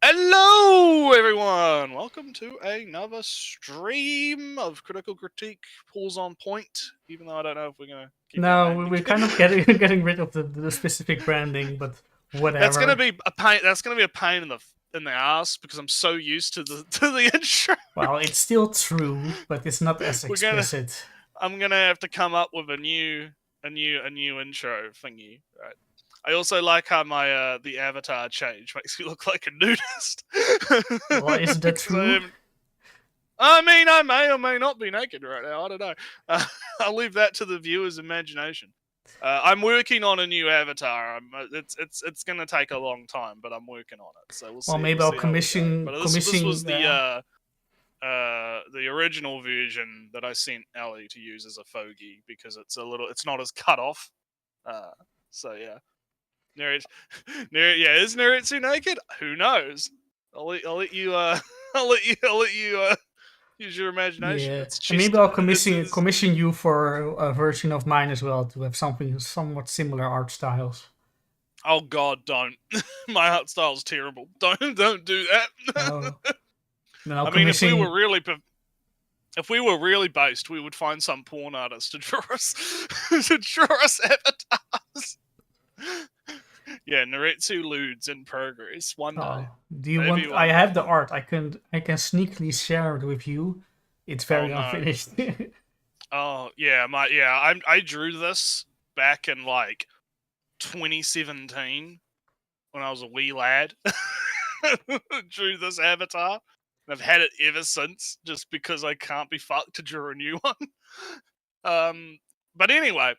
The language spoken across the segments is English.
Hello, everyone! Welcome to another stream of Critical Critique Pulls on Point, even though I don't know if we're going to keep No, we're kind of getting rid of the specific branding, but whatever. That's going to be a pain. That's going to be a pain in the ass because I'm so used to the intro. Well, it's still true, but it's not as explicit. I'm going to have to come up with a new intro thingy, right? I also like how my the avatar change makes me look like a nudist. Well, is that true? I mean, I may or may not be naked right now. I don't know. I'll leave that to the viewer's imagination. I'm working on a new avatar. It's going to take a long time, but I'm working on it. So we'll see. Well, maybe I'll commission. This was the original version that I sent Ellie to use as a fogey because it's not as cut off. So yeah. Is Nretsew naked? Who knows? I'll let you use your imagination. Yeah, and maybe I'll commission you for a version of mine as well to have something somewhat similar art styles. Oh God, don't! My art style's terrible. Don't do that. No. I mean, if we were really based, we would find some porn artist to draw us avatars. Yeah, Nretsew lewds in progress. One day. Do you want? I have the art. I can sneakily share it with you. It's very unfinished. Oh yeah, I drew this back in like 2017 when I was a wee lad. Drew this avatar. And I've had it ever since, just because I can't be fucked to draw a new one. But anyway,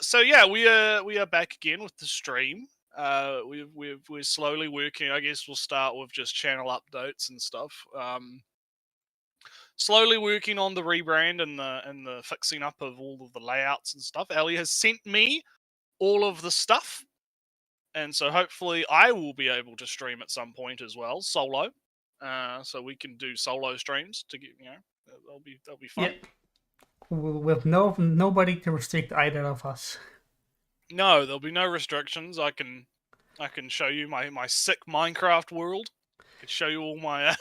so yeah, we are back again with the stream. We're slowly working. I guess we'll start with just channel updates and stuff. Slowly working on the rebrand and the fixing up of all of the layouts and stuff. Ellie has sent me all of the stuff, and so hopefully I will be able to stream at some point as well, solo. So we can do solo streams to get, they'll be fun. Yeah. With nobody to restrict either of us. No, there'll be no restrictions. I can show you my sick Minecraft world. I can show you all my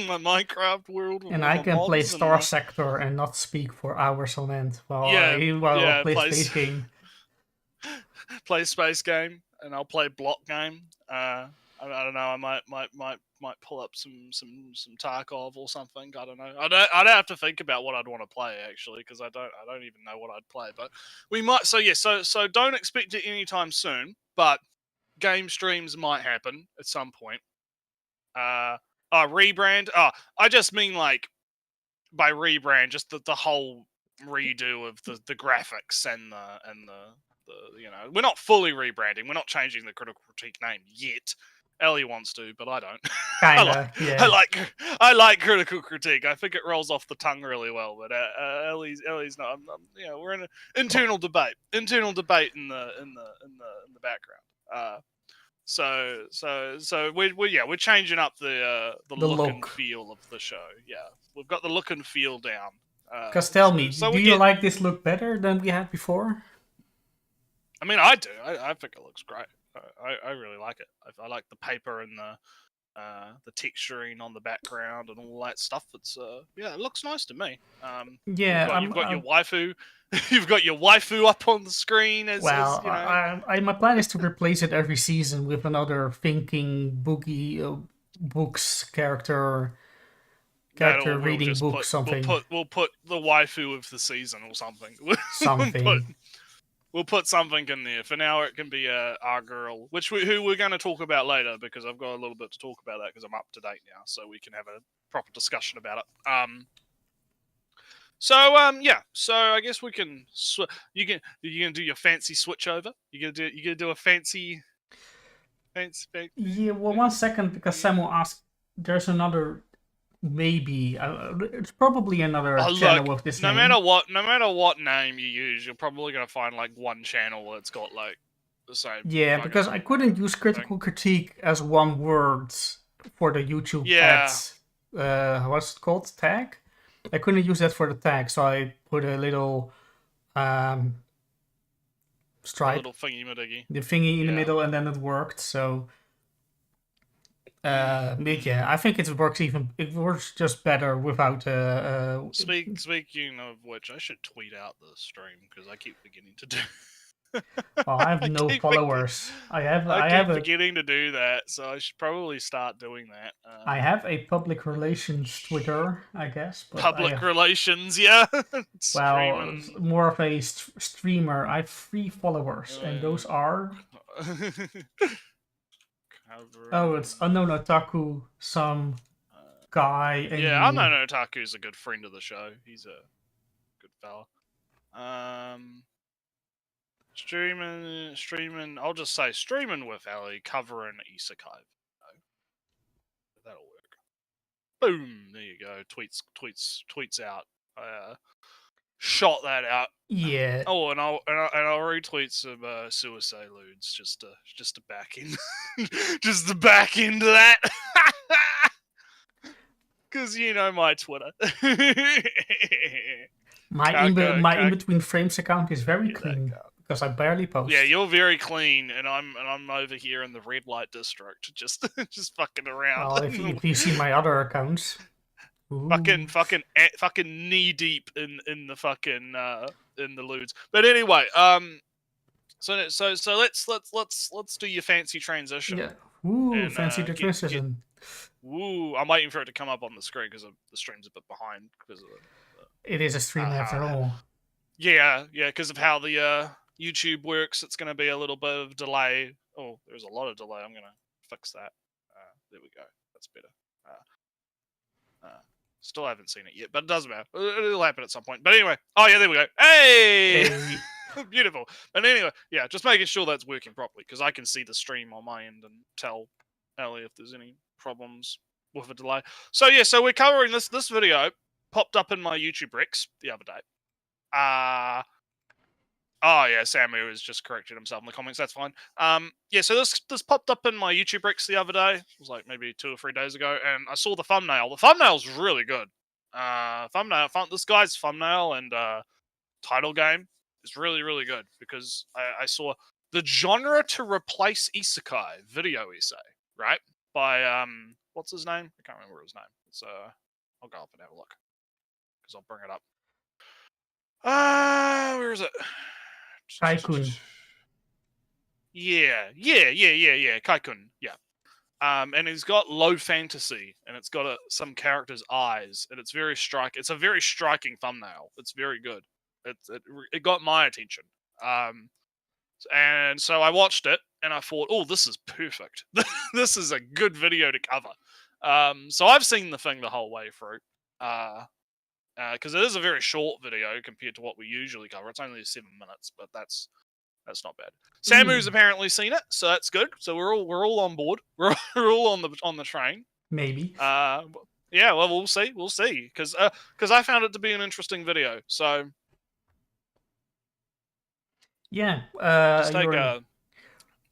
my Minecraft world with And all I my can play mods Star Sector and not speak for hours on end while I play play Space Game. play space game, and I'll play block game. I don't know. I might pull up some Tarkov or something. I don't know. I'd have to think about what I'd want to play actually, because I don't even know what I'd play. But we might. So yeah. So don't expect it anytime soon. But game streams might happen at some point. Rebrand. I just mean like by rebrand, just the whole redo of the graphics and the we're not fully rebranding. We're not changing the Critical Critique name yet. Ellie wants to, but I don't. Kinda, yeah. I like Critical Critique. I think it rolls off the tongue really well. But Ellie's not. We're in an internal debate. Internal debate in the background. So we're changing up the look and feel of the show. Yeah, we've got the look and feel down. Because tell me, do you like this look better than we had before? I mean, I do. I think it looks great. I really like it. I like the paper and the texturing on the background and all that stuff. It's it looks nice to me. You've got your waifu. You've got your waifu up on the screen. My plan is to replace it every season with another thinking boogie books character reading books. Something. We'll put the waifu of the season or something. Something. We'll put something in there. For now, it can be our girl, who we're going to talk about later, because I've got a little bit to talk about that because I'm up to date now, so we can have a proper discussion about it. So I guess we can. You can do your fancy switch over. You gonna do a fancy. Yeah. Well, 1 second, because Samuel asked. There's another. Maybe it's probably another channel with this name. No matter what name you use, you're probably gonna find like one channel that's got like the same. Yeah, because I couldn't use Critical Critique as one word for the YouTube ads. What's it called? Tag. I couldn't use that for the tag, so I put a little stripe, a little thingy-madiggy. the thingy in the middle, and then it worked. So. I think it works just better without. Speaking of which, I should tweet out the stream because I keep forgetting to do. I have no followers. I keep forgetting to do that, so I should probably start doing that. I have a public relations Twitter, I guess. But public relations, yeah. Well, more of a streamer. I have 3 followers, and those are. It's Unknown Otaku, some guy. And Unknown Otaku is a good friend of the show. He's a good fella. Streaming. I'll just say streaming with Ellie, covering Isekai. That'll work. Boom! There you go. Tweets out. Shot that out. Yeah. Oh, and I'll retweet some Suicide Ludes just to back in, just to back into that, because my Twitter. My in between frames account is very clean because I barely post. Yeah, you're very clean, and I'm over here in the red light district, just fucking around. Well, if you see my other accounts. Ooh. Fucking knee deep in the fucking in the lewds. But anyway, so let's do your fancy transition. Yeah. Ooh, fancy transition. I'm waiting for it to come up on the screen because the stream's a bit behind because of it is a stream after all. Yeah, because of how the YouTube works. It's going to be a little bit of delay. Oh, there's a lot of delay. I'm going to fix that. There we go. That's better. Still haven't seen it yet, but it doesn't matter. It'll happen at some point. But anyway, oh yeah, there we go. Hey! Beautiful. But anyway, yeah, just making sure that's working properly, because I can see the stream on my end and tell Ellie if there's any problems with a delay. So yeah, so we're covering this video popped up in my YouTube Rex the other day. Oh yeah, Samu has just corrected himself in the comments. That's fine. Yeah, so this popped up in my YouTube Rex the other day. It was like maybe 2 or 3 days ago, and I saw the thumbnail. The thumbnail's really good. This guy's thumbnail and title game is really, really good, because I saw the genre to replace isekai video essay, right? By what's his name? I can't remember his name. It's I'll go up and have a look, because I'll bring it up. Where is it? Kaikun. Yeah. Kaikun, yeah. And he's got low fantasy, and it's got some character's eyes, and it's very striking. It's a very striking thumbnail. It's very good. It got my attention. And so I watched it, and I thought, oh, this is perfect. This is a good video to cover. So I've seen the thing the whole way through. Because it is a very short video compared to what we usually cover. It's only 7 minutes, but that's not bad. Samu's apparently seen it, so that's good. So we're all on board. We're all on the train. Maybe. Yeah. Well, we'll see. We'll see. Because I found it to be an interesting video. So yeah. Just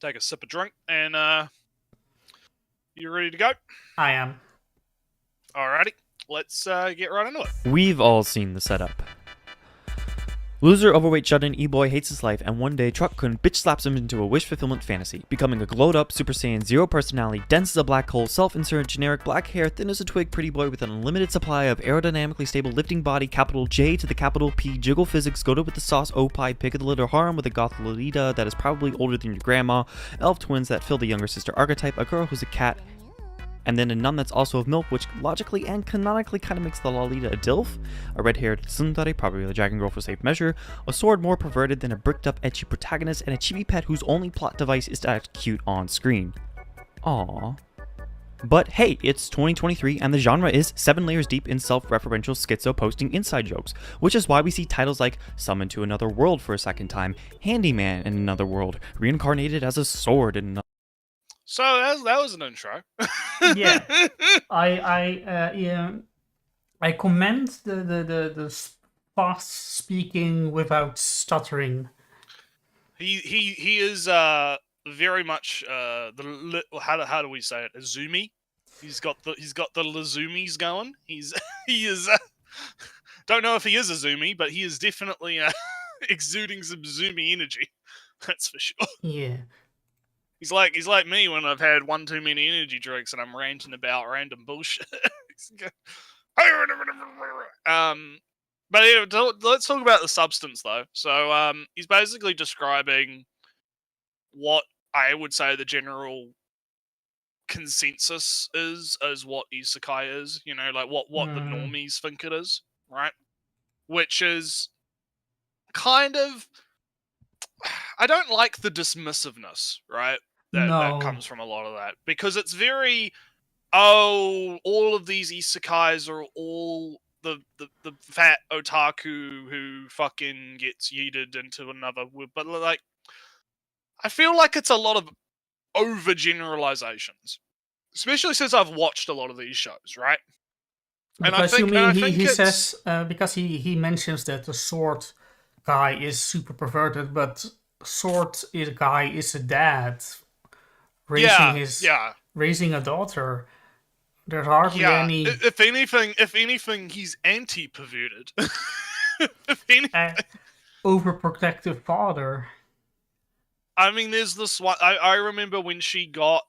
take a sip of drink, and you ready to go? I am. Alrighty. Let's get right into it. We've all seen the setup. Loser, overweight, shut-in, e-boy hates his life, and one day Truck-kun bitch slaps him into a wish fulfillment fantasy, becoming a glowed-up, Super Saiyan, zero personality, dense as a black hole, self-insert, generic, black hair, thin as a twig, pretty boy with an unlimited supply of aerodynamically stable lifting body, capital J to the capital P, jiggle physics, go to with the sauce, pie, pick of the litter, harem with a goth Lolita that is probably older than your grandma, elf twins that fill the younger sister archetype, a girl who's a cat, and then a nun that's also of milk, which logically and canonically kind of makes the Lolita a DILF, a red-haired tsundere, probably a dragon girl for safe measure, a sword more perverted than a bricked-up ecchi protagonist, and a chibi pet whose only plot device is to act cute on screen. Aww. But hey, it's 2023, and the genre is 7 layers deep in self-referential schizo-posting inside jokes, which is why we see titles like Summon to Another World for a second time, Handyman in Another World, reincarnated as a sword in another. So that was an intro. Yeah, I commend the fast speaking without stuttering. He is very much how do we say it? Azumi. He's got the Lazumis going. He is don't know if he is Azumi, but he is definitely exuding some Zumi energy. That's for sure. Yeah. He's like me when I've had one too many energy drinks and I'm ranting about random bullshit. But yeah, let's talk about the substance though. So he's basically describing what I would say the general consensus is as what isekai is. You know, like what the normies think it is, right? Which is kind of, I don't like the dismissiveness, right? That comes from a lot of that, because it's very, all of these isekais are all the fat otaku who fucking gets yeeted into another world. But like, I feel like it's a lot of overgeneralizations, especially since I've watched a lot of these shows, right? Because he says because he mentions that the sword guy is super perverted, but sword guy is a dad raising a daughter. There's hardly any. If anything, he's anti-perverted. If anything, overprotective father. I mean, there's this one. I remember when she got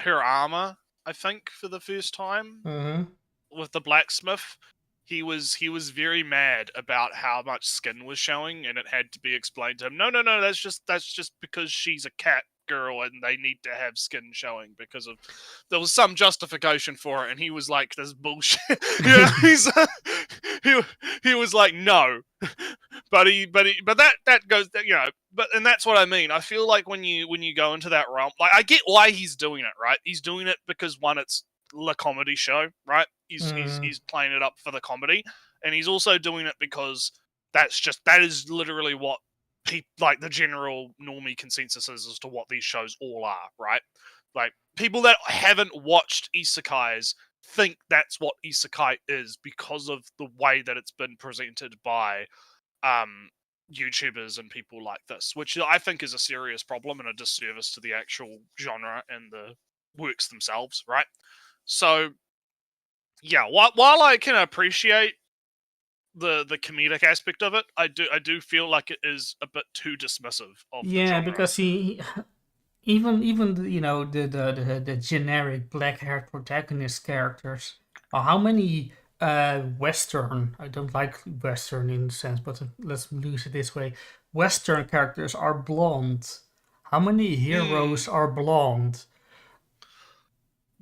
her armor, I think, for the first time with the blacksmith. He was very mad about how much skin was showing, and it had to be explained to him. No, that's just because she's a cat girl and they need to have skin showing because of there was some justification for it, and he was like, "This bullshit." He was like, "No," but that goes, you know. And that's what I mean. I feel like when you go into that realm, like I get why he's doing it, right? He's doing it because one, it's the comedy show, right? He's playing it up for the comedy, and he's also doing it because that is literally what like the general normie consensus is as to what these shows all are, right? Like people that haven't watched isekais think that's what isekai is because of the way that it's been presented by YouTubers and people like this, which I think is a serious problem and a disservice to the actual genre and the works themselves, right? So, yeah, while I can appreciate the comedic aspect of it, I do feel like it is a bit too dismissive of the genre. Because he even the generic black-haired protagonist characters. How many Western, I don't like Western in the sense, but let's use it this way, Western characters are blonde? How many heroes are blonde?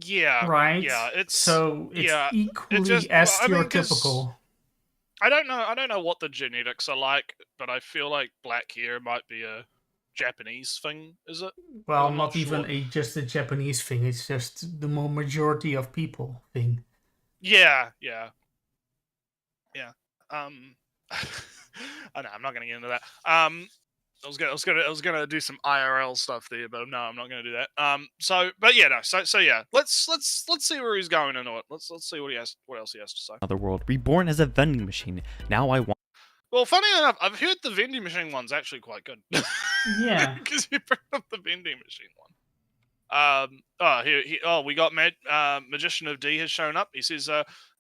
Yeah, right. Yeah, it's equally as stereotypical. I don't know what the genetics are like, but I feel like black hair might be a Japanese thing, is it? Well, not even just a Japanese thing. It's just the more majority of people thing. Yeah. I know I'm not gonna get into that. I was gonna do some IRL stuff there, but no, I'm not gonna do that. So yeah. Let's see where he's going into it. Let's see what else he has to say. Another world, reborn as a vending machine. Now I want. Well, funny enough, I've heard the vending machine one's actually quite good. Yeah, because you bring up the vending machine one. We got Magician of D has shown up. He says,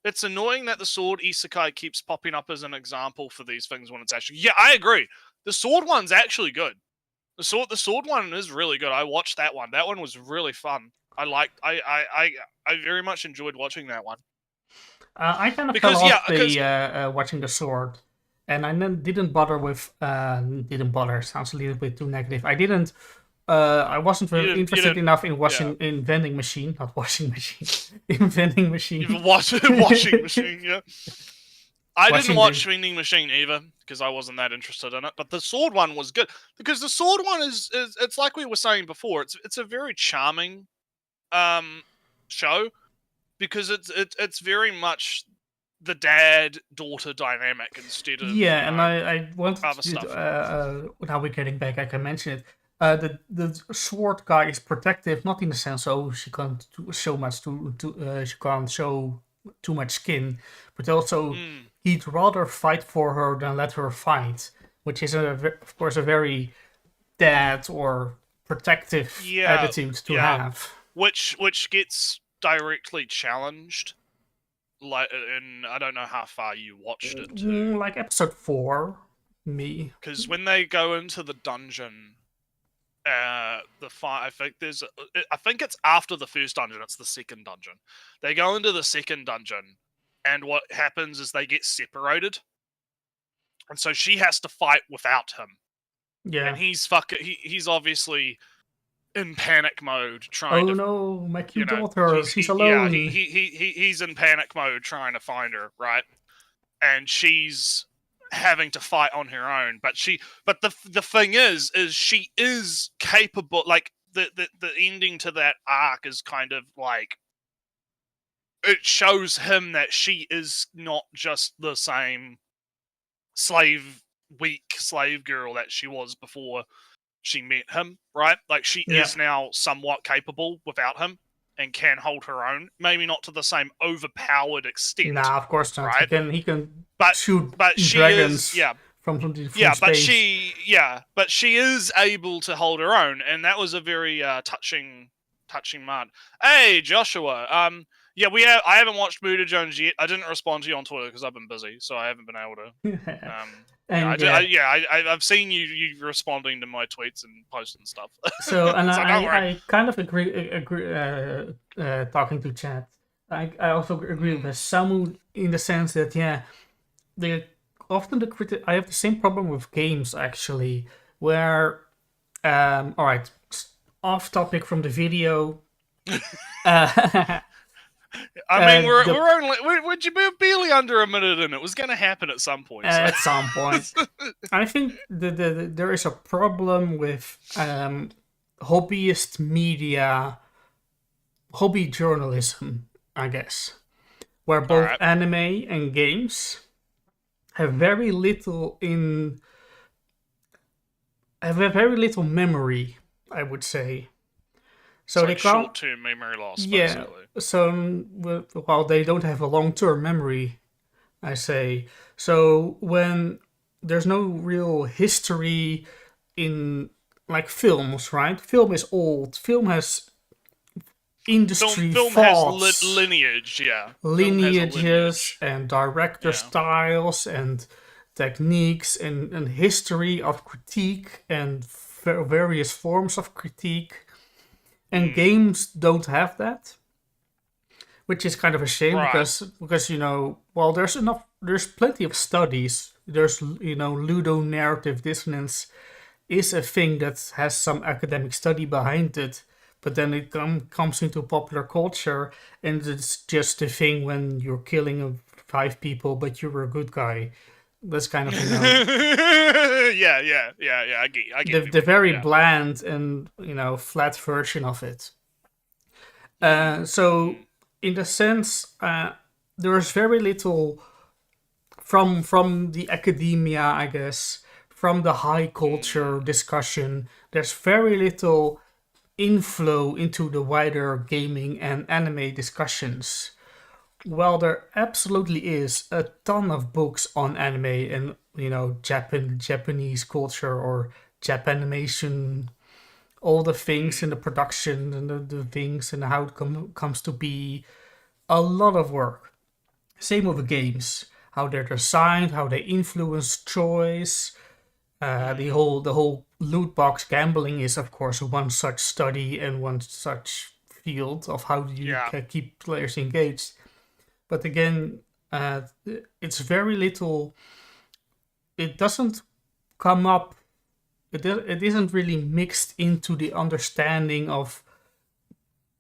it's annoying that the sword isekai keeps popping up as an example for these things when it's actually... Yeah, I agree. The sword one's actually good. The sword one is really good. I watched that one. That one was really fun. I very much enjoyed watching that one. I kind of fell off watching the sword. And I didn't bother with... didn't bother, sounds a little bit too negative. I wasn't very interested enough in in vending machine, not washing machine. In vending machine. Washing machine, yeah. I didn't watch vending machine either, because I wasn't that interested in it. But the sword one was good. Because the sword one is it's like we were saying before, it's a very charming show. Because it's very much the dad-daughter dynamic instead of and I wanted to now we're getting back, I can mention it. The sword guy is protective, not in the sense she can't show much she can't show too much skin, but also he'd rather fight for her than let her fight, which is of course a very dad or protective attitude to have, which gets directly challenged. Like, and I don't know how far you watched it. Like episode 4, because when they go into the dungeon, the fight. I think it's after the first dungeon. It's the second dungeon. They go into the second dungeon, and what happens is they get separated, and so she has to fight without him. Yeah, and he's obviously in panic mode trying. Oh no, my cute daughter, she's alone. Yeah, he's in panic mode trying to find her, right? And she's having to fight on her own, but the thing is she is capable. Like the ending to that arc is kind of like it shows him that she is not just the same weak slave girl that she was before she met him, right? Like she is now somewhat capable without him and can hold her own. Maybe not to the same overpowered extent. Nah, of course not. Right? He can but shoot she dragons is, from space. But she is able to hold her own, and that was a very touching moment. Hey, Joshua. I haven't watched Buddha Jones yet. I didn't respond to you on Twitter because I've been busy, so I haven't been able to. I've seen you responding to my tweets and posting stuff. So, and I kind of agree talking to chat. I also agree with Samu in the sense that I have the same problem with games actually, where all right, off topic from the video. I mean, would you be barely under a minute in? It was going to happen at some point. At some point, I think there is a problem with hobbyist media, hobby journalism I guess, where both anime and games have very little memory, I would say. So it's they like can't. short-term memory loss, Yeah. basically. So while they don't have a long-term memory, I say. So when there's no real history in like films, right? Film is old. Film has industry Film thoughts, has lineage, yeah. lineages and director styles and techniques and history of critique and various forms of critique. And games don't have that, which is kind of a shame because well, there's plenty of studies. There's ludonarrative dissonance is a thing that has some academic study behind it, but then it comes into popular culture and it's just a thing when you're killing 5 people but you're a good guy. That's kind of yeah. I get the very bland and flat version of it. So in the sense, there is very little from the academia, I guess, from the high culture discussion. There's very little inflow into the wider gaming and anime discussions. Well, there absolutely is a ton of books on anime and Japanese culture or Japanimation, all the things in the production and the things and how it comes to be. A lot of work. Same with the games, how they're designed, how they influence choice. The whole loot box gambling is of course one such study and one such field of how do you keep players engaged. But again, it's very little. It doesn't come up. It isn't really mixed into the understanding of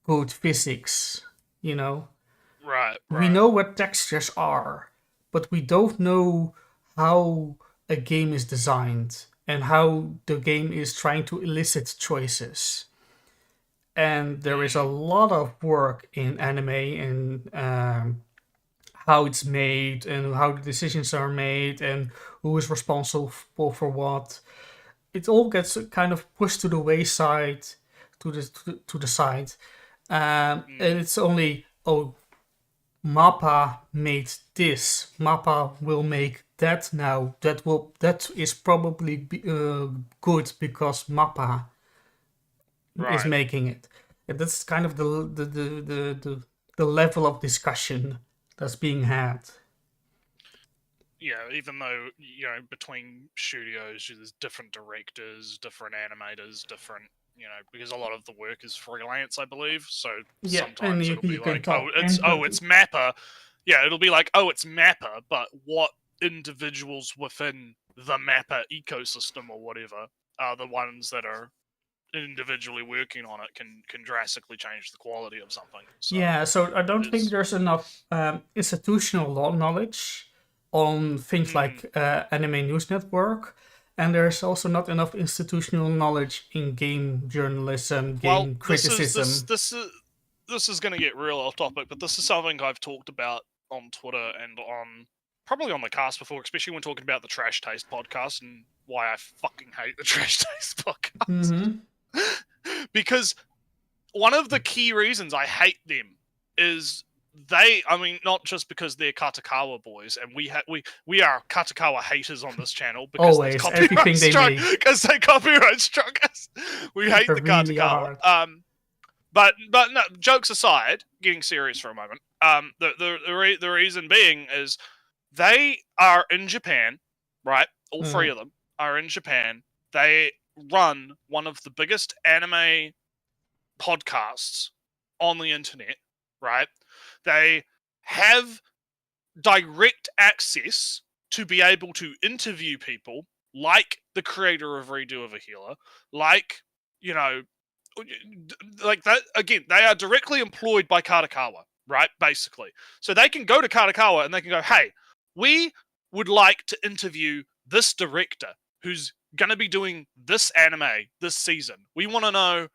good physics. Right. We know what textures are, but we don't know how a game is designed and how the game is trying to elicit choices. And there is a lot of work in anime and how it's made and how the decisions are made and who is responsible for what. It all gets kind of pushed to the wayside, to the side, and it's only Mappa made this. Mappa will make that now. That is probably good because Mappa is making it. And that's kind of the level of discussion that's being had. Yeah, even though between studios there's different directors, different animators, different because a lot of the work is freelance, I believe. So sometimes it'll be like, it's Mappa. Yeah, it'll be like, it's Mappa, but what individuals within the Mappa ecosystem or whatever are the ones that are individually working on it can drastically change the quality of something. So I don't think there's enough institutional knowledge on things like Anime News Network. And there's also not enough institutional knowledge in game journalism, game criticism. This is going to get real off topic, but this is something I've talked about on Twitter and probably on the cast before, especially when talking about the Trash Taste podcast and why I fucking hate the Trash Taste podcast. Because one of the key reasons I hate them is not just because they're Katakawa boys, and we are Katakawa haters on this channel because always everything they make because they copyright struck us. We hate the really Katakawa. But no, jokes aside, getting serious for a moment. The reason being is they are in Japan, right? All three of them are in Japan. They run one of the biggest anime podcasts on the internet, right? They have direct access to be able to interview people like the creator of Redo of a Healer, like that. Again, they are directly employed by Katakawa, right? Basically. So they can go to Katakawa and they can go, hey, we would like to interview this director who's going to be doing this anime this season. We want to know,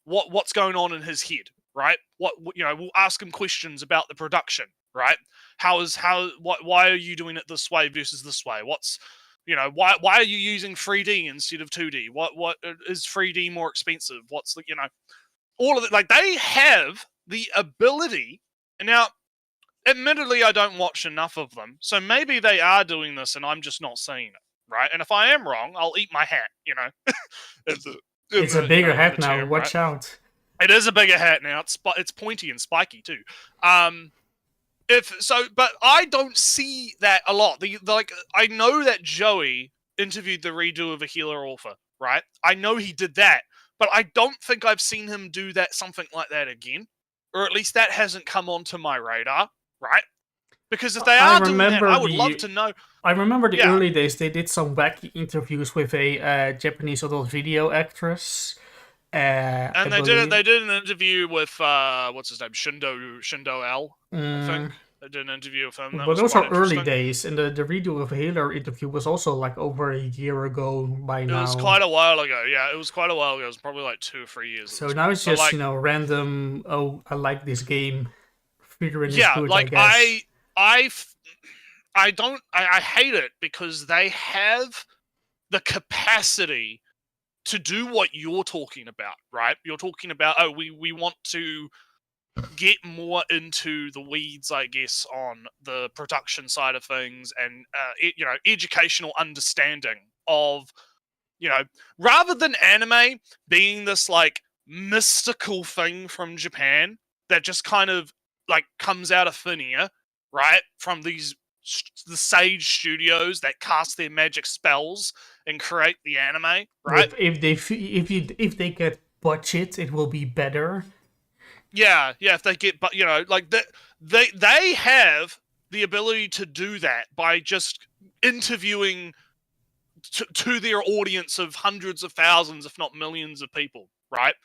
what's going on in his head. right? We'll ask him questions about the production, right? Why are you doing it this way versus this way? Why are you using 3D instead of 2D? What is 3D more expensive? What's the, all of it? Like, they have the ability. And now, admittedly, I don't watch enough of them, so maybe they are doing this and I'm just not seeing it, right? And if I am wrong, I'll eat my hat, It's a bigger hat now, term, watch out. It is a bigger hat now. It's pointy and spiky too. But I don't see that a lot. I know that Joey interviewed the redo of A Healer Author, right? I know he did that, but I don't think I've seen him do something like that again, or at least that hasn't come onto my radar, right? Because if they are doing that, I would love to know. I remember the early days. They did some wacky interviews with a Japanese adult video actress. And they did an interview with what's his name, Shindo L. I think they did an interview with him. But those are early days, and the redo of a Healer interview was also like over a year ago by now. It was quite a while ago. Yeah, it was quite a while ago. It was probably like 2 or 3 years. So now it's just random. Oh, I like this game. Figuring is good, like I guess. I hate it because they have the capacity to do what you're talking about, right? You're talking about, we want to get more into the weeds, I guess, on the production side of things and, educational understanding of, rather than anime being this, like, mystical thing from Japan that just kind of, like, comes out of thin air, right? From the Sage Studios that cast their magic spells and create the anime, right? If they get budget, it will be better. Yeah, if they get, but they have the ability to do that by just interviewing to their audience of hundreds of thousands, if not millions of people, right?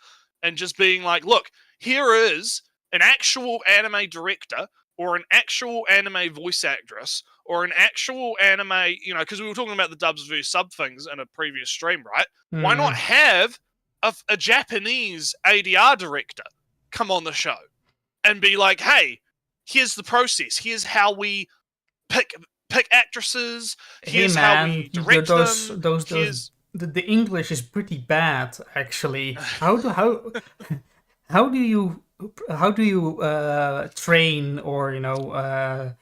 And just being like, look, here is an actual anime director or an actual anime voice actress, or an actual anime, because we were talking about the dubs versus sub things in a previous stream, right? Why not have a Japanese ADR director come on the show and be like, hey, here's the process. Here's how we pick actresses. Here's how we direct them. The English is pretty bad, actually. How do you train or how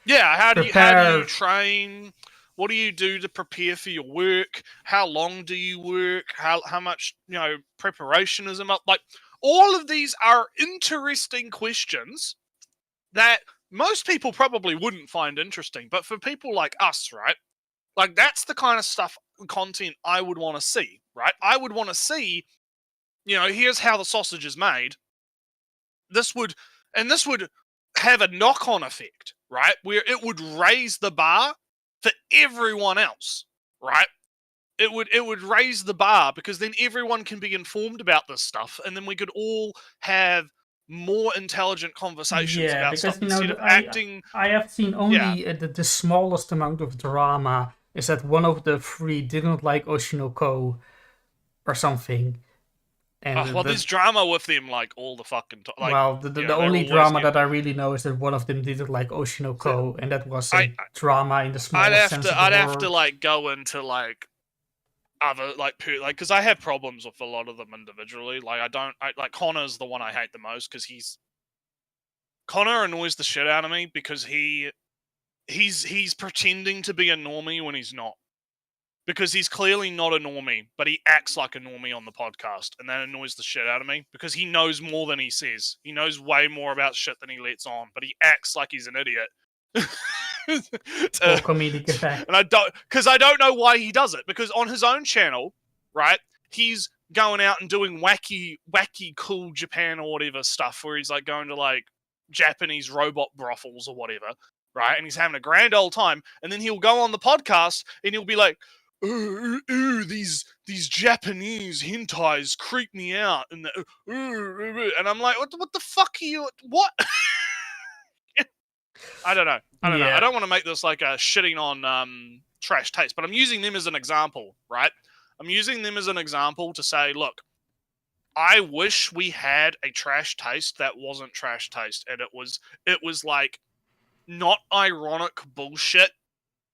do you train? What do you do to prepare for your work? How long do you work? How much preparation is up? Like, all of these are interesting questions that most people probably wouldn't find interesting, but for people like us, right? Like, that's the kind of content I would want to see, right? I would want to see, here's how the sausage is made. This would have a knock-on effect, right? Where it would raise the bar for everyone else, right? It would raise the bar because then everyone can be informed about this stuff, and then we could all have more intelligent conversations about stuff instead of acting. I have seen only the smallest amount of drama is that one of the three didn't like Oshinoko or something. And there's drama with them like all the fucking time. The only drama that I really know is that one of them didn't like Oshinoko, and that was a drama in the smallest sense of the word. I'd have to like go into like other because I have problems with a lot of them individually. Like Connor's the one I hate the most because Connor annoys the shit out of me because he's pretending to be a normie when he's not. Because he's clearly not a normie, but he acts like a normie on the podcast, and that annoys the shit out of me because he knows more than he says. He knows way more about shit than he lets on, but he acts like he's an idiot. Comedic effect. And I don't know why he does it, because on his own channel, right, he's going out and doing wacky cool Japan or whatever stuff where he's like going to like Japanese robot brothels or whatever, right? And he's having a grand old time, and then he'll go on the podcast and he'll be like, these Japanese hentais creep me out, and I'm like, what the fuck are you? What? I don't know. I don't want to make this like a shitting on Trash Taste, but I'm using them as an example, right? I'm using them as an example to say, look, I wish we had a trash taste that wasn't trash taste, and it was like not ironic bullshit,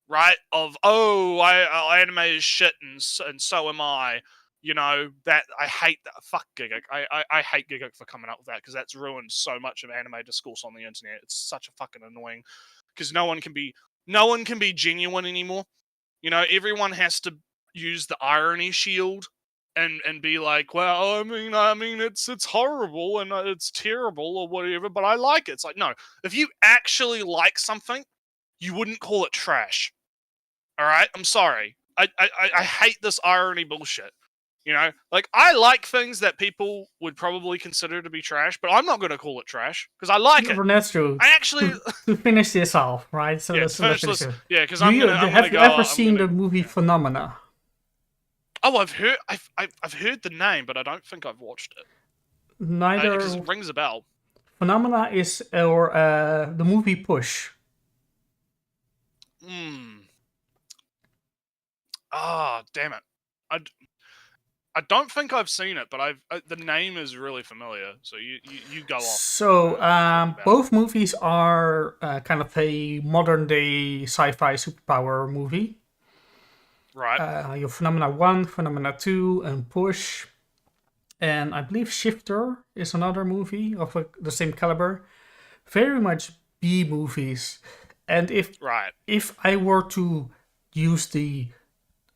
right? Of anime is shit, and so am I. You know that I hate that. Fuck Gigak. I hate Gigak for coming up with that, because that's ruined so much of anime discourse on the internet. It's such a fucking annoying, because no one can be genuine anymore. You know, everyone has to use the irony shield and be like, well, I mean, it's horrible and it's terrible or whatever, but I like it. It's like, no, if you actually like something, you wouldn't call it trash. All right, I'm sorry. I hate this irony bullshit. You know, like, I like things that people would probably consider to be trash, but I'm not going to call it trash because I like it. Nretsew, I actually to finish this off, right? So yeah, let's finish it. Yeah, because Have you ever seen the movie Phenomena? Oh, I've heard the name, but I don't think I've watched it. Neither. Because it rings a bell. Phenomena is the movie Push. Ah, damn it! I don't think I've seen it, but the name is really familiar. So you go off. So both movies are kind of a modern day sci-fi superpower movie. Right. Your Phenomena 1, Phenomena 2, and Push. And I believe Shifter is another movie of the same caliber. Very much B movies. And if I were to use the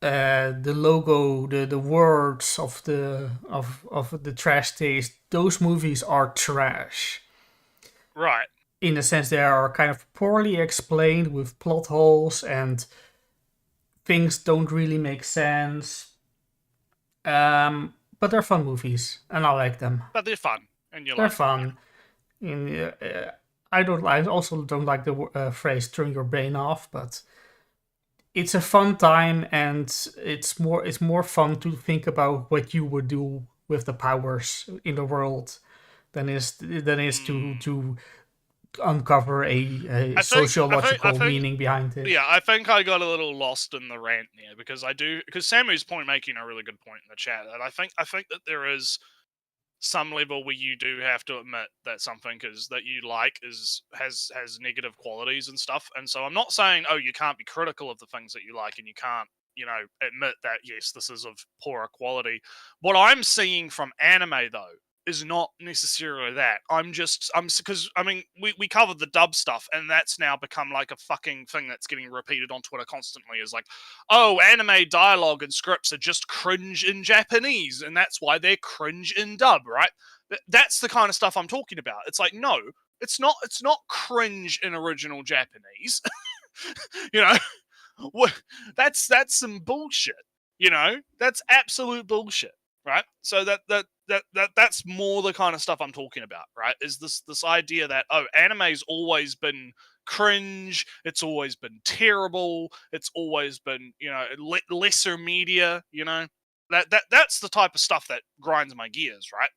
logo, the words of the trash taste, those movies are trash. Right. In a sense, they are kind of poorly explained with plot holes and things don't really make sense. But they're fun movies, and I like them. But they're fun, and they're fun. I also don't like the phrase "turn your brain off," but it's a fun time, and it's more fun to think about what you would do with the powers in the world than is to uncover a sociological meaning behind it. Yeah, I think I got a little lost in the rant there, because Samu's making a really good point in the chat, and I think that there is some level where you do have to admit that something that you like has negative qualities and stuff. And so I'm not saying, oh, you can't be critical of the things that you like, and you can't, admit that, yes, this is of poorer quality. What I'm seeing from anime, though, is not necessarily that. Because we covered the dub stuff, and that's now become like a fucking thing that's getting repeated on Twitter constantly, is like, oh, anime dialogue and scripts are just cringe in Japanese, and that's why they're cringe in dub, right? That's the kind of stuff I'm talking about. It's like, no, it's not cringe in original Japanese. That's some bullshit. That's absolute bullshit. Right, so that's more the kind of stuff I'm talking about, right? Is this idea that, oh, anime's always been cringe, it's always been terrible, it's always been, lesser media, that's the type of stuff that grinds my gears, right?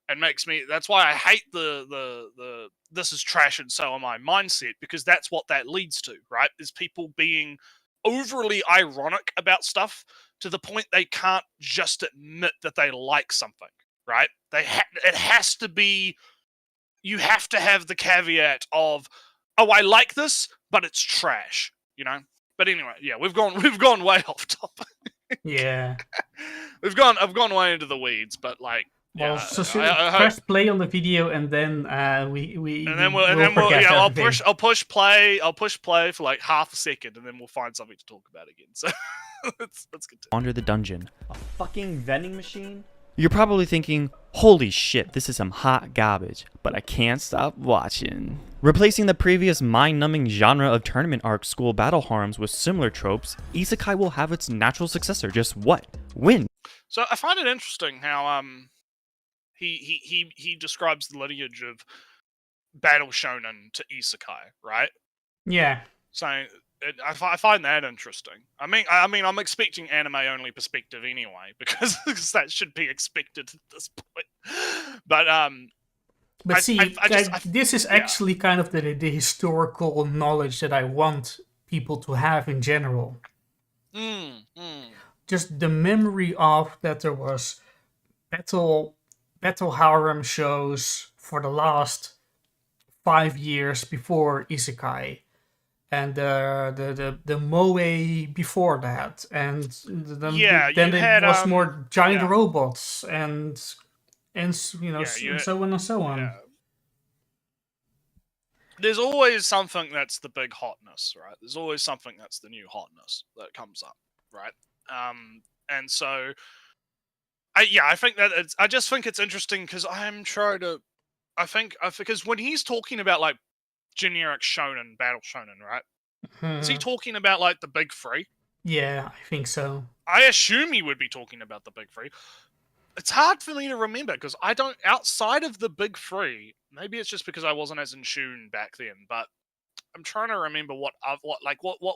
And makes me. That's why I hate the this is trash and so am I mindset, because that's what that leads to, right? Is people being overly ironic about stuff to the point they can't just admit that they like something, right? It has to be, you have to have the caveat of, oh, I like this, but it's trash, But anyway, yeah, we've gone way off topic. Yeah. I've gone way into the weeds, but like, well, press play on the video, and then I'll push play for like half a second, and then we'll find something to talk about again. So let's continue. Wander the dungeon. A fucking vending machine? You're probably thinking, holy shit, this is some hot garbage, but I can't stop watching. Replacing the previous mind-numbing genre of tournament arc school battle harems with similar tropes, Isekai will have its natural successor. Just what? Win. So I find it interesting how he describes the lineage of battle shonen to isekai, right? Yeah. So I find that interesting. I mean, I'm expecting anime-only perspective anyway, because that should be expected at this point. But this is actually kind of the historical knowledge that I want people to have in general. Just the memory of that there was battle battle harem shows for the last 5 years before Isekai, and the moe before that, and then you it had was more giant yeah, robots and you know, yeah, you and so on and so on. yeah. There's always something that's the big hotness, right? There's always something that's the new hotness that comes up, right? And so I think that I just think it's interesting because I'm trying to. Because when he's talking about like generic shonen, battle shonen, right? Is he talking about like the big three? Yeah, I think so. I assume he would be talking about the big three. It's hard for me to remember because I don't. Outside of the big three, maybe it's just because I wasn't as in tune back then, but I'm trying to remember what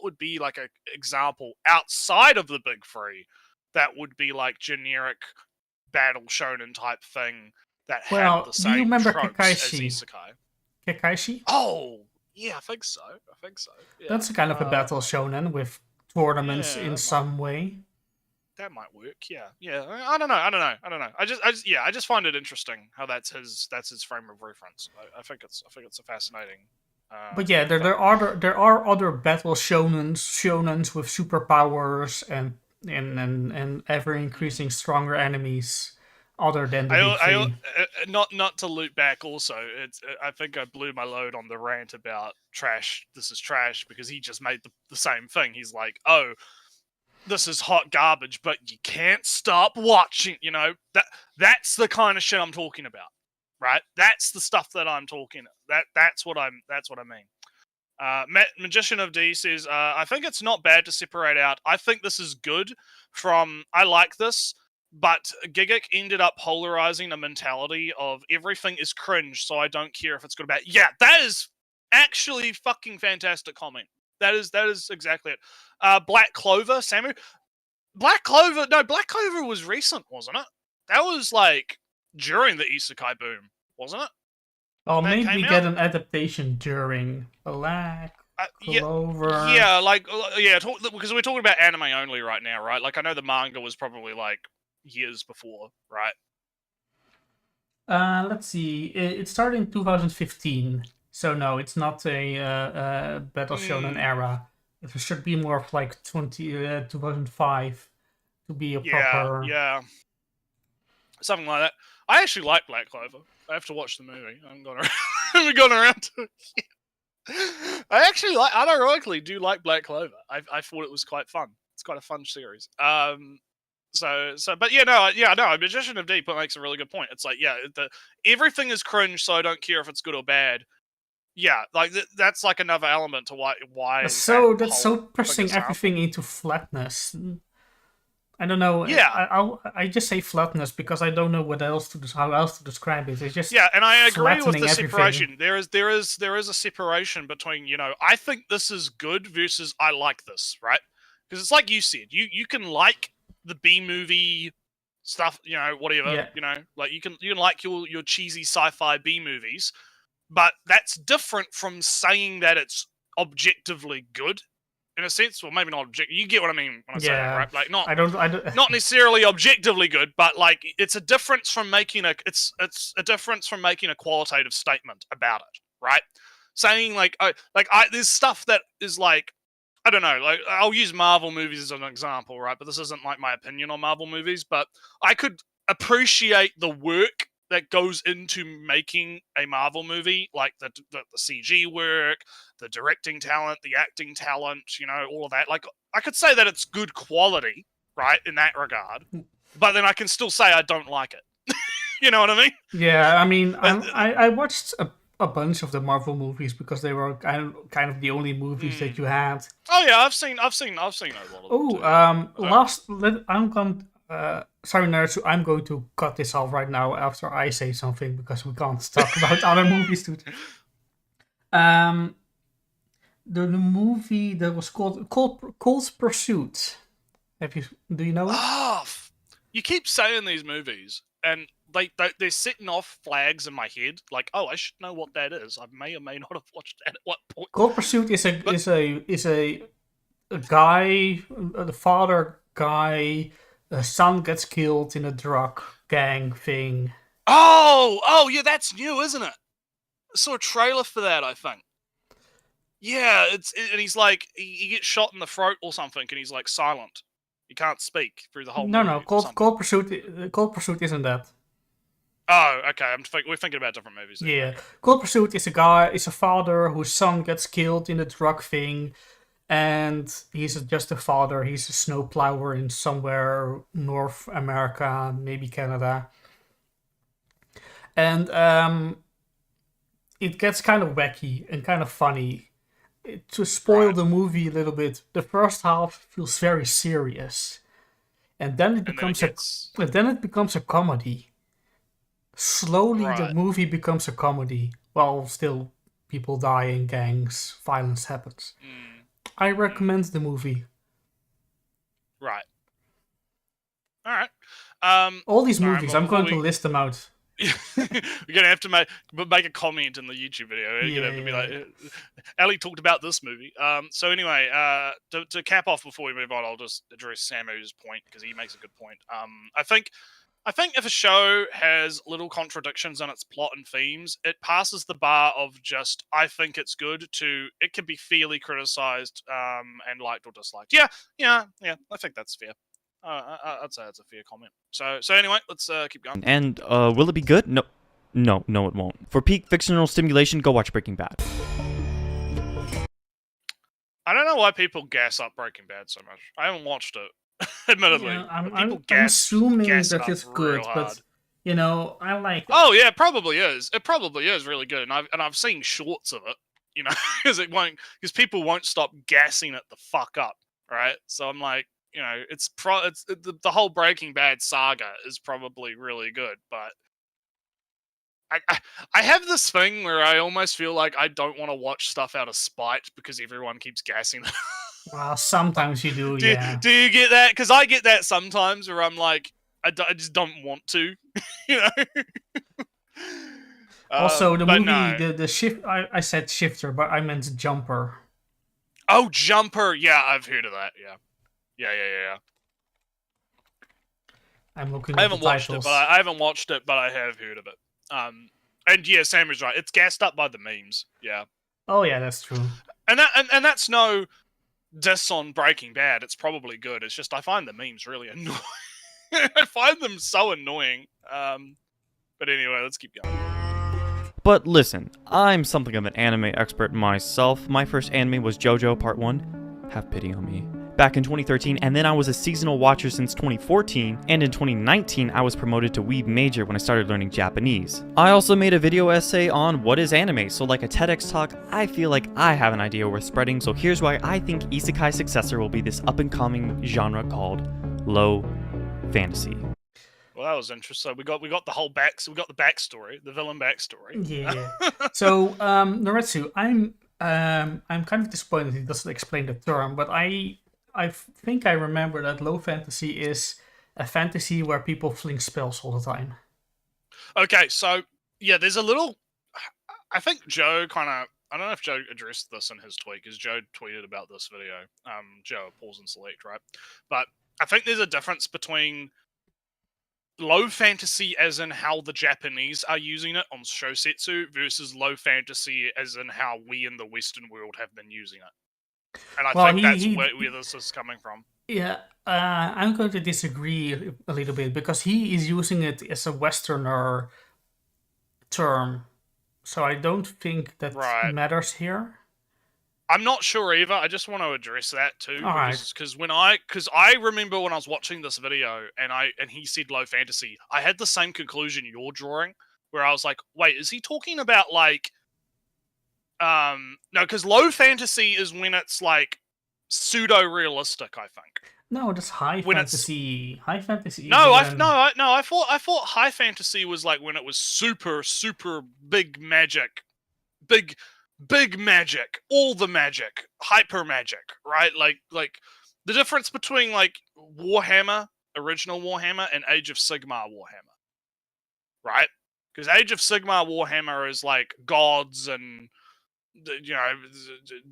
would be like a example outside of the big three that would be like generic battle shonen type thing that had the Well, do you same remember tropes as Kekaishi? isekai. Kekaishi? Oh, yeah, I think so. Yeah. That's a kind of a battle shonen with tournaments Yeah, in some way. that might work. Yeah. I don't know. I just find it interesting how that's his frame of reference. I think it's a fascinating. But yeah, there are other battle shonens with superpowers and ever increasing stronger enemies other than the big three. Not to loop back. Also, I think I blew my load on the rant about trash. This is trash because he just made the same thing. He's like, oh, this is hot garbage, but you can't stop watching. You know that's the kind of shit I'm talking about, right? That's the stuff that I'm talking. That's what I mean. Magician of D says, I think it's not bad to separate out. I think this is good from I like this, but Gigic ended up polarizing a mentality of everything is cringe, so I don't care if it's good or bad. Yeah, that is actually fucking fantastic comment. That is exactly it. Black Clover, Samu. Black Clover was recent, wasn't it? That was like during the isekai boom, wasn't it? Well, maybe we get an adaptation during Black Clover. Yeah, because we're talking about anime only right now, right? Like I know the manga was probably like years before, right? Let's see. It started in 2015, so no, it's not a battle shonen era. It should be more of like 2005 to be a proper. Yeah, something like that. I actually like Black Clover. I have to watch the movie. I haven't gone around to it yet. I actually unironically do like Black Clover. I thought it was quite fun. It's quite a fun series. But Magician of Deep makes a really good point. It's like, everything is cringe, so I don't care if it's good or bad. Yeah, like that's like another element to why. That's so pressing everything into flatness. I don't know. Yeah, I just say flatness because I don't know how else to describe it. It's just and I agree with the everything. separation. There is a separation between I think this is good versus I like this, right? Because it's like you said, you can like the B movie stuff, whatever, like you can like your cheesy sci-fi B movies, but that's different from saying that it's objectively good. In a sense, well, maybe not objective. You get what I mean when I say that, right? Like, not necessarily objectively good, but like it's a difference from making it's a difference from making a qualitative statement about it, right? Saying there's stuff that is like, I don't know, like I'll use Marvel movies as an example, right? But this isn't like my opinion on Marvel movies, but I could appreciate the work that goes into making a Marvel movie, like the CG work, the directing talent, the acting talent, all of that. Like, I could say that it's good quality, right, in that regard, but then I can still say I don't like it. You know what I mean? Yeah, I mean, I watched a bunch of the Marvel movies because they were kind of the only movies that you had. Oh yeah, I've seen a lot of them. I'm going. Sorry, Nretsew, I'm going to cut this off right now after I say something because we can't talk about other movies today. The movie that was called Cold Pursuit. Do you know it? Oh, you keep saying these movies, and they're setting off flags in my head. Like, oh, I should know what that is. I may or may not have watched that at what point. Cold Pursuit is a guy, the father guy. The son gets killed in a drug gang thing. Oh, yeah, that's new, isn't it? I saw a trailer for that, I think. Yeah, and he's like, he gets shot in the throat or something, and he's like silent. He can't speak through the whole movie. No. Cold Pursuit isn't that. Oh, okay. We're thinking about different movies. Then. Yeah, Okay. Cold Pursuit is a father whose son gets killed in the drug thing, and he's just a father. He's a snowplower in somewhere North America, maybe Canada, and it gets kind of wacky and kind of funny. To spoil the movie a little bit, the first half feels very serious, and then it becomes a comedy. Slowly, the movie becomes a comedy, while still people dying, gangs, violence happens. I recommend the movie. Right. All right. All these movies, I'm going to list them out. We're gonna have to make a comment in the YouTube video. You're gonna have to be like, Ali talked about this movie. So anyway, to cap off before we move on, I'll just address Samu's point because he makes a good point. I think if a show has little contradictions in its plot and themes, it passes the bar of just I think it's good to it can be fairly criticized and liked or disliked. Yeah. I think that's fair. I'd say that's a fair comment. So anyway, let's keep going. And will it be good? No, it won't. For peak fictional stimulation, go watch Breaking Bad. I don't know why people gas up Breaking Bad so much. I haven't watched it, admittedly. Yeah, I'm assuming that it's good, but you know, I like it. Oh yeah, it probably is. It probably is really good, and I've seen shorts of it. You know, because people won't stop gassing it the fuck up, right? So I'm like. You know, the whole Breaking Bad saga is probably really good, but I have this thing where I almost feel like I don't want to watch stuff out of spite because everyone keeps gassing it. Well, sometimes you do, yeah. Do you get that? Because I get that sometimes where I'm like, I just don't want to, you know? Also, the movie, the shift, I said shifter, but I meant jumper. Oh, Jumper! Yeah, I've heard of that, yeah. Yeah. I'm looking. I haven't watched it, but I have heard of it. And yeah, Sam is right. It's gassed up by the memes. Yeah. Oh yeah, that's true. And that's no diss on Breaking Bad. It's probably good. It's just I find the memes really annoying. I find them so annoying. But anyway, let's keep going. But listen, I'm something of an anime expert myself. My first anime was JoJo Part 1. Have pity on me. Back in 2013, and then I was a seasonal watcher since 2014, and in 2019 I was promoted to Weeb Major when I started learning Japanese. I also made a video essay on what is anime, so like a TEDx talk, I feel like I have an idea worth spreading, so here's why I think Isekai's successor will be this up-and-coming genre called low fantasy. Well, that was interesting. So we got the whole backstory, the villain backstory. Yeah. So, Nretsew, I'm kind of disappointed he doesn't explain the term, but I think I remember that low fantasy is a fantasy where people fling spells all the time. Okay, so yeah, there's a little. I think Joe I don't know if Joe addressed this in his tweet because Joe tweeted about this video. Joe Pause and Select, right? But I think there's a difference between low fantasy as in how the Japanese are using it on Shosetsu versus low fantasy as in how we in the Western world have been using it. And I think that's where this is coming from. Yeah, I'm going to disagree a little bit because he is using it as a Westerner term. So I don't think that matters here. I'm not sure either. I just want to address that too. Because I remember when I was watching this video and he said low fantasy, I had the same conclusion you're drawing where I was like, wait, is he talking about like no, because low fantasy is when it's like pseudo-realistic, I think. No, that's high fantasy. High fantasy. I thought high fantasy was like when it was super, super big magic, big magic, all the magic, hyper magic, right? Like the difference between like Warhammer, original Warhammer, and Age of Sigmar Warhammer, right? Because Age of Sigmar Warhammer is like gods and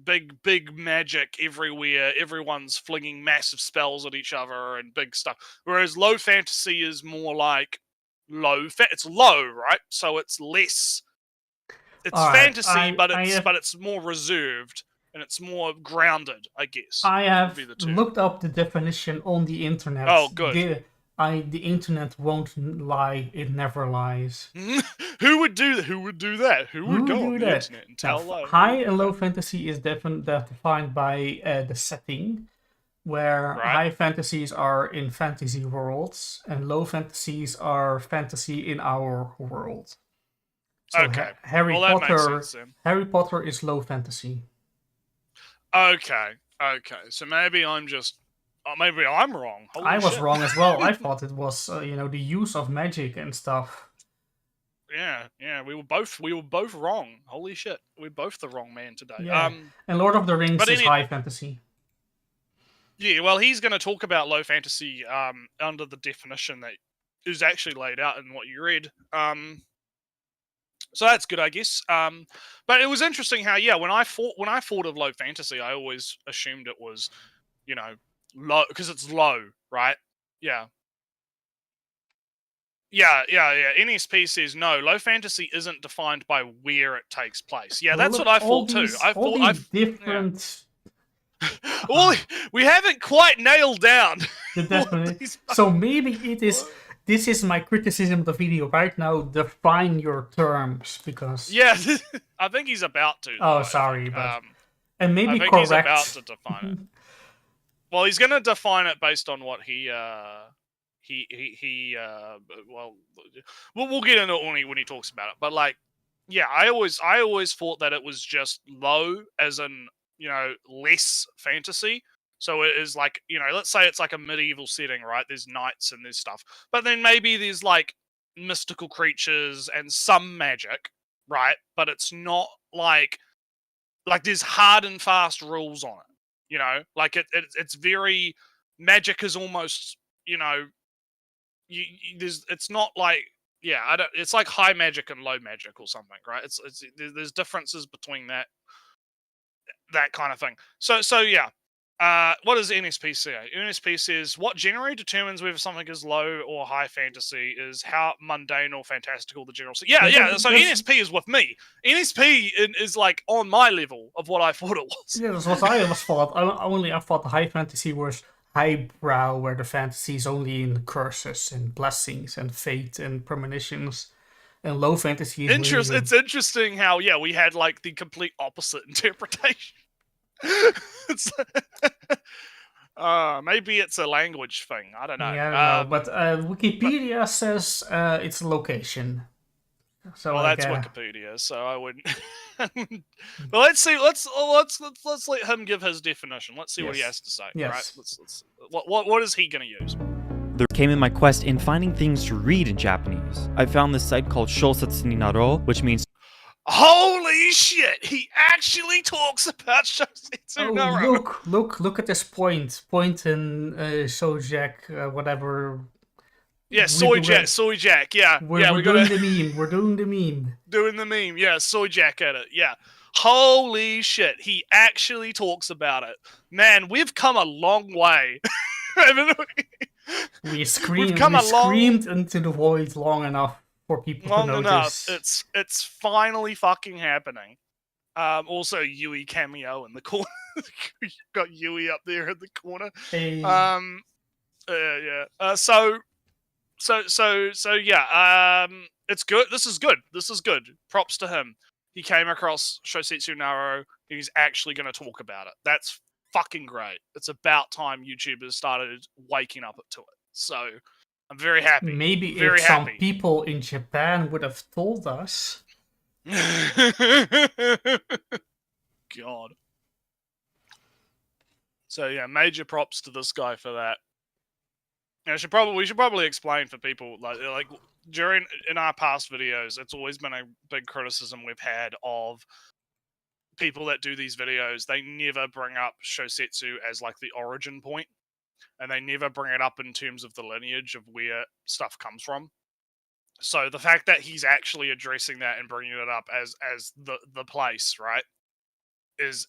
big magic everywhere. Everyone's flinging massive spells at each other and big stuff. Whereas low fantasy is more like it's low, right? So it's less. It's fantasy, but it's more reserved and it's more grounded, I guess. I have looked up the definition on the internet. Oh, good. The internet won't lie; it never lies. Who would do that? Who would do that? Who would go on the internet and tell lies? High and low fantasy is defined by the setting, where high fantasies are in fantasy worlds and low fantasies are fantasy in our world. So Harry Potter is low fantasy. Okay. So maybe I'm wrong. I was wrong as well. I thought it was the use of magic and stuff. Yeah. We were both wrong. Holy shit, we're both the wrong man today. Yeah. And Lord of the Rings is high fantasy. Yeah, well, he's going to talk about low fantasy under the definition that is actually laid out in what you read. So that's good, I guess. But it was interesting how, when I thought of low fantasy, I always assumed it was, low because it's low, right? Yeah. NSP says no. Low fantasy isn't defined by where it takes place. Yeah, that's what I thought too. Different. Well, we haven't quite nailed down the definition. So maybe it is. This is my criticism of the video right now. Define your terms, because I think he's about to. Oh, sorry, but and maybe I think correct. He's about to define it. Well, he's going to define it based on what we'll get into it when he talks about it. But I always thought that it was just low, as in less fantasy. So it is let's say it's like a medieval setting, right? There's knights and there's stuff. But then maybe there's mystical creatures and some magic, right? But it's not like there's hard and fast rules on it. It's very, magic is almost, it's not it's like high magic and low magic or something, right? There's differences between that kind of thing. So yeah. What does NSP say? NSP says, what generally determines whether something is low or high fantasy is how mundane or fantastical the general... So NSP is with me. NSP is on my level of what I thought it was. Yeah, that's what I always thought. I thought the high fantasy was highbrow, where the fantasy is only in curses and blessings and fate and premonitions. And low fantasy is... It's interesting how, we had the complete opposite interpretation. Maybe it's a language thing. I don't know. Yeah, I don't know. But Wikipedia says it's location. So that's Wikipedia. So I wouldn't. But let's see. Let's let him give his definition. Let's see what he has to say. Yes. Right. What is he going to use? There came in my quest in finding things to read in Japanese. I found this site called Shousetsu ni Naro, which means... Holy shit! He actually talks about Shousetsu Naro. Look at this point. Point in Sojak, whatever. Yeah, Soy Jack. Yeah, we're doing the meme. We're doing the meme. Doing the meme. Yeah, Soy Jack at it. Yeah. Holy shit! He actually talks about it. Man, we've come a long way. We screamed into the void long enough for people to notice. It's finally fucking happening. Also, Yui cameo in the corner. Got Yui up there in the corner. Hey. It's good. This is good. Props to him. He came across Shousetsu Naro. He's actually going to talk about it. That's fucking great. It's about time YouTubers started waking up to it. So I'm very happy. Maybe some people in Japan would have told us. God. So yeah, major props to this guy for that. And we should probably explain for people like in our past videos, it's always been a big criticism we've had of people that do these videos. They never bring up Shousetsu as the origin point, and they never bring it up in terms of the lineage of where stuff comes from. So the fact that he's actually addressing that and bringing it up as the place, right, it's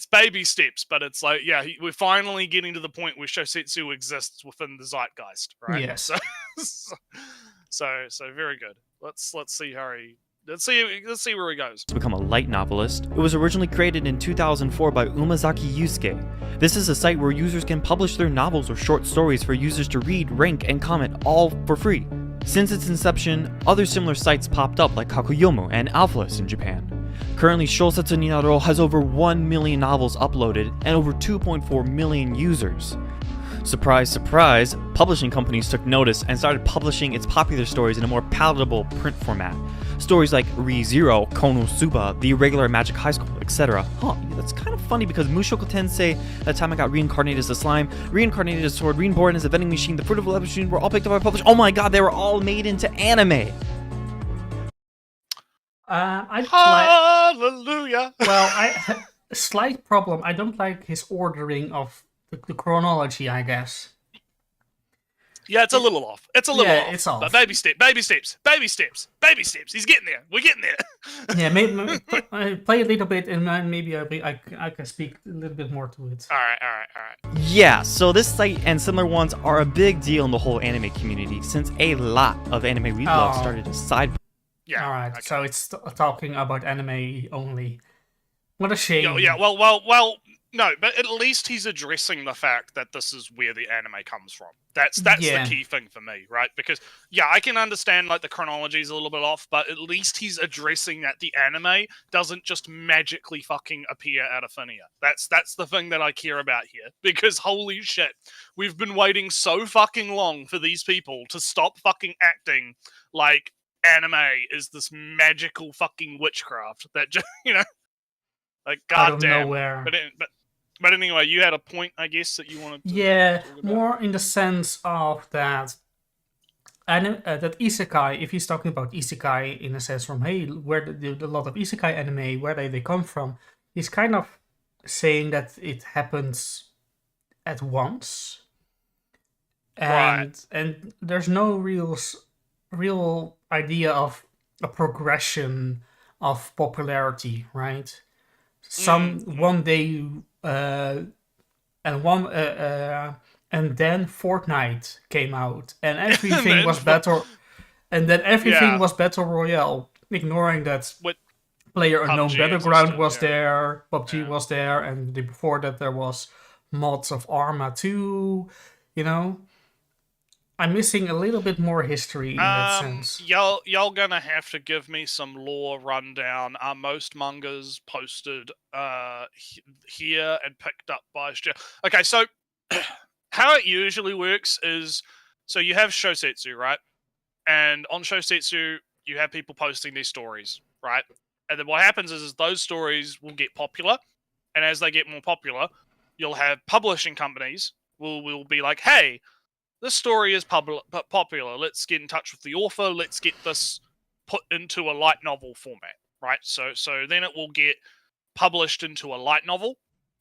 baby steps, but it's we're finally getting to the point where Shousetsu exists within the zeitgeist, right? Yes. So very good. Let's see how he. Let's see where he goes. To become a light novelist. It was originally created in 2004 by Umazaki Yusuke. This is a site where users can publish their novels or short stories for users to read, rank, and comment all for free. Since its inception, other similar sites popped up like Kakuyomu and Alphalist in Japan. Currently, Shousetsu Ninaro has over 1 million novels uploaded and over 2.4 million users. Surprise, surprise, publishing companies took notice and started publishing its popular stories in a more palatable print format. Stories like Re:Zero, Konosuba, The Irregular Magic High School, etc. That's kind of funny because Mushoku Tensei, at the time I got reincarnated as a slime, reincarnated as a sword, reborn as a vending machine, the fruit of a machine were all picked up by publishers. Oh my god, they were all made into anime! Hallelujah! Well, slight problem. I don't like his ordering of the chronology, I guess. Yeah, it's a little off. It's a little off. It's off. But baby steps. He's getting there. We're getting there. Yeah, maybe play a little bit, and then maybe I can speak a little bit more to it. All right. Yeah, so this site and similar ones are a big deal in the whole anime community, since a lot of anime we love started as side. Yeah. All right. Okay. So it's talking about anime only. What a shame. Yeah. Well. No, but at least he's addressing the fact that this is where the anime comes from. That's the key thing for me, right? Because I can understand like the chronology is a little bit off, but at least he's addressing that the anime doesn't just magically fucking appear out of thin air. That's the thing that I care about here. Because holy shit, we've been waiting so fucking long for these people to stop fucking acting like anime is this magical fucking witchcraft that just like goddamn. Out of nowhere. But anyway, you had a point, I guess, that you wanted to talk about. More in the sense of that that isekai, if he's talking about isekai in a sense from, hey, where a lot of isekai anime, where they come from, he's kind of saying that it happens at once. And there's no real idea of a progression of popularity, right? One day... and then Fortnite came out, and everything was battle, and then everything was battle royale, ignoring that PlayerUnknown's Battleground was there, PUBG was there, and before that there was mods of Arma 2. I'm missing a little bit more history in that sense. Y'all gonna have to give me some lore rundown. Are most mangas posted here and picked up by... Okay, so how it usually works is, so you have Shousetsu, right? And on Shousetsu, you have people posting these stories, right? And then what happens is those stories will get popular, and as they get more popular, you'll have publishing companies will be like, hey, this story is popular. Let's get in touch with the author. Let's get this put into a light novel format, right? So then it will get published into a light novel,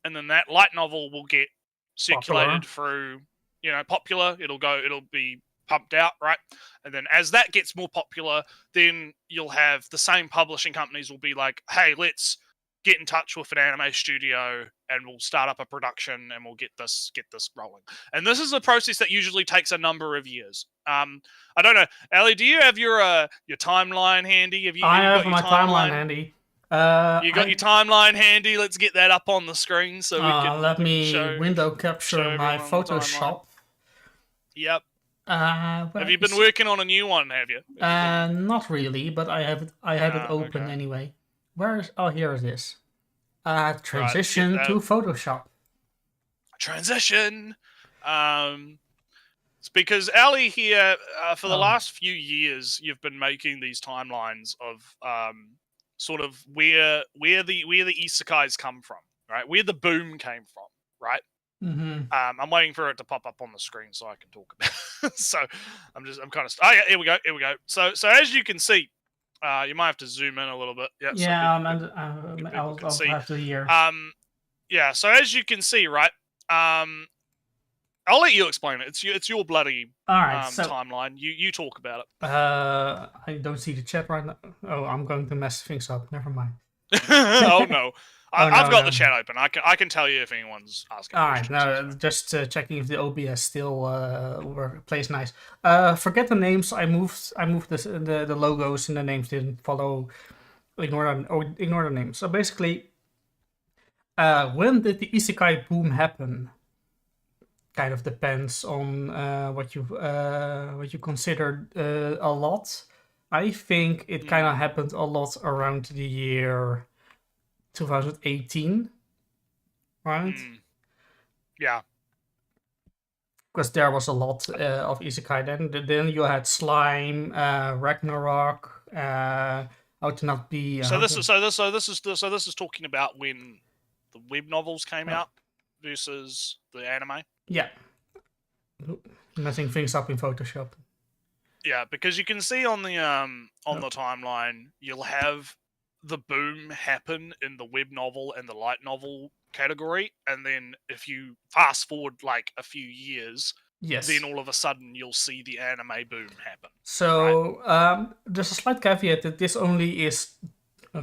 and then that light novel will get circulated through, popular. It'll be pumped out, right? And then as that gets more popular, then you'll have the same publishing companies will be like, hey, let's get in touch with an anime studio and we'll start up a production and we'll get this rolling. And this is a process that usually takes a number of years. I don't know, Ali, do you have your timeline handy? I have my timeline handy. You got your timeline handy? Let's get that up on the screen so we can. Let me window capture my Photoshop. Yep. Have you been working on a new one? Have you? Not really, but I have it open anyway. Here it is. Transition to Photoshop. Transition. It's because Ali here, for the last few years, you've been making these timelines of sort of where the isekais come from, right? Where the boom came from, right? Mm-hmm. I'm waiting for it to pop up on the screen so I can talk about it. So I'm kind of... Oh, yeah, here we go. So as you can see, you might have to zoom in a little bit. I'll have to hear. So as you can see, right? I'll let you explain it. It's your bloody timeline. You talk about it. I don't see the chat right now. Oh, I'm going to mess things up. Never mind. Oh no. I've got the chat open. I can tell you if anyone's asking. All right, no, just checking if the OBS still plays nice. Forget the names. I moved the logos and the names didn't follow. Ignore the names. So basically, when did the isekai boom happen? Kind of depends on what you consider a lot. I think it kind of happened a lot around the year 2018, right? Yeah. Because there was a lot of isekai then. Then you had Slime, Ragnarok, How to Not Be. This is talking about when the web novels came out versus the anime. Yeah. Messing things up in Photoshop. Yeah, because you can see on the the timeline, you'll have the boom happen in the web novel and the light novel category, and then if you fast forward like a few years, then all of a sudden you'll see the anime boom happen. So there's a slight caveat that this only is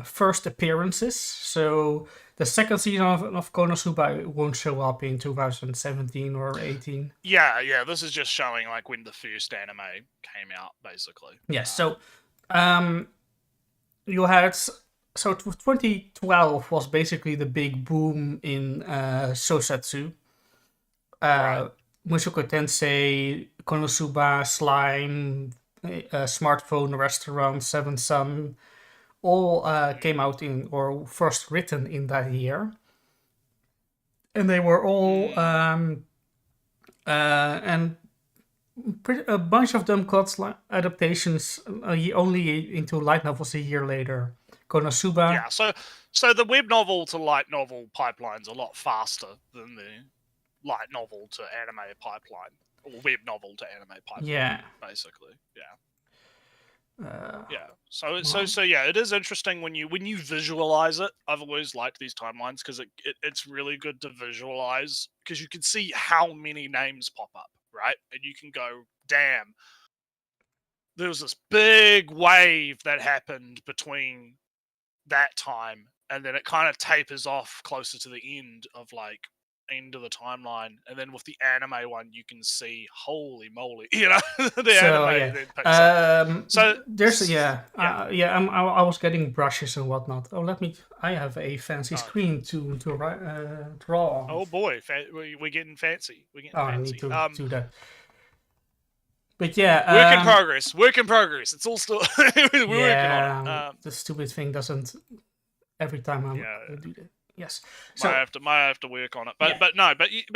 first appearances. So the second season of Konosuba won't show up in 2017 or 18. Yeah. This is just showing like when the first anime came out, basically. Yeah. So you had 2012 was basically the big boom in Shosetsu. Mushoku Tensei, Konosuba, Slime, Smartphone Restaurant, Seven Sun, all came out in or first written in that year, and they were all and a bunch of them got adaptations only into light novels a year later. Konosuba. Yeah, so the web novel to light novel pipeline's a lot faster than the light novel to anime pipeline, or web novel to anime pipeline. Yeah, basically. So yeah, it is interesting when you visualize it. I've always liked these timelines because it's really good to visualize, because you can see how many names pop up, right? And you can go, damn, there was this big wave that happened between that time, and then it kind of tapers off closer to the end of the timeline, and then with the anime one you can see, holy moly, the anime then picks up. So there's I was getting brushes and whatnot. I have a fancy screen to draw on. Oh boy, we're getting fancy. I need to do that. But yeah, work in progress. It's all still we're working on it. The stupid thing doesn't every time I do that. Yes, so might have to work on it, but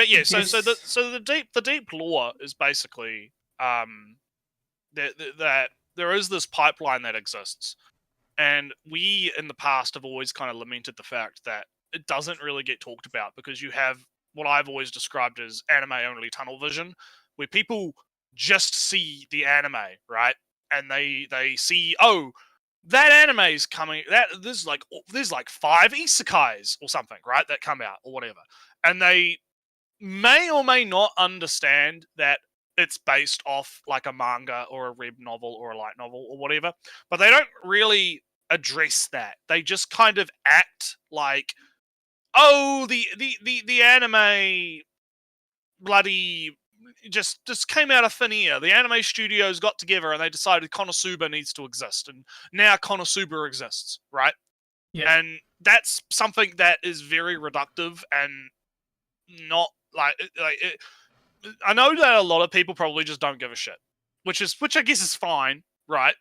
yeah. So the deep lore is basically that there is this pipeline that exists, and we in the past have always kind of lamented the fact that it doesn't really get talked about, because you have what I've always described as anime only tunnel vision, where people just see the anime, right, and they see, oh, that anime's coming. There's like 5 isekais or something, right? That come out or whatever, and they may or may not understand that it's based off like a manga or a web novel or a light novel or whatever. But they don't really address that. They just kind of act like, oh, the anime bloody just came out of thin air. The anime studios got together and they decided Konosuba needs to exist, and now Konosuba exists, right? Yeah. And that's something that is very reductive and not I know that a lot of people probably just don't give a shit, which I guess is fine, right?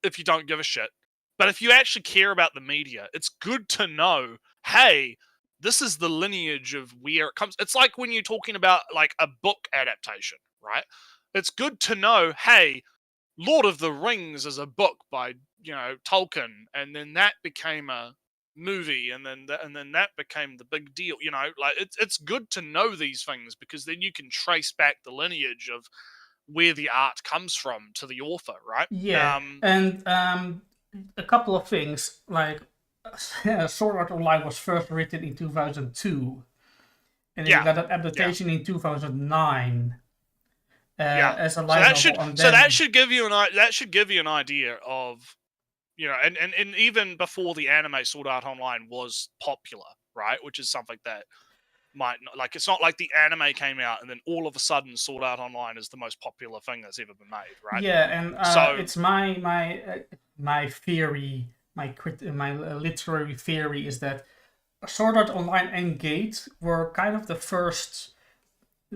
If you don't give a shit. But if you actually care about the media, it's good to know, hey, this is the lineage of where it comes. It's like when you're talking about like a book adaptation, right? It's good to know, hey, Lord of the Rings is a book by, Tolkien, and then that became a movie, and then that became the big deal. Like it's good to know these things, because then you can trace back the lineage of where the art comes from to the author, right? Yeah, and a couple of things like. Sword Art Online was first written in 2002, and it got an adaptation in 2009 as a light novel. That should give you an idea of and even before the anime Sword Art Online was popular, right? Which is something that might not, like, it's not like the anime came out and then all of a sudden Sword Art Online is the most popular thing that's ever been made, right? Yeah, and So it's my theory, my literary theory is that Sword Art Online and Gate were kind of the first,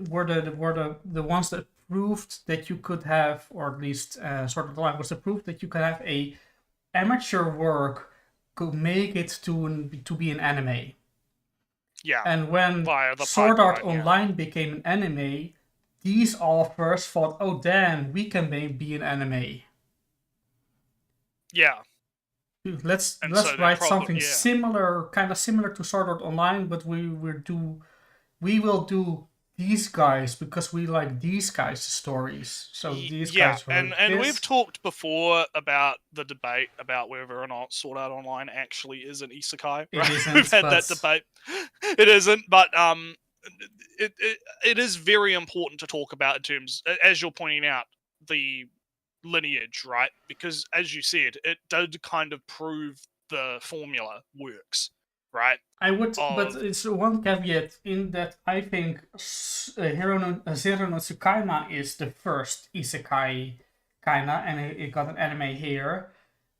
were the ones that proved that you could have, or at least Sword Art Online was the proof that you could have a amateur work could make it to be an anime. yeah, And when via the Sword Art pipeline, Online became an anime, these authors thought, oh damn, we can be an anime. yeah. Let's And so write something yeah. similar, kind of similar to Sword Art Online, but we will do these guys because we like these guys' stories. So these guys were and we've talked before about the debate about whether or not Sword Art Online actually is an isekai. It Right? isn't, We've had but that debate. It isn't, but it is very important to talk about in terms, as you're pointing out, the lineage, right? Because as you said, it did kind of prove the formula works, right? I would, but it's one caveat in that I think Zero no Tsukaima is the first isekai, kinda, and it got an anime here.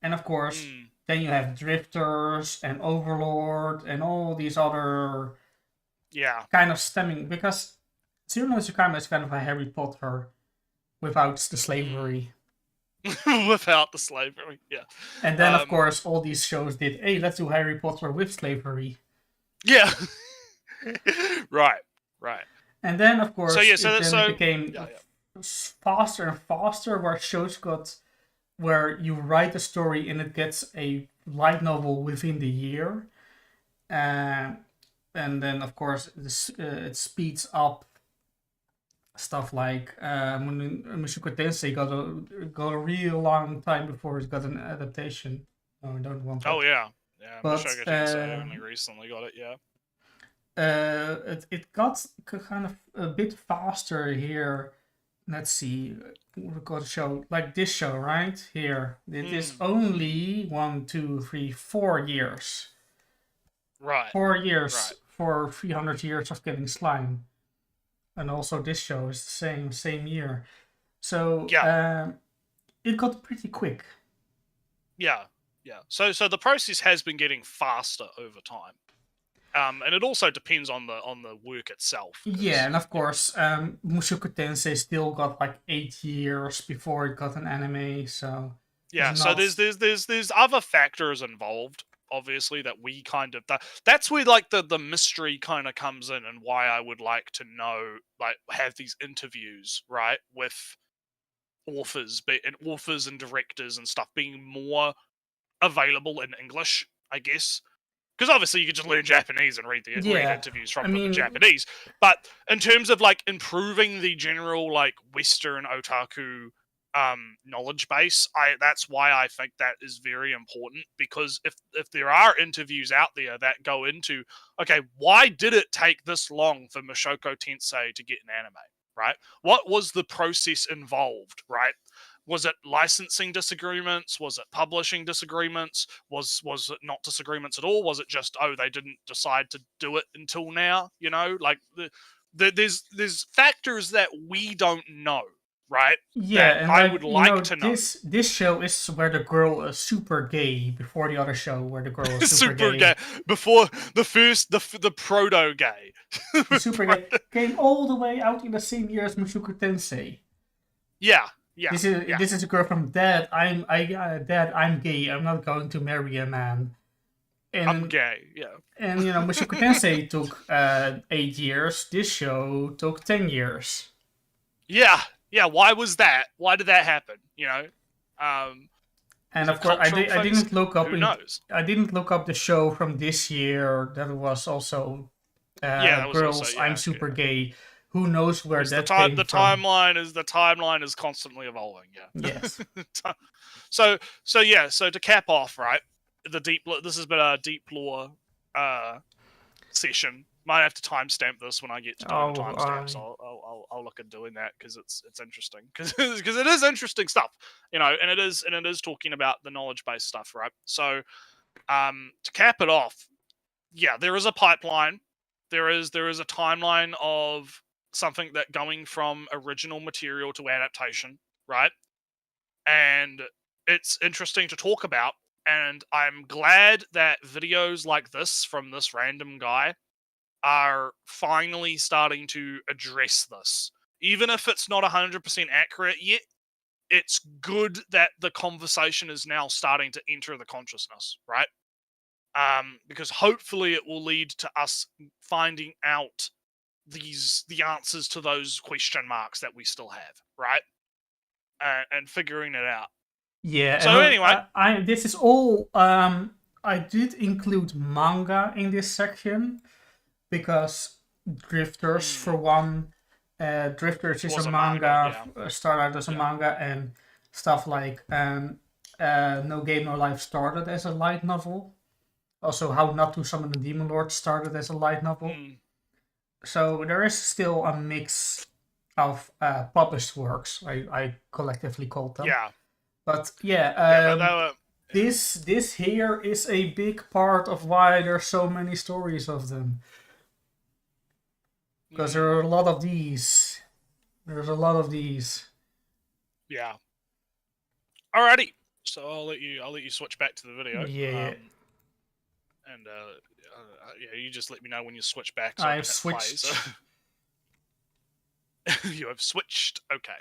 And of course, then you have Drifters and Overlord and all these other kind of stemming, because Zero no Tsukaima is kind of a Harry Potter without the slavery. Without the slavery, yeah. And then, of course, all these shows did, hey, let's do Harry Potter with slavery. Yeah. Right. And then, of course, it became yeah. faster and faster, where shows got, where you write a story and it gets a light novel within the year. And then, of course, it speeds up stuff like Mushoku Tensei got a real long time before it got an adaptation. No, I don't want that. Oh yeah. But Mushoku Tensei only recently got it. Yeah. It got kind of a bit faster here. Let's see, we got a show like this show right here. It is only 1, 2, 3, 4 years. Right. 4 years for 300 years of Killing Slime. And also this show is the same year. So it got pretty quick. Yeah. So the process has been getting faster over time. And it also depends on the work itself. Yeah, and of course, Mushoku Tensei still got like 8 years before it got an anime, so yeah. So there's other factors involved, obviously, that we kind of that's where like the mystery kind of comes in, and why I would like to know, like, have these interviews, right, with authors and directors and stuff being more available in English, I guess. Because obviously you could just learn Japanese and read interviews from them in Japanese. But in terms of like improving the general like Western otaku knowledge base, that's why I think that is very important. Because if there are interviews out there that go into, okay, why did it take this long for Mushoku Tensei to get an anime, right? What was the process involved, right? Was it licensing disagreements? Was it publishing disagreements? Was it not disagreements at all? Was it just, they didn't decide to do it until now? You know, like there's factors that we don't know, right? Yeah, that and I would like to know. This show is where the girl is super gay before the other show where the girl is super gay. Before the proto gay. Super gay came all the way out in the same year as Mushoku Tensei. Yeah. This is a girl from Dad. Dad, I'm gay. I'm not going to marry a man. And, I'm gay. Yeah. And Mushoku Tensei took 8 years. This show took 10 years. Yeah. Why was that? Why did that happen? You know. And of course, I didn't look up. Who knows? I didn't look up the show from this year. That was also girls. I'm super gay. Who knows where that came from? The timeline is constantly evolving. Yeah. Yes. So to cap off, right? This has been a deep lore session Might have to timestamp this when I get to doing the Oh, timestamps. I'll look at doing that because it's interesting because it is interesting stuff, you know, and it is talking about the knowledge base stuff, right? So, to cap it off, yeah, there is a pipeline. There is a timeline of something that going from original material to adaptation, right? And it's interesting to talk about. And I'm glad that videos like this from this random guy are finally starting to address this. Even if it's not 100% accurate yet, it's good that the conversation is now starting to enter the consciousness, right? Because hopefully it will lead to us finding out the answers to those question marks that we still have, right? And figuring it out. Yeah. So anyway, this is all. I did include manga in this section because Drifters, for one, Drifters is Was a a manga, manga, started out as a manga, and stuff like No Game No Life started as a light novel. Also, How Not to Summon a Demon Lord started as a light novel. So there is still a mix of published works, I collectively called them. Yeah. But this here is a big part of why there's so many stories of them. Because there are a lot of these. There's a lot of these. Yeah. Alrighty. So I'll let you switch back to the video. Yeah. And yeah, you just let me know when you switch back. So I've switched. You have switched. Okay.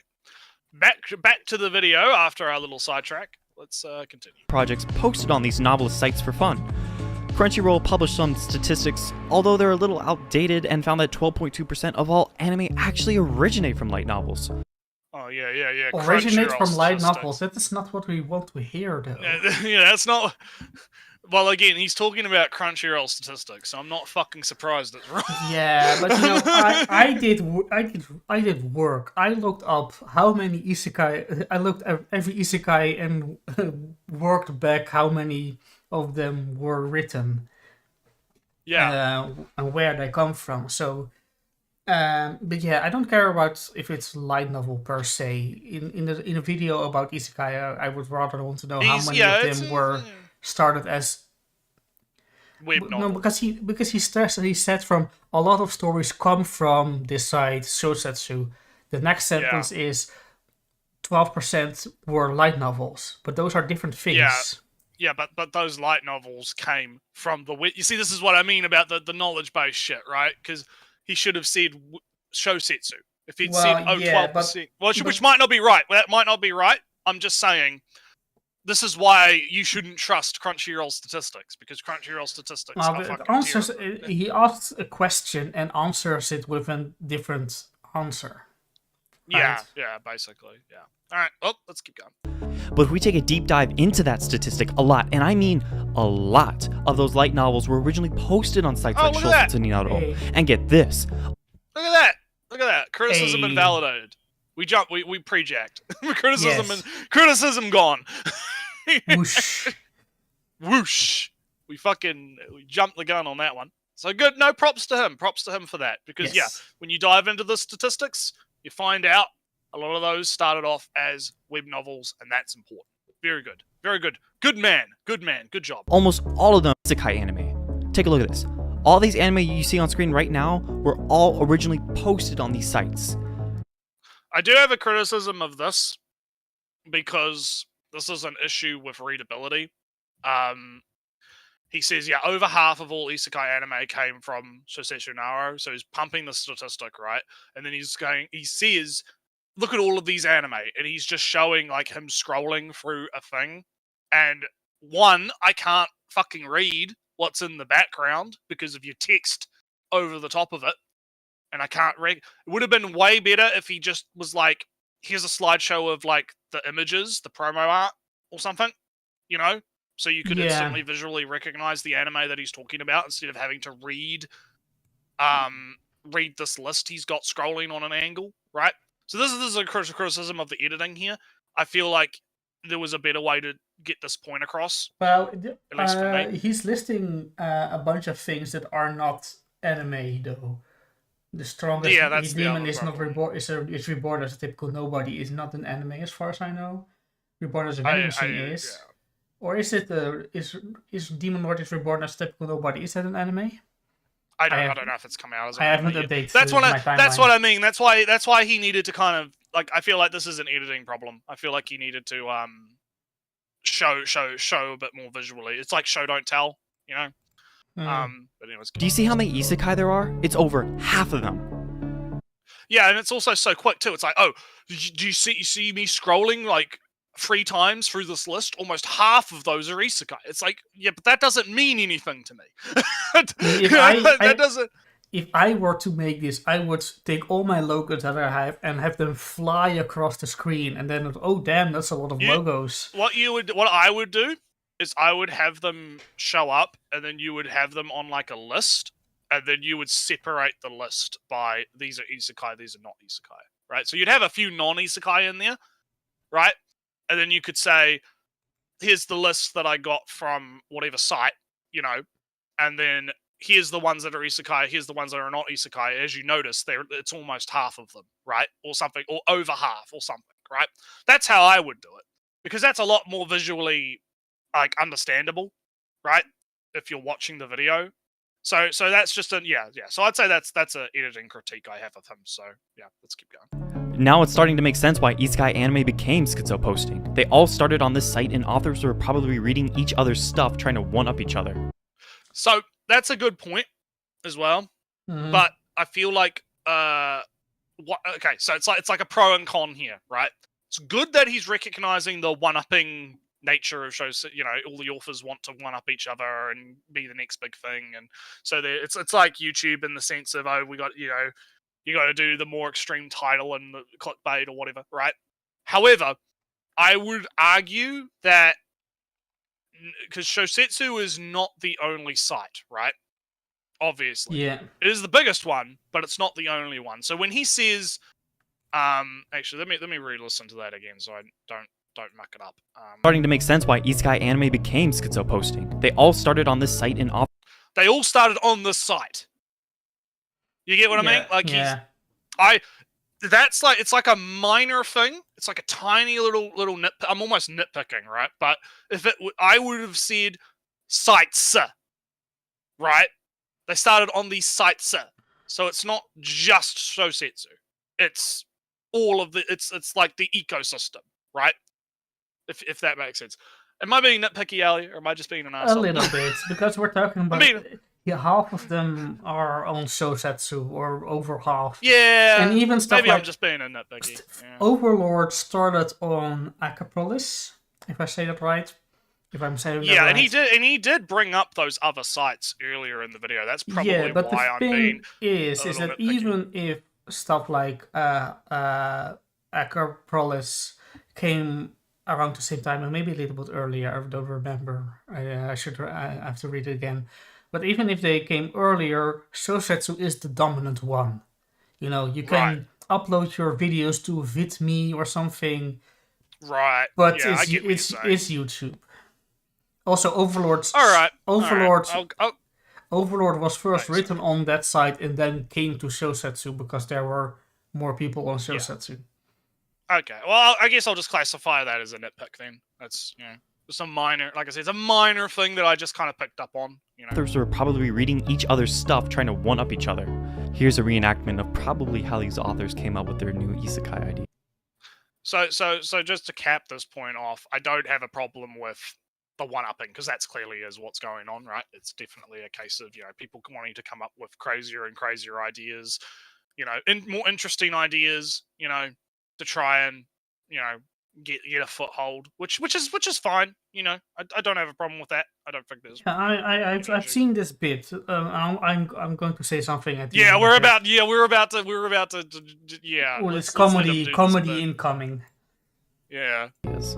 Back to the video after our little sidetrack. Let's continue. Projects posted on these novelist sites for fun. Crunchyroll published some statistics, although they're a little outdated, and found that 12.2% of all anime actually originate from light novels. Oh, yeah. Originate from light novels. That is not what we want to hear, though. Yeah, that's not... Well, again, he's talking about Crunchyroll statistics, so I'm not fucking surprised it's wrong. Yeah, but you know, I did work. I looked up how many isekai. I looked at every isekai and worked back how many of them were written. Yeah. And where they come from. So, but yeah, I don't care about if it's light novel per se. In a video about isekai, I would rather want to know how many of them were started as web novel. No, because he stressed and he said from a lot of stories come from this site Shosetsu. The next sentence is 12% were light novels, but those are different things. Yeah, but those light novels came from the... You see, this is what I mean about the knowledge-based shit, right? Because he should have said Shosetsu. If he'd said 12%... which might not be right. That might not be right. I'm just saying... This is why you shouldn't trust Crunchyroll statistics, because Crunchyroll statistics are fucking he asks a question and answers it with a different answer. Right? Yeah, basically, yeah. Alright, well, let's keep going. But if we take a deep dive into that statistic, a lot, and I mean a lot, of those light novels were originally posted on sites like Shosetsu Ninaro. Hey. And get this. Look at that! Criticism invalidated. We pre-jacked. Criticism gone. Whoosh. Whoosh. We jumped the gun on that one. So good, no, props to him. Props to him for that. Because when you dive into the statistics, you find out a lot of those started off as web novels, and that's important. Very good. Very good. Good man. Good job. Almost all of them isekai anime. Take a look at this. All these anime you see on screen right now were all originally posted on these sites. I do have a criticism of this, because this is an issue with readability. He says, over half of all isekai anime came from Shosetsu Ninaro, so he's pumping the statistic, right? And then he says, look at all of these anime, and he's just showing, like, him scrolling through a thing. And one, I can't fucking read what's in the background because of your text over the top of it. And I can't read. It would have been way better if he just was like, here's a slideshow of, like, the images, the promo art or something, you know? So you could instantly visually recognize the anime that he's talking about instead of having to read this list he's got scrolling on an angle, right? So this is a criticism of the editing here. I feel like there was a better way to get this point across. Well, at least for me. He's listing a bunch of things that are not anime though. The strongest that's the demon other is not problem. reborn. Is reborn as a typical nobody. Is not an anime as far as I know. Reborn as a vending machine is. Yeah. Or is it is Demon Lord is reborn as typical nobody? Is that an anime? I don't know if it's come out as an I anime haven't yet. updated That's what my timeline. That's what I mean. That's why he needed to kind of like. I feel like this is an editing problem. I feel like he needed to show a bit more visually. It's like show don't tell, you know. But anyways, Do you see how many isekai there are? It's over half of them. yeah, and it's also so quick too. It's like, oh, do you see me scrolling like 3 times through this list? Almost half of those are isekai. It's like, yeah, but that doesn't mean anything to me. That doesn't. If I were to make this, I would take all my logos that I have and have them fly across the screen, and then oh damn, that's a lot of logos. What I would do is I would have them show up, and then you would have them on like a list, and then you would separate the list by these are isekai, these are not isekai, right? So you'd have a few non-isekai in there, right? And then you could say, here's the list that I got from whatever site, you know, and then here's the ones that are isekai, here's the ones that are not isekai. As you notice, it's almost half of them, right? Or something, or over half, or something, right? That's how I would do it, because that's a lot more visually, like, understandable, right? If you're watching the video. So that's just yeah. So I'd say that's an editing critique I have of him. So yeah, let's keep going. Now it's starting to make sense why isekai anime became schizo posting. They all started on this site, and authors were probably reading each other's stuff, trying to one-up each other. So that's a good point as well. But I feel like okay, so it's like a pro and con here, right? It's good that he's recognizing the one-upping nature of shows. You know, all the authors want to one-up each other and be the next big thing, and so it's like YouTube in the sense of, oh, we got, you know, you got to do the more extreme title and the clickbait or whatever, right? However, I would argue that because Shosetsu is not the only site, right? Obviously, yeah, it is the biggest one, but it's not the only one. So when he says, actually, let me re-listen to that again, so I don't muck it up. Starting to make sense why isekai anime became schizo posting. They all started on this site, and they all started on this site. You get what I mean? Like that's like, it's like a minor thing. It's like a tiny little nit. I'm almost nitpicking, right? But if I would have said sites, right? They started on these sites, so it's not just Shosetsu. It's all of the. It's like the ecosystem, right? If that makes sense. Am I being nitpicky, Ali, or am I just being an asshole? A little bit, because we're talking about. Half of them are on Shosetsu, or over half. Yeah, and even stuff maybe like I'm just being a nitpicky. Yeah. Overlord started on Acropolis, if I say that right. If I'm saying that right. and he did bring up those other sites earlier in the video. That's probably but why I'm being is that even if stuff like Acropolis came around the same time, and maybe a little bit earlier, I don't remember. I have to read it again. But even if they came earlier, Shosetsu is the dominant one. You know, you can upload your videos to VidMe or something. Right. But it's YouTube. Also, Overlord. Overlord was first written on that site and then came to Shosetsu because there were more people on Shosetsu. Yeah. Okay. Well, I guess I'll just classify that as a nitpick then. That's, you know, just a minor, like I said, it's a minor thing that I just kind of picked up on. You know? Authors were probably reading each other's stuff, trying to one-up each other. Here's a reenactment of probably how these authors came up with their new isekai idea. So just to cap this point off, I don't have a problem with the one-upping, because that's clearly is what's going on, right? It's definitely a case of, you know, people wanting to come up with crazier and crazier ideas, you know, more interesting ideas, you know, to try and, you know, get a foothold, which is fine, you know. I don't have a problem with that. I don't think there's. I've seen this bit. I'm going to say something at the yeah, end we're about to yeah. Well, it's comedy incoming. Yeah. Yes.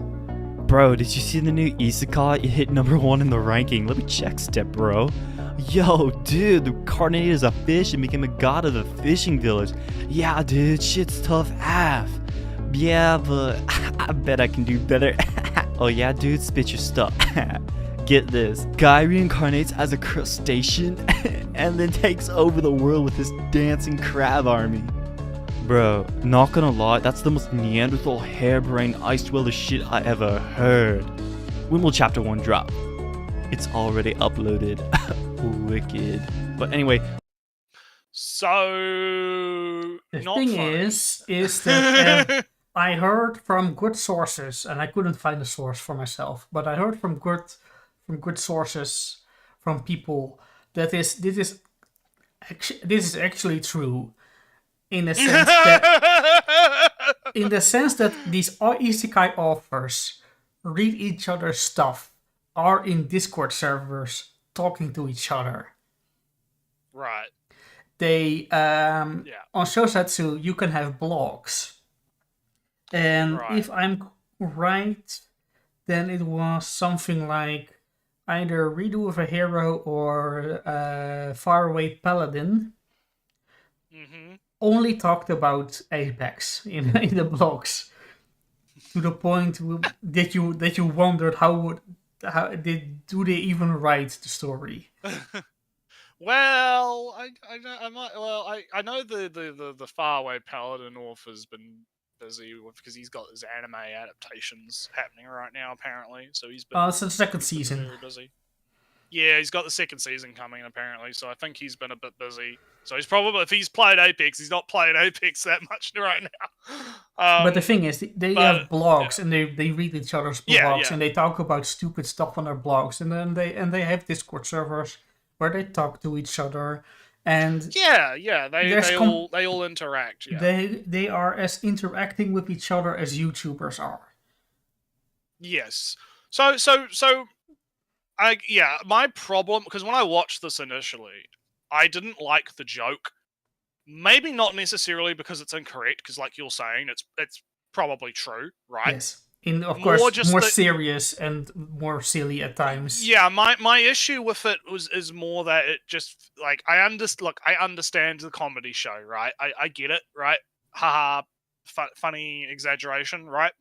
Bro, did you see the new isekai? It hit #1 in the ranking. Let me check step, bro. Yo, dude, the carnate is a fish and became a god of the fishing village. Yeah, dude, shit's tough AF. Yeah, but I bet I can do better. Oh yeah, dude, spit your stuff. Get this, guy reincarnates as a crustacean and then takes over the world with his dancing crab army. Bro, not gonna lie, that's the most Neanderthal harebrained ice dweller shit I ever heard. When will chapter 1 drop? It's already uploaded. Wicked. But anyway. So The not thing funny. is that I heard from good sources, and I couldn't find a source for myself, but I heard from good sources, from people, that this is actually true, in the sense that these isekai authors read each other's stuff, are in Discord servers talking to each other. Right. They on Shosetsu you can have blogs, and if I'm right, then it was something like either Redo of a Hero or Faraway Paladin only talked about Apex in the blogs, to the point that you wondered do they even write the story? Well, I know the Faraway Paladin author's been busy because he's got his anime adaptations happening right now, apparently. So he's been. It's the second season. Very busy. Yeah, he's got the second season coming apparently. So I think he's been a bit busy. So he's probably, if he's played Apex, he's not playing Apex that much right now. But the thing is, they have blogs, and they read each other's blogs, and they talk about stupid stuff on their blogs, and then they have Discord servers where they talk to each other, and they all interact. Yeah. They are as interacting with each other as YouTubers are. Yes. So my problem, because when I watched this initially, I didn't like the joke. Maybe not necessarily because it's incorrect, because like you're saying, it's probably true, right? Yes. Of course, more serious and more silly at times. Yeah, my issue with it is more that it just, like, I understand the comedy show, right? I get it, right? Haha, funny exaggeration, right?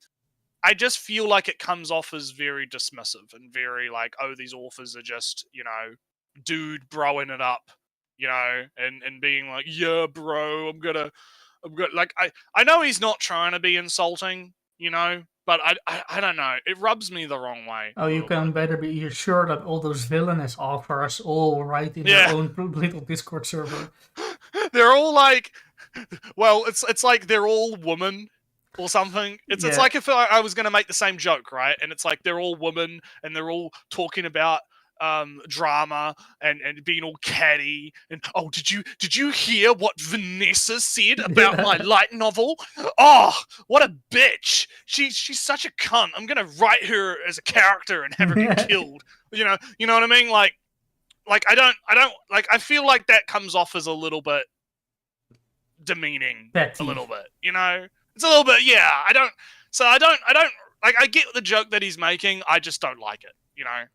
I just feel like it comes off as very dismissive and very like, oh, these authors are just, dude broing it up, and being like, yeah, bro, I'm gonna like, I know he's not trying to be insulting, but I don't know. It rubs me the wrong way. Oh, you can better be sure that all those villainous authors all write in their own little Discord server. They're all like, well, it's like they're all women or something. It's like if I was going to make the same joke, right? And it's like they're all women and they're all talking about drama and being all catty and, oh, did you hear what Vanessa said about my light novel? Oh, what a bitch. She's such a cunt. I'm gonna write her as a character and have her get killed. You know what I mean? Like I don't like, I feel like that comes off as a little bit demeaning. Petty. A little bit, it's a little bit, I don't like, I get the joke that he's making, I just don't like it.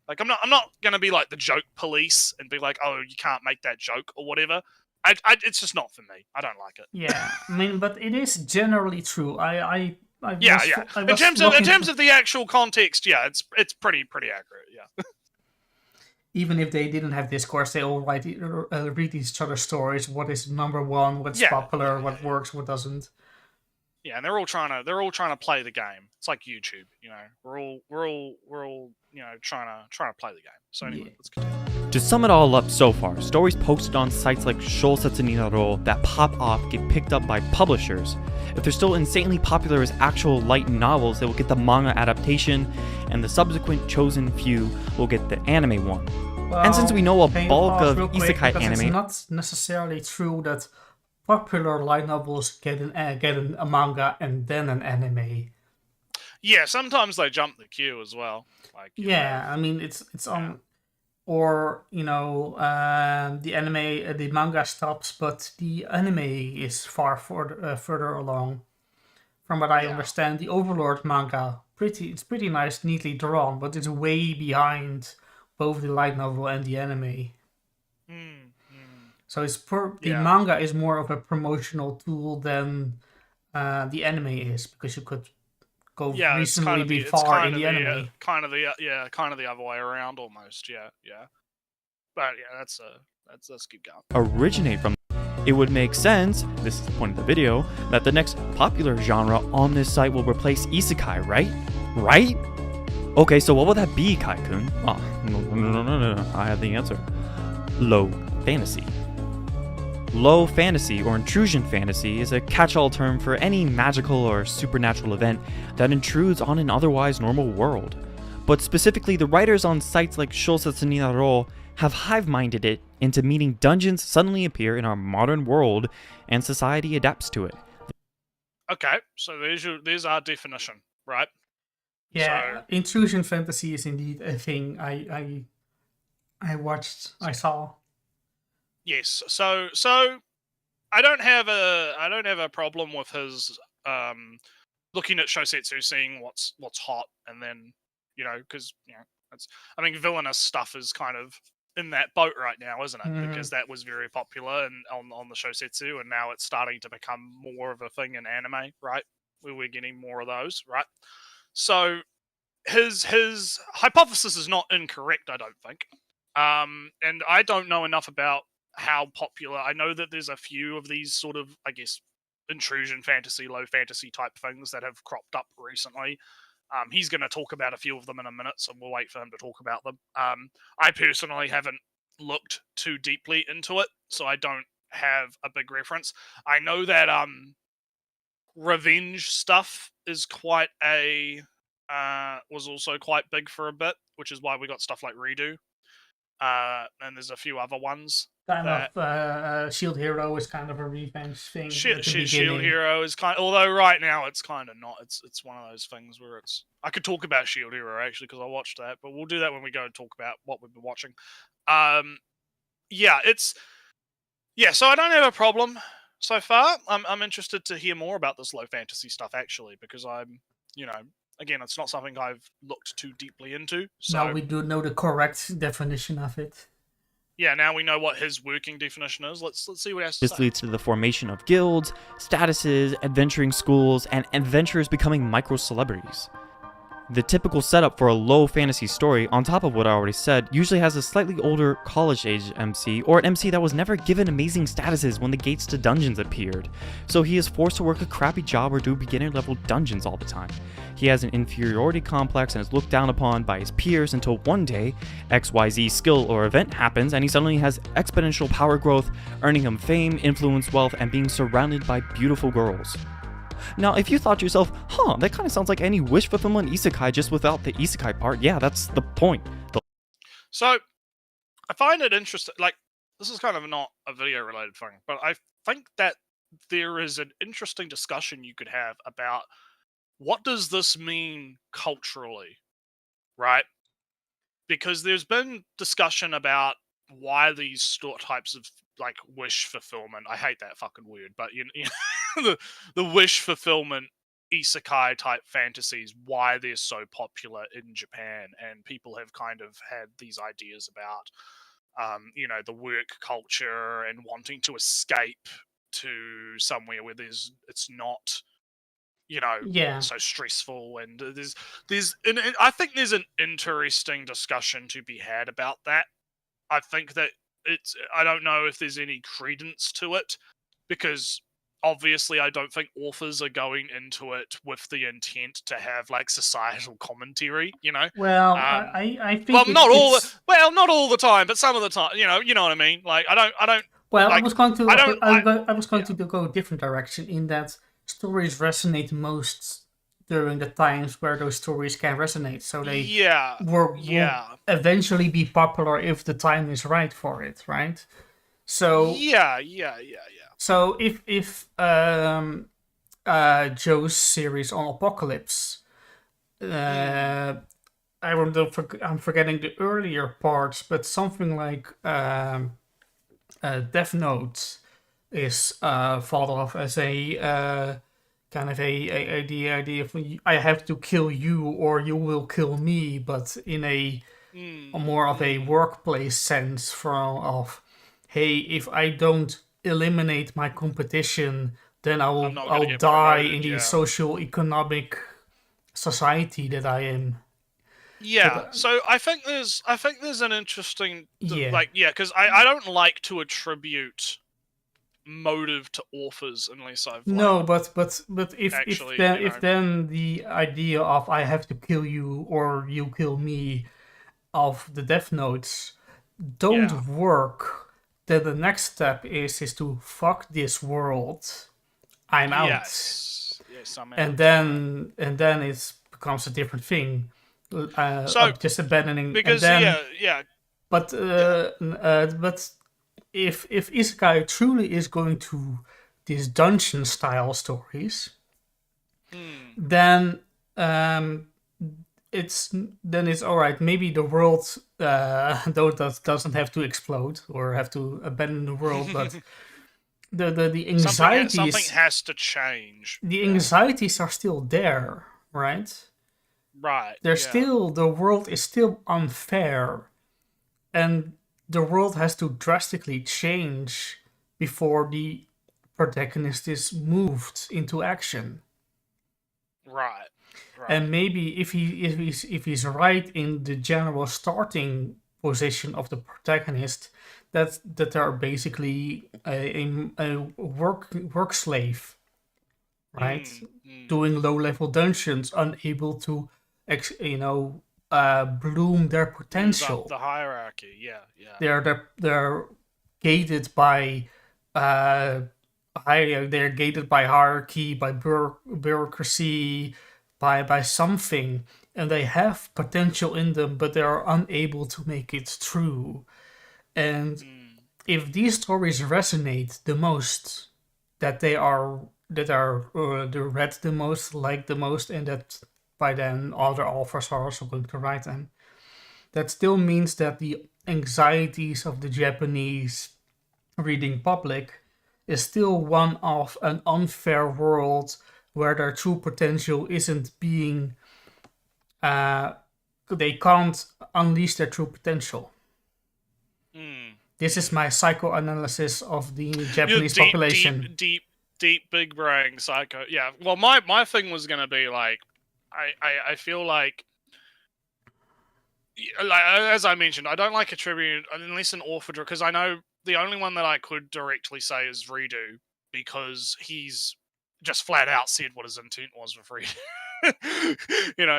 Like, I'm not gonna be like the joke police and be like, oh, you can't make that joke or whatever. It's just not for me. I don't like it. Yeah, I mean, but it is generally true. In terms of the actual context, it's pretty accurate. Yeah. Even if they didn't have discourse, they all read each other's stories. What is number one? What's popular? What works? What doesn't? Yeah, and they're all trying to play the game. It's like YouTube, We're all trying to play the game. So anyway, let's continue. To sum it all up so far, stories posted on sites like Shousetsu ni Naro that pop off get picked up by publishers. If they're still insanely popular as actual light novels, they will get the manga adaptation, and the subsequent chosen few will get the anime one. Well, and since we know a bulk of isekai anime, it's not necessarily true that popular light novels get a manga and then an anime. Yeah, sometimes they jump the queue as well. Like, I mean, it's on, or the manga stops, but the anime is far further along. From what I understand, the Overlord manga it's pretty nice, neatly drawn, but it's way behind both the light novel and the anime. So the manga is more of a promotional tool than the anime is, because you could go Yeah, reasonably far in the anime. Kind of the other way around almost. Yeah. But yeah, let's keep going. Originate from. It would make sense, this is the point of the video, that the next popular genre on this site will replace isekai, right? Right? Okay, so what would that be, Kai-kun? Oh, no, I have the answer. Low fantasy. Low fantasy or intrusion fantasy is a catch-all term for any magical or supernatural event that intrudes on an otherwise normal world. But specifically, the writers on sites like Shousetsu ni Naro have hive-minded it into meaning dungeons suddenly appear in our modern world and society adapts to it. Okay, so there's our definition, right? Yeah, so, intrusion fantasy is indeed a thing I saw. Yes, so I don't have a problem with his looking at Shousetsu, seeing what's hot, and then because I think villainous stuff is kind of in that boat right now, isn't it? Mm. Because that was very popular and on the Shousetsu, and now it's starting to become more of a thing in anime, right? Where we're getting more of those, right? So his hypothesis is not incorrect, I don't think. And I don't know enough about how popular. I know that there's a few of these sort of, I guess, intrusion fantasy, low fantasy type things that have cropped up recently. He's going to talk about a few of them in a minute, so we'll wait for him to talk about them. I personally haven't looked too deeply into it, so I don't have a big reference. I know that revenge stuff is quite was also quite big for a bit, which is why we got stuff like Redo. And there's a few other ones. Shield Hero is kind of a revenge thing. Shield Hero is although right now it's kind of not. It's one of those things where I could talk about Shield Hero actually because I watched that, but we'll do that when we go and talk about what we've been watching. So I don't have a problem so far. I'm interested to hear more about this low fantasy stuff actually because I'm, again, it's not something I've looked too deeply into. So now we do know the correct definition of it. Yeah, now we know what his working definition is. Let's see what he has to say. This leads to the formation of guilds, statuses, adventuring schools, and adventurers becoming micro-celebrities. The typical setup for a low fantasy story, on top of what I already said, usually has a slightly older college-age MC, or an MC that was never given amazing statuses when the gates to dungeons appeared, so he is forced to work a crappy job or do beginner-level dungeons all the time. He has an inferiority complex and is looked down upon by his peers until one day, XYZ skill or event happens and he suddenly has exponential power growth, earning him fame, influence, wealth, and being surrounded by beautiful girls. Now, if you thought to yourself, that kind of sounds like any wish fulfillment isekai just without the isekai part, yeah, that's the point. So, I find it interesting, this is kind of not a video-related thing, but I think that there is an interesting discussion you could have about what does this mean culturally, right? Because there's been discussion about why these types of wish fulfillment, I hate that fucking word, but the wish fulfillment isekai type fantasies, why they're so popular in Japan, and people have kind of had these ideas about the work culture and wanting to escape to somewhere where it's not so stressful, and I think there's an interesting discussion to be had about that. I think that I don't know if there's any credence to it, because obviously I don't think authors are going into it with the intent to have societal commentary, Well, I think not all the time, but some of the time, you know what I mean? I don't Well, I was going to go a different direction in that stories resonate most during the times where those stories can resonate. So they will eventually be popular if the time is right for it, right? So So if Joe's series on Apocalypse, I'm forgetting the earlier parts, but something like Death Note is thought of as a kind of the idea of I have to kill you or you will kill me, but in a more of a workplace sense of hey, if I don't eliminate my competition, then I'll die in the social economic society that I am. Yeah, so I think there's an interesting because I don't like to attribute motive to authors unless I've but actually, if then the idea of I have to kill you or you kill me of the Death Notes don't work, then the next step is to fuck this world. I'm out. Yes, I'm out. And then it becomes a different thing. Of just abandoning because and then but if Isekai truly is going to these dungeon style stories, then it's all right. Maybe the world doesn't have to explode or have to abandon the world, but the anxieties something has to change. The anxieties are still there, right? Right. There's still the world is still unfair, and the world has to drastically change before the protagonist is moved into action. Right. And maybe if he's right in the general starting position of the protagonist, that they're basically a work slave, right? Doing low level dungeons, unable to bloom their potential. The hierarchy, yeah. They're gated by they're gated by hierarchy, by bureaucracy, by something, and they have potential in them, but they are unable to make it true. And if these stories resonate the most, that they're read the most, liked the most, and that by then other authors are also going to write them, that still means that the anxieties of the Japanese reading public is still one of an unfair world where their true potential isn't being they can't unleash their true potential. This is my psychoanalysis of the Japanese population. Deep big brain psycho. Yeah. Well, my thing was gonna be like, I feel like as I mentioned, I don't like attributing unless an author, because I know the only one that I could directly say is Redo, because he's just flat out said what his intent was with Redo.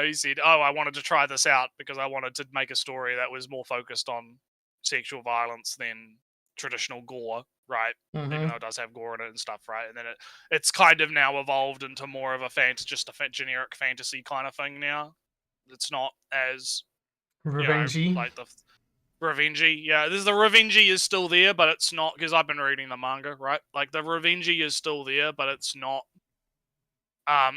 He said, "Oh, I wanted to try this out because I wanted to make a story that was more focused on sexual violence than traditional gore, right? Mm-hmm. Even though it does have gore in it and stuff, right? And then it's kind of now evolved into more of a generic fantasy kind of thing now. It's not as revengey, like the revengey. Yeah, the revengey is still there, but it's not, because I've been reading the manga, right? Like the revengey is still there, but it's not.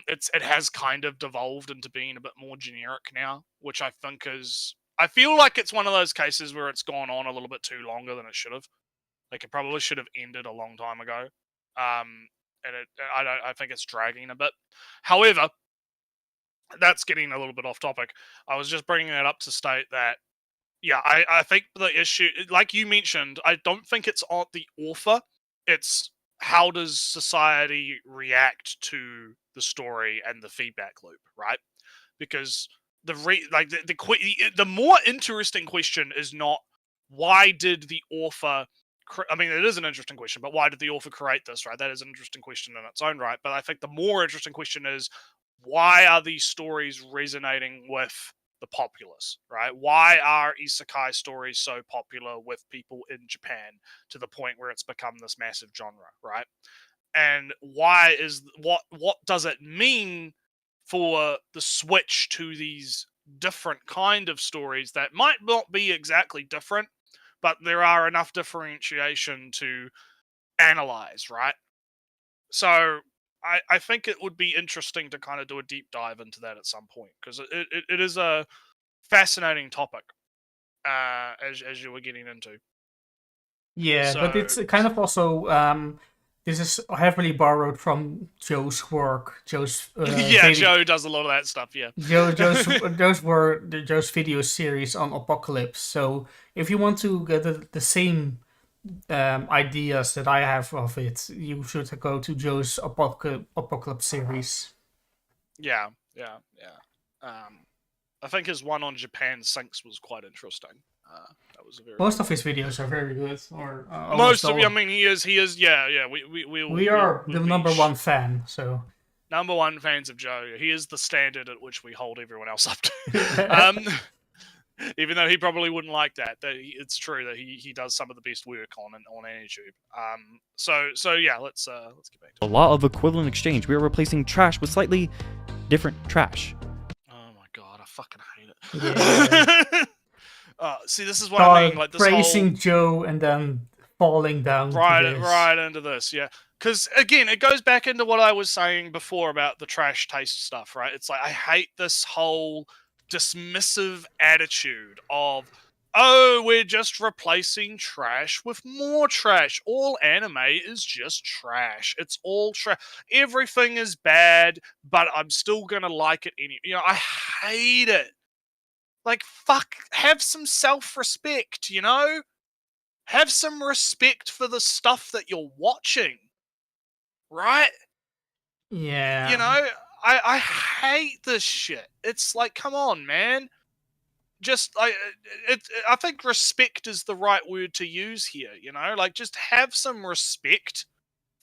It has kind of devolved into being a bit more generic now, which I think is. I feel like it's one of those cases where it's gone on a little bit too longer than it should have. Like it probably should have ended a long time ago. And I think it's dragging a bit. However, that's getting a little bit off topic. I was just bringing it up to state that, yeah, I think the issue, like you mentioned, I don't think it's on the author. It's how does society react to the story and the feedback loop, right? Because the more interesting question is not why did the author. I mean, it is an interesting question, but why did the author create this, right? That is an interesting question in its own right. But I think the more interesting question is, why are these stories resonating with the populace, right? Why are isekai stories so popular with people in Japan to the point where it's become this massive genre, right? And what does it mean for the switch to these different kind of stories that might not be exactly different, but there are enough differentiation to analyze, right? So I think it would be interesting to kind of do a deep dive into that at some point, because it is a fascinating topic, as you were getting into. Yeah, but it's kind of also this is heavily borrowed from Joe's work. Joe's Joe does a lot of that stuff. Yeah, Joe's video series on Apocalypse. So if you want to get the same ideas that I have of it, you should go to Joe's Apocalypse series. Yeah, Yeah. I think his one on Japan Sinks was quite interesting. That was a very Most good of his videos are very good, or almost Most of, all. I mean, he is, yeah. We are the number one fan, so number one fans of Joe. He is the standard at which we hold everyone else up to. Even though he probably wouldn't like that, it's true that he does some of the best work on YouTube. So yeah, let's get back to a law of equivalent exchange. We are replacing trash with slightly different trash. Oh my god, I fucking hate it. yeah. See, this is what I mean. Like this praising whole Joe and then falling down right into this, yeah. Because again, it goes back into what I was saying before about the trash taste stuff, right? It's like I hate this whole dismissive attitude of, oh, we're just replacing trash with more trash. All anime is just trash. It's all trash. Everything is bad, but I'm still gonna like it anyway. You know, I hate it. Like, fuck, have some self-respect, you know? Have some respect for the stuff that you're watching. Right? Yeah. You know, I hate this shit. It's like, come on, man. Just like I think respect is the right word to use here. You know, like just have some respect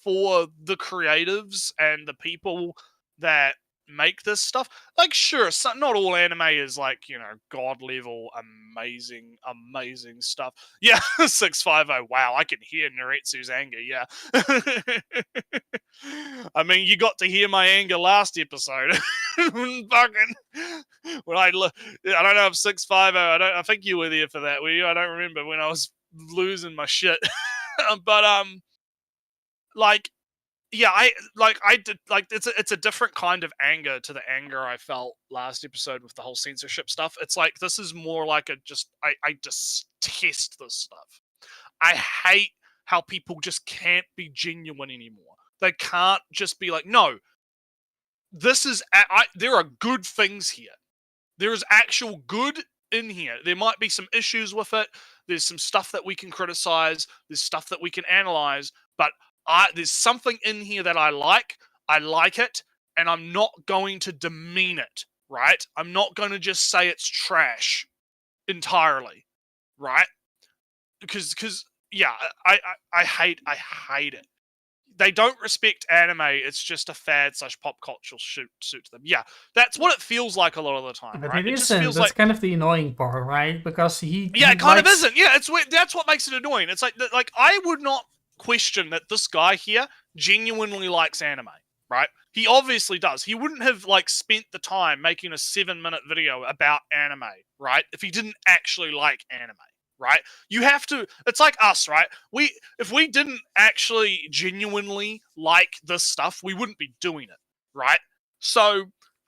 for the creatives and the people that make this stuff. Like, sure, not all anime is like, you know, god level amazing stuff. Yeah, 650. Wow, I can hear Nretsew's anger. Yeah. I mean, you got to hear my anger last episode. Fucking when I don't know if 650. I think you were there for that, were you? I don't remember when I was losing my shit. But like, yeah, I did like it's a different kind of anger to the anger I felt last episode with the whole censorship stuff. It's like this is more like I detest this stuff. I hate how people just can't be genuine anymore. They can't just be like, no, this is there are good things here. There is actual good in here. There might be some issues with it. There's some stuff that we can criticize. There's stuff that we can analyze. But there's something in here that I like. I like it. And I'm not going to demean it, right? I'm not going to just say it's trash entirely, right? Because yeah, I hate it. They don't respect anime. It's just a fad / pop culture suit to them. Yeah, that's what it feels like a lot of the time, but right? it just isn't. feels that's like kind of the annoying part, right? Because it kind of isn't. Yeah, that's what makes it annoying. It's like I would not question that this guy here genuinely likes anime, right? He obviously does. He wouldn't have like spent the time making a 7-minute video about anime, right? If he didn't actually like anime. Right? You have to, it's like us, right? If we didn't actually genuinely like this stuff, we wouldn't be doing it, right? So,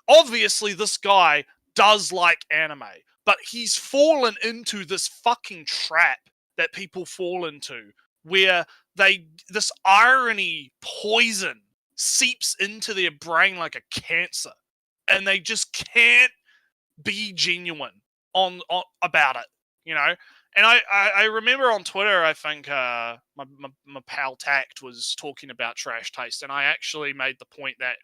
obviously this guy does like anime, but he's fallen into this fucking trap that people fall into where this irony poison seeps into their brain like a cancer and they just can't be genuine on about it, you know? And I remember on Twitter, I think my pal Tact was talking about trash taste, and I actually made the point that,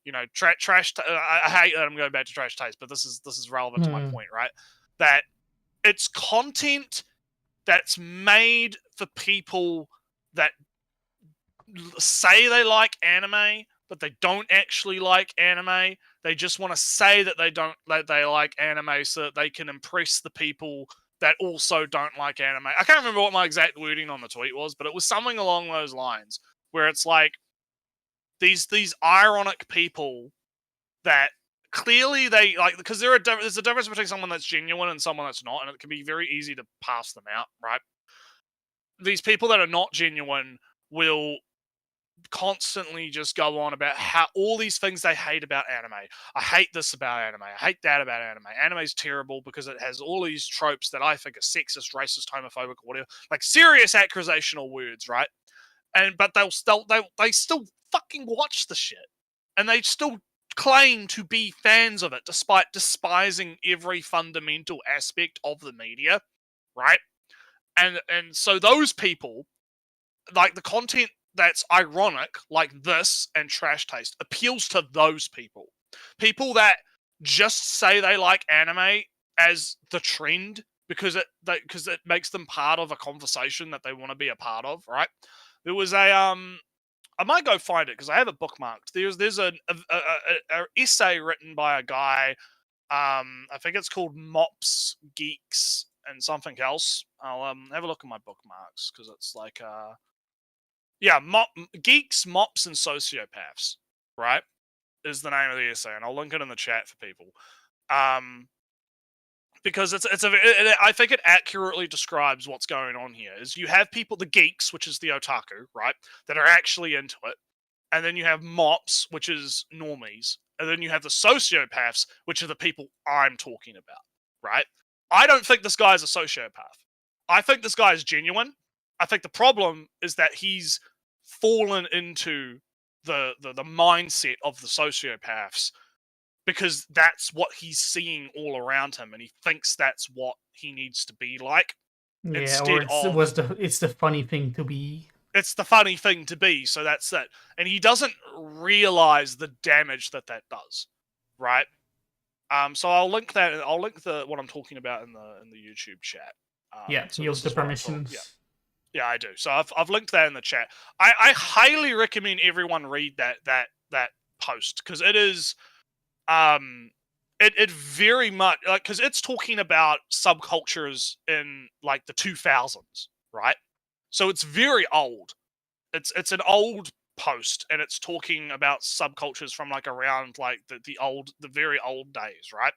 you know, trash. I hate that I'm going back to trash taste, but this is relevant to my point, right? That it's content that's made for people that say they like anime, but they don't actually like anime. They just want to say that they like anime so that they can impress the people that also don't like anime. I can't remember what my exact wording on the tweet was, but it was something along those lines, where it's like these ironic people that clearly they like, because there's a difference between someone that's genuine and someone that's not, and it can be very easy to pass them out, right? These people that are not genuine will constantly just go on about how all these things they hate about anime. I hate this about anime. I hate that about anime. Anime's terrible because it has all these tropes that I think are sexist, racist, homophobic, or whatever. Like serious accusational words, right? But they still fucking watch the shit. And they still claim to be fans of it despite despising every fundamental aspect of the media, right? And so those people, like the content that's ironic, like this and trash taste, appeals to those people. People that just say they like anime as the trend because it makes them part of a conversation that they want to be a part of, right? There was a I might go find it because I have it bookmarked. There's a essay written by a guy. I think it's called Mops, Geeks, and something else. I'll have a look at my bookmarks because it's like Geeks, Mops, and Sociopaths, right? Is the name of the essay, and I'll link it in the chat for people. Because I think it accurately describes what's going on here. Is you have people, the geeks, which is the otaku, right, that are actually into it, and then you have mops, which is normies, and then you have the sociopaths, which are the people I'm talking about, right? I don't think this guy is a sociopath. I think this guy is genuine. I think the problem is that he's fallen into the mindset of the sociopaths, because that's what he's seeing all around him, and he thinks that's what he needs to be like. Yeah, it's the funny thing to be. It's the funny thing to be, so that's it. And he doesn't realize the damage that does, right? So I'll link that. I'll link what I'm talking about in the YouTube chat. So use the permissions. Yeah, I do. So I've linked that in the chat. I highly recommend everyone read that post, because it is. It very much, like, because it's talking about subcultures in like the 2000s, right? So it's very old. It's an old post, and it's talking about subcultures from like around like the very old days, right?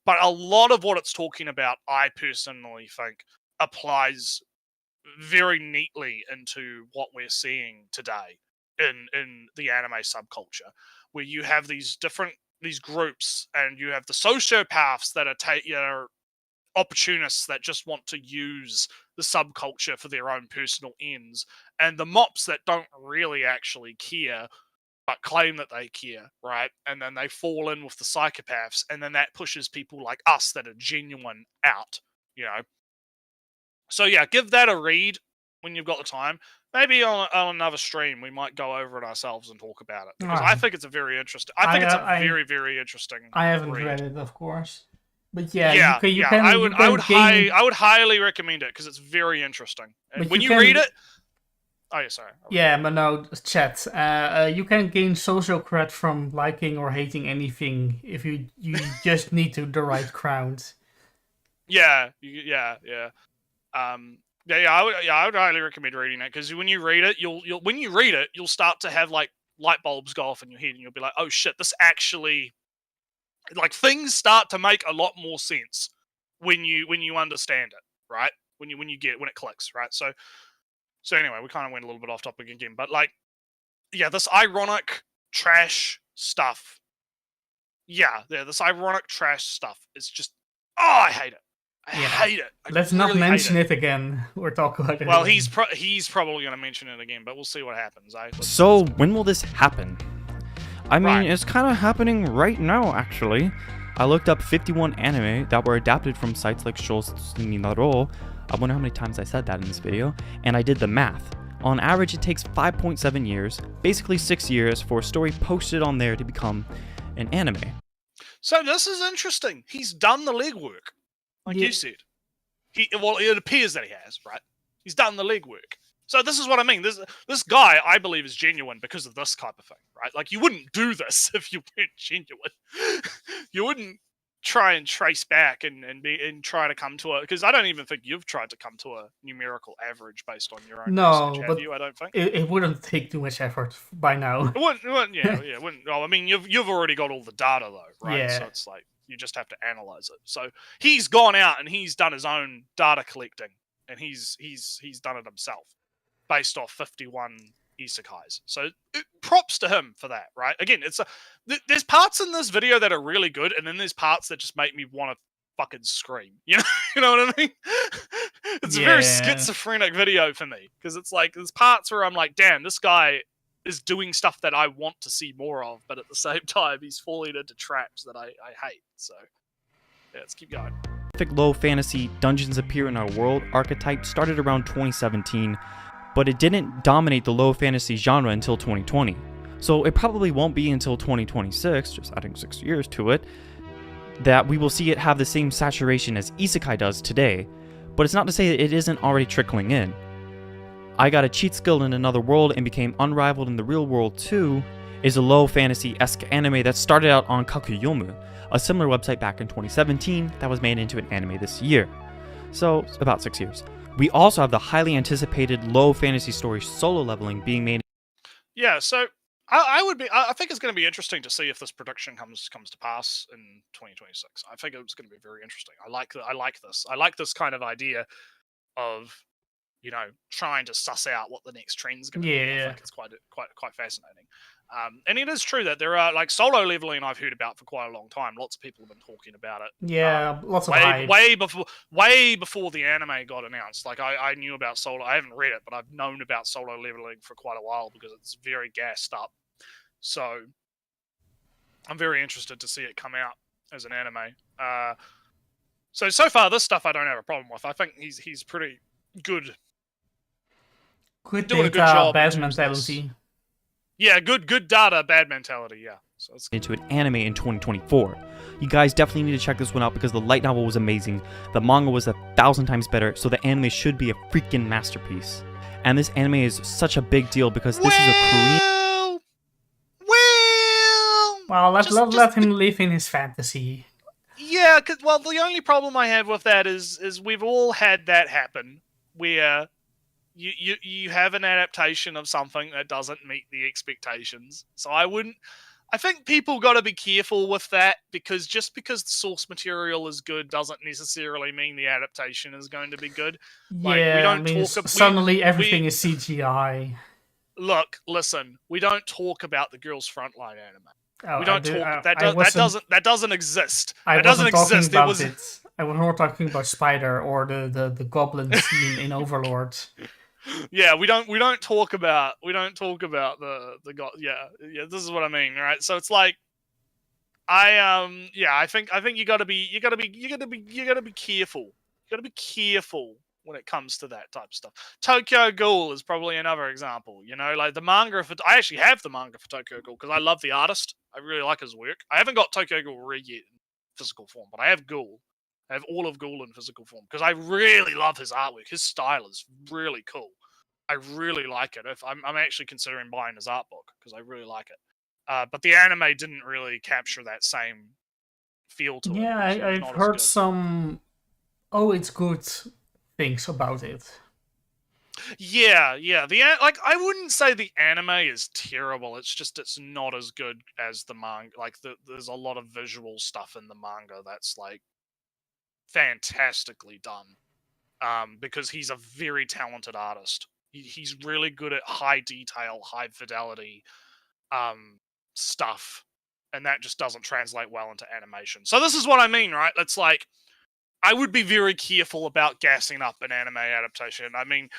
But a lot of what it's talking about, I personally think, applies very neatly into what we're seeing today in the anime subculture, where you have these groups, and you have the sociopaths that are opportunists that just want to use the subculture for their own personal ends, and the mops that don't really actually care but claim that they care, right? And then they fall in with the psychopaths, and then that pushes people like us that are genuine out, you know. So yeah, give that a read when you've got the time. Maybe on another stream, we might go over it ourselves and talk about it, because I think it's a very interesting. It's a very, very interesting. I haven't read it, of course, but I would highly recommend it because it's very interesting. And when you read it, oh yeah, sorry. Yeah, but no, chat. You can gain social cred from liking or hating anything if you just need the right crowd. Yeah. I would highly recommend reading it, because when you read it, you'll start to have like light bulbs go off in your head, and you'll be like, oh shit, this actually, like, things start to make a lot more sense when you understand it, right? When it clicks, right? So anyway, we kind of went a little bit off topic again, but like, yeah, this ironic trash stuff. This ironic trash stuff is just, I hate it. I hate it. Let's not mention it again. We're talking about it. Well, he's probably going to mention it again, but we'll see what happens. So when will this happen? I mean, it's kind of happening right now, actually. I looked up 51 anime that were adapted from sites like Shousuminaro. I wonder how many times I said that in this video. And I did the math. On average, it takes 5.7 years, basically 6 years, for a story posted on there to become an anime. So this is interesting. He's done the legwork. Like you said. It appears that he has, right? He's done the legwork. So this is what I mean. This guy, I believe, is genuine because of this type of thing, right? Like, you wouldn't do this if you weren't genuine. You wouldn't try and trace back and try to come to because I don't even think you've tried to come to a numerical average based on your own research, have you? I don't think it wouldn't take too much effort by now. It wouldn't. It wouldn't. Well, I mean, you've already got all the data though, right? Yeah. So it's like, you just have to analyze it. So he's gone out and he's done his own data collecting, and he's done it himself based off 51 isekais. So props to him for that, right? Again, there's parts in this video that are really good, and then there's parts that just make me want to fucking scream. You know what I mean? It's a very schizophrenic video for me, because it's like there's parts where I'm like, damn, this guy is doing stuff that I want to see more of, but at the same time, he's falling into traps that I hate. So, yeah, let's keep going. Low fantasy Dungeons Appear in Our World archetype started around 2017, but it didn't dominate the low fantasy genre until 2020. So it probably won't be until 2026, just adding 6 years to it, that we will see it have the same saturation as Isekai does today, but it's not to say that it isn't already trickling in. I Got a Cheat Skill in Another World and Became Unrivaled in the Real World too is a low fantasy-esque anime that started out on Kakuyomu, a similar website back in 2017 that was made into an anime this year. So, about 6 years. We also have the highly anticipated low fantasy story Solo Leveling being made. Yeah, so I think it's going to be interesting to see if this prediction comes to pass in 2026. I think it's going to be very interesting. I like this. I like this kind of idea of, trying to suss out what the next trend's going to be. I think it's quite fascinating. And it is true that there are, like, solo leveling I've heard about for quite a long time. Lots of people have been talking about it. Yeah, lots of hype. Way before the anime got announced. Like, I knew about solo. I haven't read it, but I've known about solo leveling for quite a while because it's very gassed up. So I'm very interested to see it come out as an anime. So far, this stuff I don't have a problem with. I think he's pretty good. Good doing data, a good job bad mentality. Yeah, good data, bad mentality, yeah. So it's into an anime in 2024. You guys definitely need to check this one out because the light novel was amazing, the manga was 1,000 times better, so the anime should be a freaking masterpiece. And this anime is such a big deal because this is a Korean... Well, let him live in his fantasy. Yeah, the only problem I have with that is we've all had that happen, where you have an adaptation of something that doesn't meet the expectations. So I think people got to be careful with that, because just because the source material is good doesn't necessarily mean the adaptation is going to be good. Suddenly everything is CGI. Look, listen, we don't talk about the Girls Frontline anime. Oh, we don't talk. That doesn't exist. That doesn't exist. I was not talking about Spider or the goblin scene in Overlord. Yeah, we don't talk about the god. Yeah. This is what I mean, right? So it's like, I think you gotta be careful. You gotta be careful when it comes to that type of stuff. Tokyo Ghoul is probably another example. Like the manga I actually have the manga for Tokyo Ghoul because I love the artist. I really like his work. I haven't got Tokyo Ghoul read yet in physical form, but I have Ghoul. I have all of Ghoul in physical form because I really love his artwork. His style is really cool. I really like it. I'm actually considering buying his art book because I really like it. But the anime didn't really capture that same feel to it. Yeah, I've heard some it's good things about it. Yeah. I wouldn't say the anime is terrible. It's just it's not as good as the manga. Like there's a lot of visual stuff in the manga that's like fantastically done. Because he's a very talented artist. He's really good at high detail, high fidelity stuff, and that just doesn't translate well into animation. So this is what I mean, right? It's like, I would be very careful about gassing up an anime adaptation. I mean,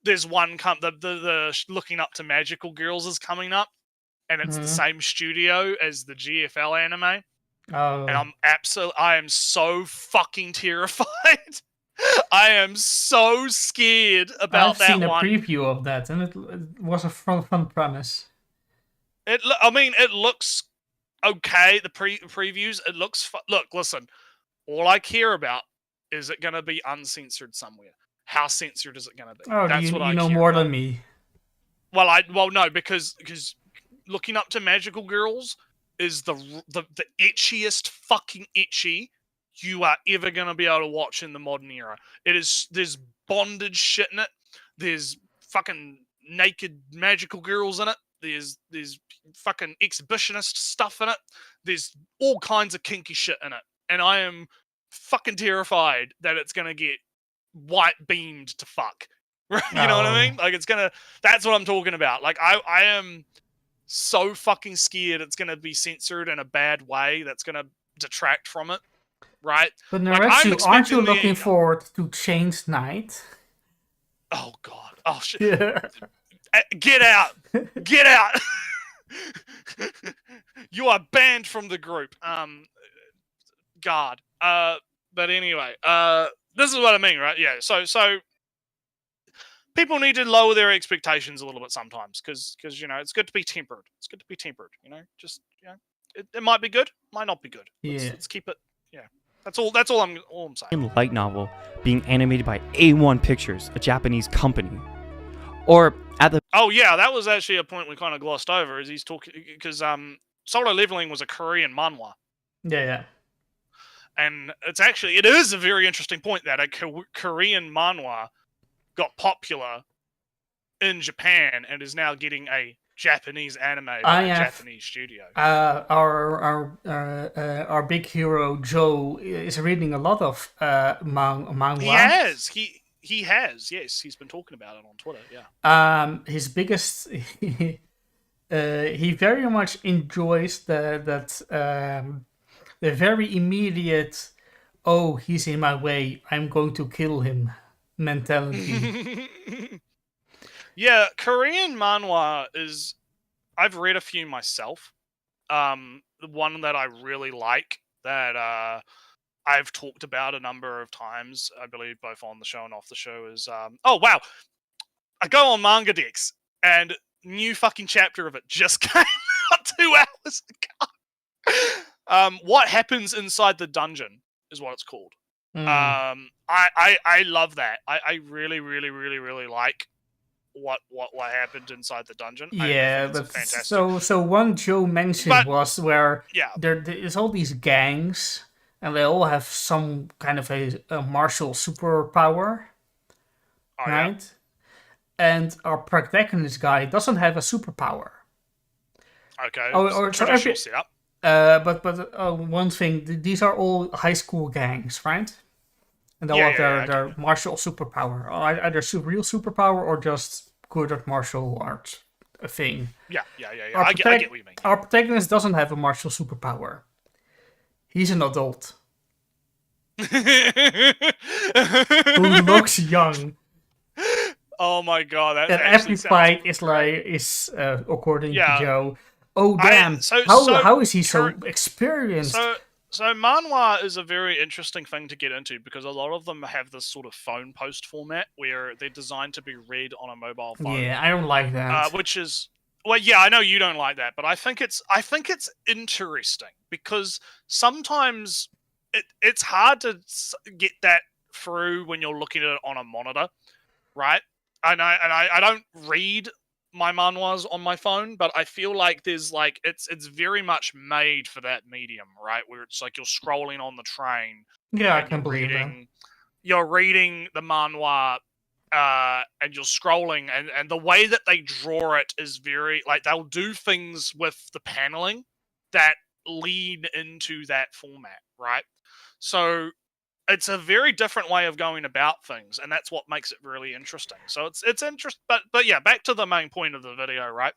there's one the Looking Up to Magical Girls is coming up, and it's the same studio as the GFL anime. Oh. And I am so fucking terrified. I am so scared about that one. I've seen a preview of that, and it was a fun premise. It looks okay. The previews, it looks. Look, listen. All I care about is it going to be uncensored somewhere. How censored is it going to be? Oh, that's what I know care more about. than me. Well, no, because Looking Up to Magical Girls is the itchiest fucking itchy you are ever going to be able to watch in the modern era. There's bondage shit in it. There's fucking naked magical girls in it. There's fucking exhibitionist stuff in it. There's all kinds of kinky shit in it. And I am fucking terrified that it's going to get white beamed to fuck. You know what I mean? Like that's what I'm talking about. Like I am so fucking scared it's going to be censored in a bad way that's going to detract from it. Right? But Nretsew, aren't you looking forward to Chained Knight? Oh god. Oh shit. Yeah. Get out. Get out. You are banned from the group. God. But anyway, this is what I mean, right? Yeah. So people need to lower their expectations a little bit sometimes because it's good to be tempered. It's good to be tempered, just it might be good, might not be good. Let's keep it That's all I'm saying. Light novel being animated by A1 Pictures, a Japanese company. Or at the Oh yeah, that was actually a point we kind of glossed over. Is he's talking because Solo Leveling was a Korean manhwa, Yeah. and it is a very interesting point that a Korean manhwa got popular in Japan and is now getting a Japanese anime by a Japanese studio. Our big hero Joe is reading a lot of manhwa. He has. Yes, he's been talking about it on Twitter. Yeah. His biggest. He very much enjoys the very immediate. Oh, he's in my way. I'm going to kill him. Mentality. Yeah, Korean manhwa is. I've read a few myself. The one that I really like that I've talked about a number of times, I believe both on the show and off the show, is oh wow, I go on Manga Dex and new fucking chapter of it just came out 2 hours ago. What happens inside the dungeon is what it's called. I love that. I really like what happened inside the dungeon. Yeah, but so one Joe mentioned was where there's all these gangs and they all have some kind of a martial superpower, right? Yeah. And our protagonist guy doesn't have a superpower. Okay. But one thing, these are all high school gangs, right? And they all have their martial superpower. Either real superpower or just good at martial arts thing. Yeah. I get what you mean. Our protagonist doesn't have a martial superpower. He's an adult. Who looks young. Oh my god, that every fight is according to Joe. Oh damn! How is he so experienced? So manhwa is a very interesting thing to get into because a lot of them have this sort of phone post format where they're designed to be read on a mobile phone. Yeah, I don't like that. Which is I know you don't like that, but I think it's interesting because sometimes it's hard to get that through when you're looking at it on a monitor, right? And I don't read my manhwas on my phone, but I feel like there's it's very much made for that medium, right? Where it's like you're scrolling on the train. Yeah, I can believe that. You're reading the manhwa, and you're scrolling, and the way that they draw it is very they'll do things with the paneling that lead into that format, right? So it's a very different way of going about things, and that's what makes it really interesting. So it's interesting, but yeah, back to the main point of the video, right?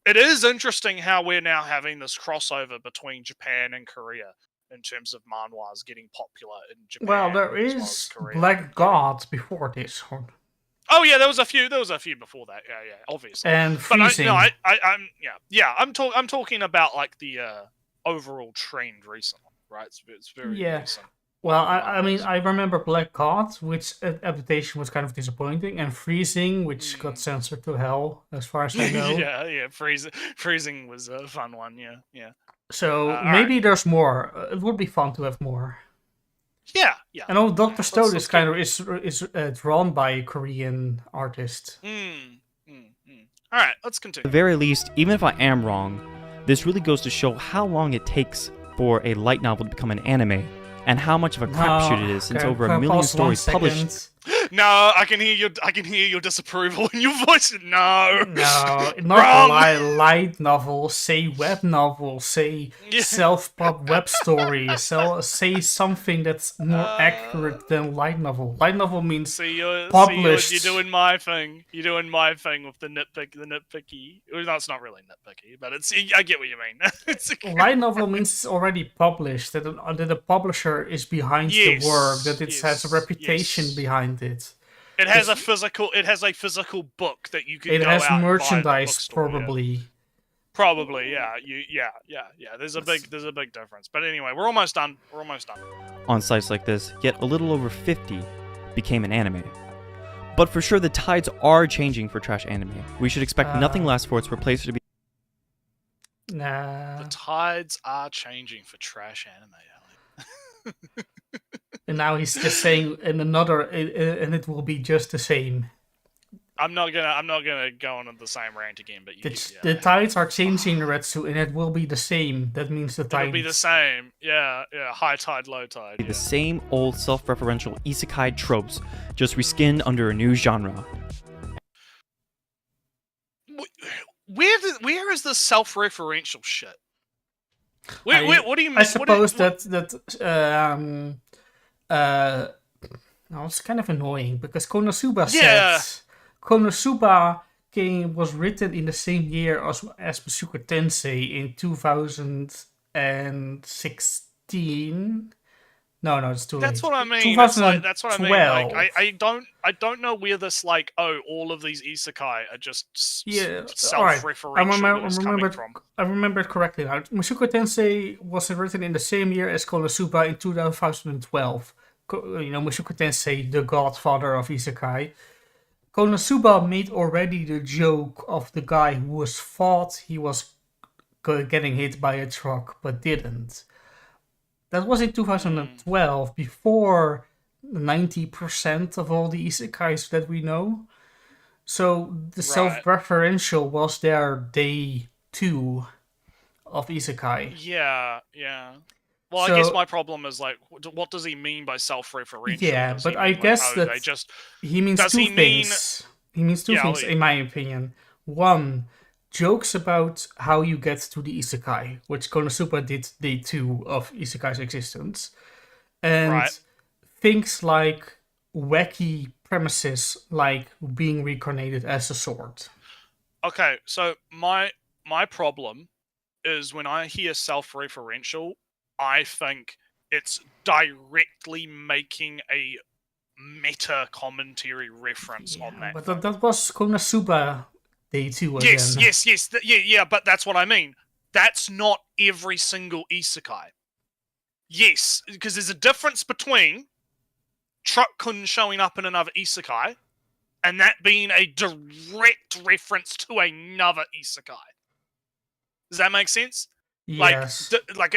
It is interesting how we're now having this crossover between Japan and Korea in terms of manhwas getting popular in Japan. Well, there is Black God before this one. Oh yeah, there was a few before that. Yeah, obviously. And freezing. But I'm talking about the overall trend recently, right? It's very recent. Well, I mean, I remember Black God, which adaptation was kind of disappointing, and Freezing, which got censored to hell, as far as I know. yeah, Freezing was a fun one, yeah. So maybe there's more. It would be fun to have more. Yeah. And Dr. Stone is kind of drawn by a Korean artist. All right, let's continue. At the very least, even if I am wrong, this really goes to show how long it takes for a light novel to become an anime. And how much of a crapshoot it is since over 1 million stories published. No, I can hear your disapproval in your voice. No, not light novel. Say web novel. Say self-pub web story. Say something that's more accurate than light novel. Light novel means published. You're doing my thing. You're doing my thing with the nitpicky. No, it's not really nitpicky, but I get what you mean. Light novel means it's already published. That the publisher is behind the work. That it has a reputation behind it. It has a physical book that you can. It go has out merchandise, and buy at the bookstore, probably. Probably, yeah. There's a big difference. But anyway, we're almost done. On sites like this, yet a little over 50 became an anime. But for sure, the tides are changing for trash anime. We should expect nothing less for its replacer to be. Nah. The tides are changing for trash anime, And now he's just saying in another, and it will be just the same. I'm not gonna go on the same rant again, but The tides are changing, Nretsew, and it will be the same. That means the tides... It'll be the same. Yeah, high tide, low tide. The same old self-referential isekai tropes, just reskinned under a new genre. Where is the self-referential shit? What do you mean? I suppose that it's kind of annoying because Konosuba said Konosuba was written in the same year as Mushoku Tensei in 2016. No, it's too late. That's what I mean. 2012. That's what I mean. Like, I don't know where this like all of these isekai are just self-referential. I remember it correctly now. Mushoku Tensei was written in the same year as Konosuba in 2012. Mushoku Tensei, the godfather of isekai. Konosuba made already the joke of the guy who thought he was getting hit by a truck but didn't. That was in 2012, before 90% of all the isekais that we know. So the self-referential was their day 2 of isekai. Yeah. Well, I guess my problem is like, what does he mean by self-referential? Yeah, but I guess that he means two things. He means two things, in my opinion. One, jokes about how you get to the isekai, which Konosuba did day 2 of isekai's existence. And things like wacky premises, like being reincarnated as a sword. Okay, so my problem is when I hear self-referential, I think it's directly making a meta commentary reference on that. But that was Konosuba day 2 again. Yes. Yeah, but that's what I mean. That's not every single isekai. Yes, because there's a difference between Truck-kun showing up in another isekai and that being a direct reference to another isekai. Does that make sense? Yes. Like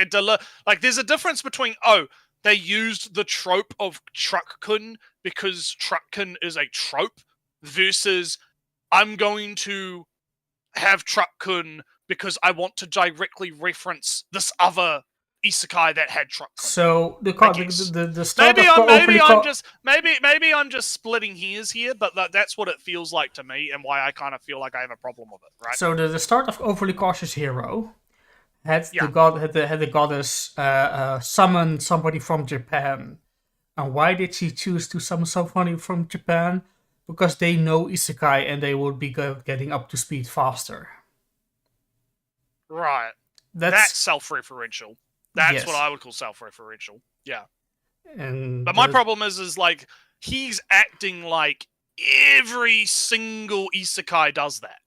there's a difference between they used the trope of Truck-kun because Truck-kun is a trope versus I'm going to have Truck-kun because I want to directly reference this other isekai that had Truck-kun. So the start maybe I'm just splitting hairs here, but that's what it feels like to me, and why I kind of feel like I have a problem with it. Right. So the start of Overly Cautious Hero had the goddess summon somebody from Japan. And why did she choose to summon somebody from Japan? Because they know isekai and they would be getting up to speed faster. Right. That's self-referential. That's what I would call self-referential. Yeah. But my problem is like he's acting like every single isekai does that.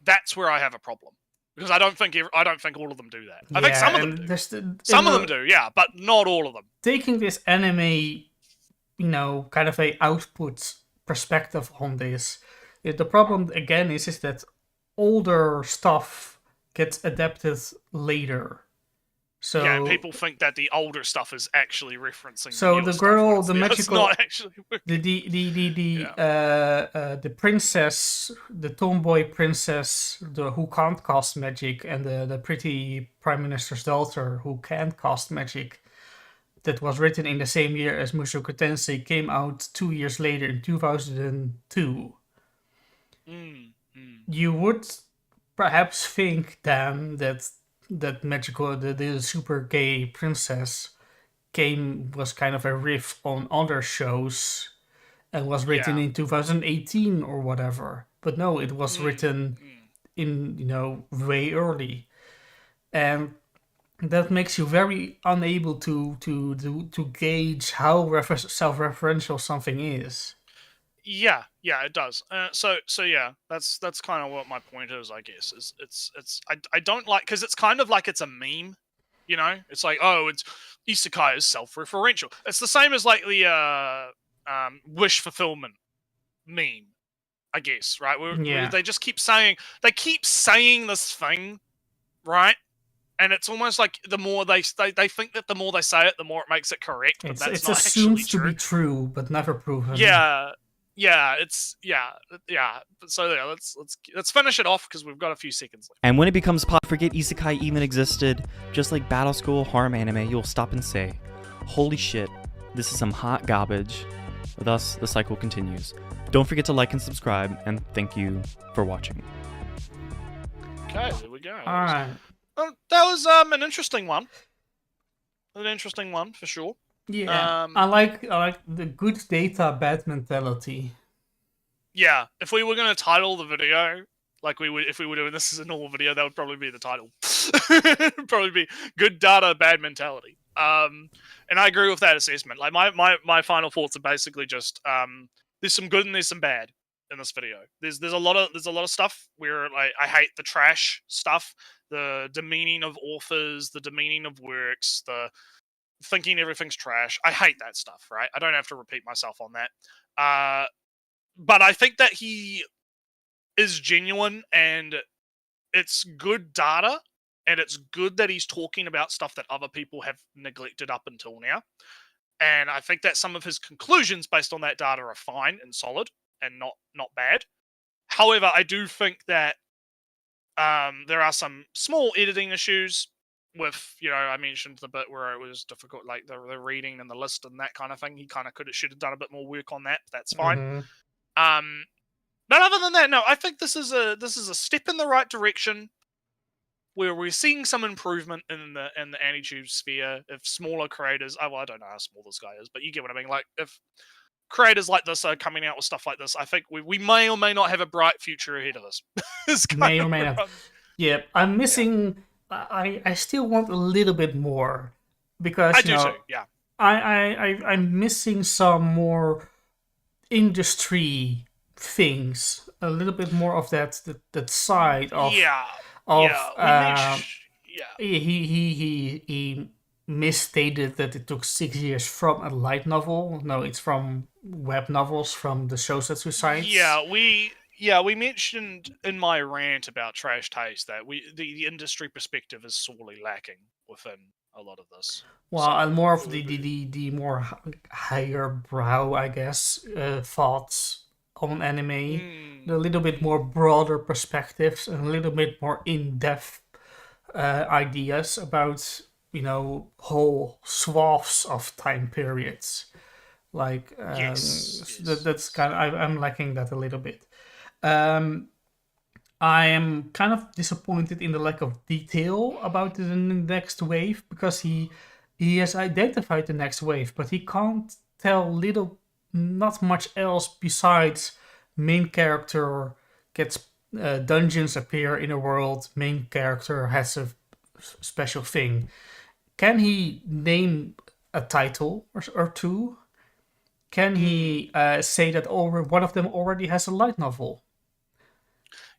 That's where I have a problem. Because I don't think all of them do that. I think some of them do. Some of them do, yeah, but not all of them. Taking this anime, kind of a output perspective on this, the problem again is that older stuff gets adapted later. So yeah, people think that the older stuff is actually referencing. So the girl, stuff, the magical, not actually the princess, the tomboy princess, who can't cast magic, and the pretty prime minister's daughter who can't cast magic, that was written in the same year as Mushoku Tensei, came out 2 years later in 2002. You would perhaps think then that magical, the super gay princess was kind of a riff on other shows and was written in 2018 or whatever. But no, it was written in, way early. And that makes you very unable to gauge how self-referential something is. Yeah, it does. So yeah, that's kind of what my point is. I guess I don't like, because it's kind of like it's a meme, It's like, it's isekai is self-referential. It's the same as like the wish fulfillment meme, I guess, right? Where they just keep saying this thing, right? And it's almost like the more they think that the more they say it, the more it makes it correct. But that's it's not assumed actually to true. be true, but never proven. Yeah. So yeah, let's finish it off because we've got a few seconds left. And when it becomes pop, forget Isekai even existed. Just like Battle School harem anime, you'll stop and say, "Holy shit, this is some hot garbage." Thus, the cycle continues. Don't forget to like and subscribe, and thank you for watching. Okay, there we go. All right. That was an interesting one. An interesting one for sure. Yeah, I like the good data, bad mentality. Yeah, if we were gonna title the video like we would if we were doing this as a normal video, that would probably be the title. It'd probably be good data, bad mentality. And I agree with that assessment. Like my final thoughts are basically just there's some good and there's some bad in this video. There's a lot of stuff where like I hate the trash stuff, the demeaning of authors, the demeaning of works, the thinking everything's trash. I hate that stuff, right? I don't have to repeat myself on that. But I think that he is genuine and it's good data and it's good that he's talking about stuff that other people have neglected up until now. And I think that some of his conclusions based on that data are fine and solid and not bad. However, I do think that there are some small editing issues with, I mentioned the bit where it was difficult, like the reading and the list and that kind of thing. He kind of should have done a bit more work on that, but that's fine. Mm-hmm. But other than that, no, I think this is a step in the right direction where we're seeing some improvement in the anti-tube sphere. If smaller creators, I don't know how small this guy is, but you get what I mean. Like if creators like this are coming out with stuff like this, I think we may or may not have a bright future ahead of us. May or may not. Yeah, I'm missing. I still want a little bit more because I do too. Yeah, I'm missing some more industry things, a little bit more of that side of he misstated that it took 6 years from a light novel. No, it's from web novels from the shows that we cite. We mentioned in my rant about trash taste that the industry perspective is sorely lacking within a lot of this. Well, so, and more of the more higher brow, I guess, thoughts on anime, a little bit more broader perspectives, and a little bit more in-depth ideas about, whole swaths of time periods. Like, that's kind of, I'm lacking that a little bit. I am kind of disappointed in the lack of detail about the next wave, because he has identified the next wave, but he can't tell not much else besides main character gets dungeons appear in a world, main character has a special thing. Can he name a title or two? Can he say that one of them already has a light novel?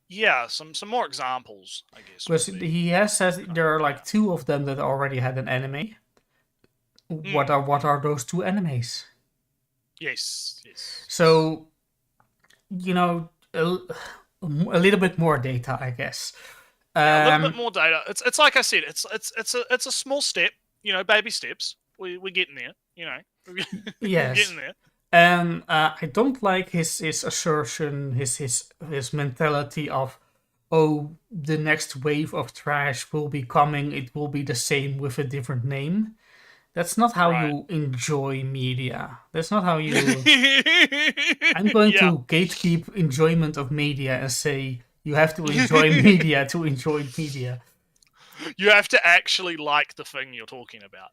Yeah, some more examples, I guess. Because he has said there are like 2 of them that already had an anime. What are those 2 animes? Yes. So, a little bit more data, I guess. A little bit more data. It's like I said. It's a small step. Baby steps. We're getting there. Yes. We're getting there. And I don't like his assertion, his mentality of, the next wave of trash will be coming. It will be the same with a different name. That's not how you enjoy media. That's not how you... I'm going to gatekeep enjoyment of media and say you have to enjoy media to enjoy media. You have to actually like the thing you're talking about.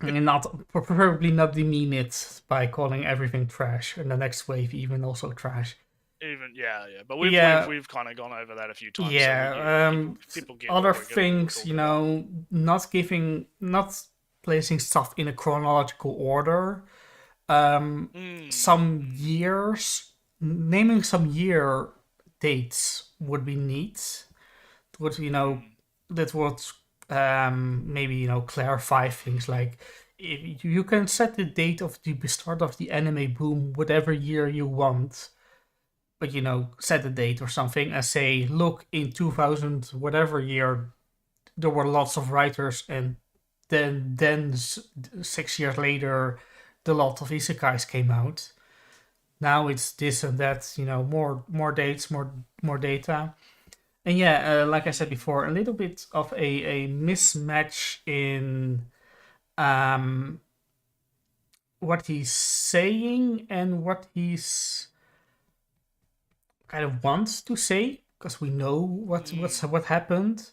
And preferably not demean it by calling everything trash, and the next wave even also trash. But we've kind of gone over that a few times. Yeah, so people get other things, not placing stuff in a chronological order. Some years, naming some year dates would be neat. That would maybe clarify things, like if you can set the date of the start of the anime boom whatever year you want, but set a date or something and say, look, in 2000 whatever year there were lots of writers, and then 6 years later, the lot of isekais came out. Now it's this and that, more dates, more data. And yeah, like I said before, a little bit of a mismatch in what he's saying and what he's kind of wants to say, because we know what happened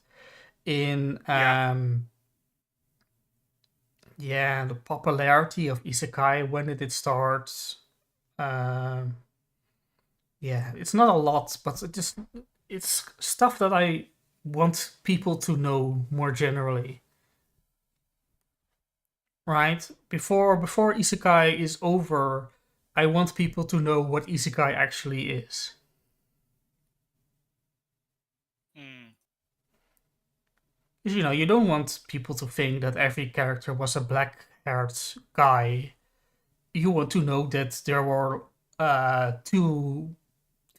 in the popularity of isekai. When did it start? It's not a lot, but it's stuff that I want people to know more generally. Right? Before isekai is over, I want people to know what isekai actually is. Because, you don't want people to think that every character was a black-haired guy. You want to know that there were 2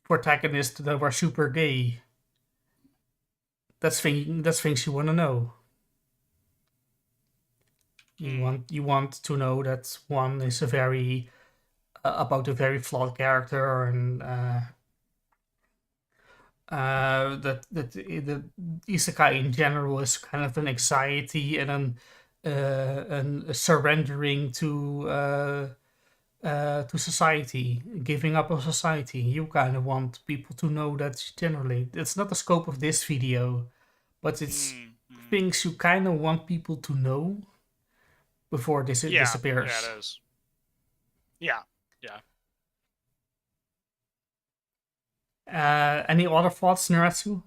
protagonists that were super gay. That's things you want to know. You want to know that one is a very about a very flawed character, and that the isekai in general is kind of an anxiety and a surrendering to society, giving up on society. You kind of want people to know that generally. It's not the scope of this video, but it's things you kind of want people to know before this disappears. Yeah, it is. Yeah. Any other thoughts, Nretsew?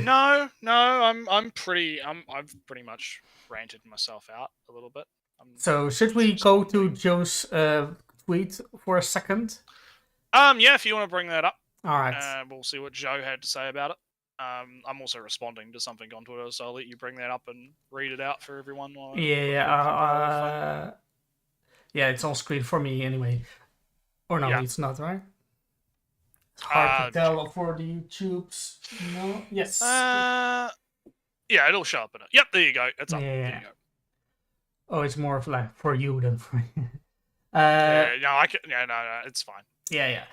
No. I've pretty much ranted myself out a little bit. So should we go to Joe's tweet for a second? Yeah, if you want to bring that up. All right. We'll see what Joe had to say about it. I'm also responding to something on Twitter, so I'll let you bring that up and read it out for everyone. Yeah, it's on screen for me anyway. Or no, it's not, right? It's hard to tell for the YouTubes. No? Yes. Yeah, it'll show up in it. Yep, there you go. It's up. There you go. Oh, it's more of like for you than for me. No, it's fine. Yeah.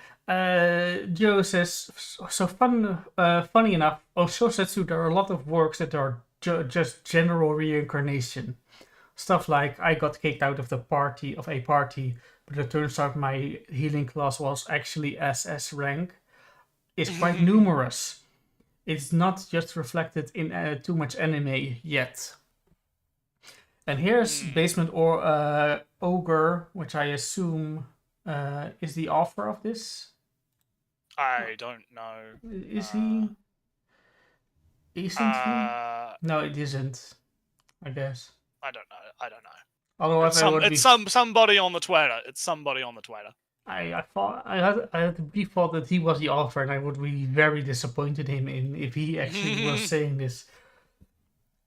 Joe says, so funny enough, on Shosetsu there are a lot of works that are just general reincarnation. Stuff like, I got kicked out of a party, but it turns out my healing class was actually SS rank. It's quite numerous. It's not just reflected in too much anime yet. And here's Basement or Ogre, which I assume is the author of this. I don't know. Is he? Isn't he? No, it isn't. I guess. I don't know. Otherwise, it's somebody on the Twitter. It's somebody on the Twitter. I thought I had the brief thought that he was the author, and I would be very disappointed in him if he actually was saying this.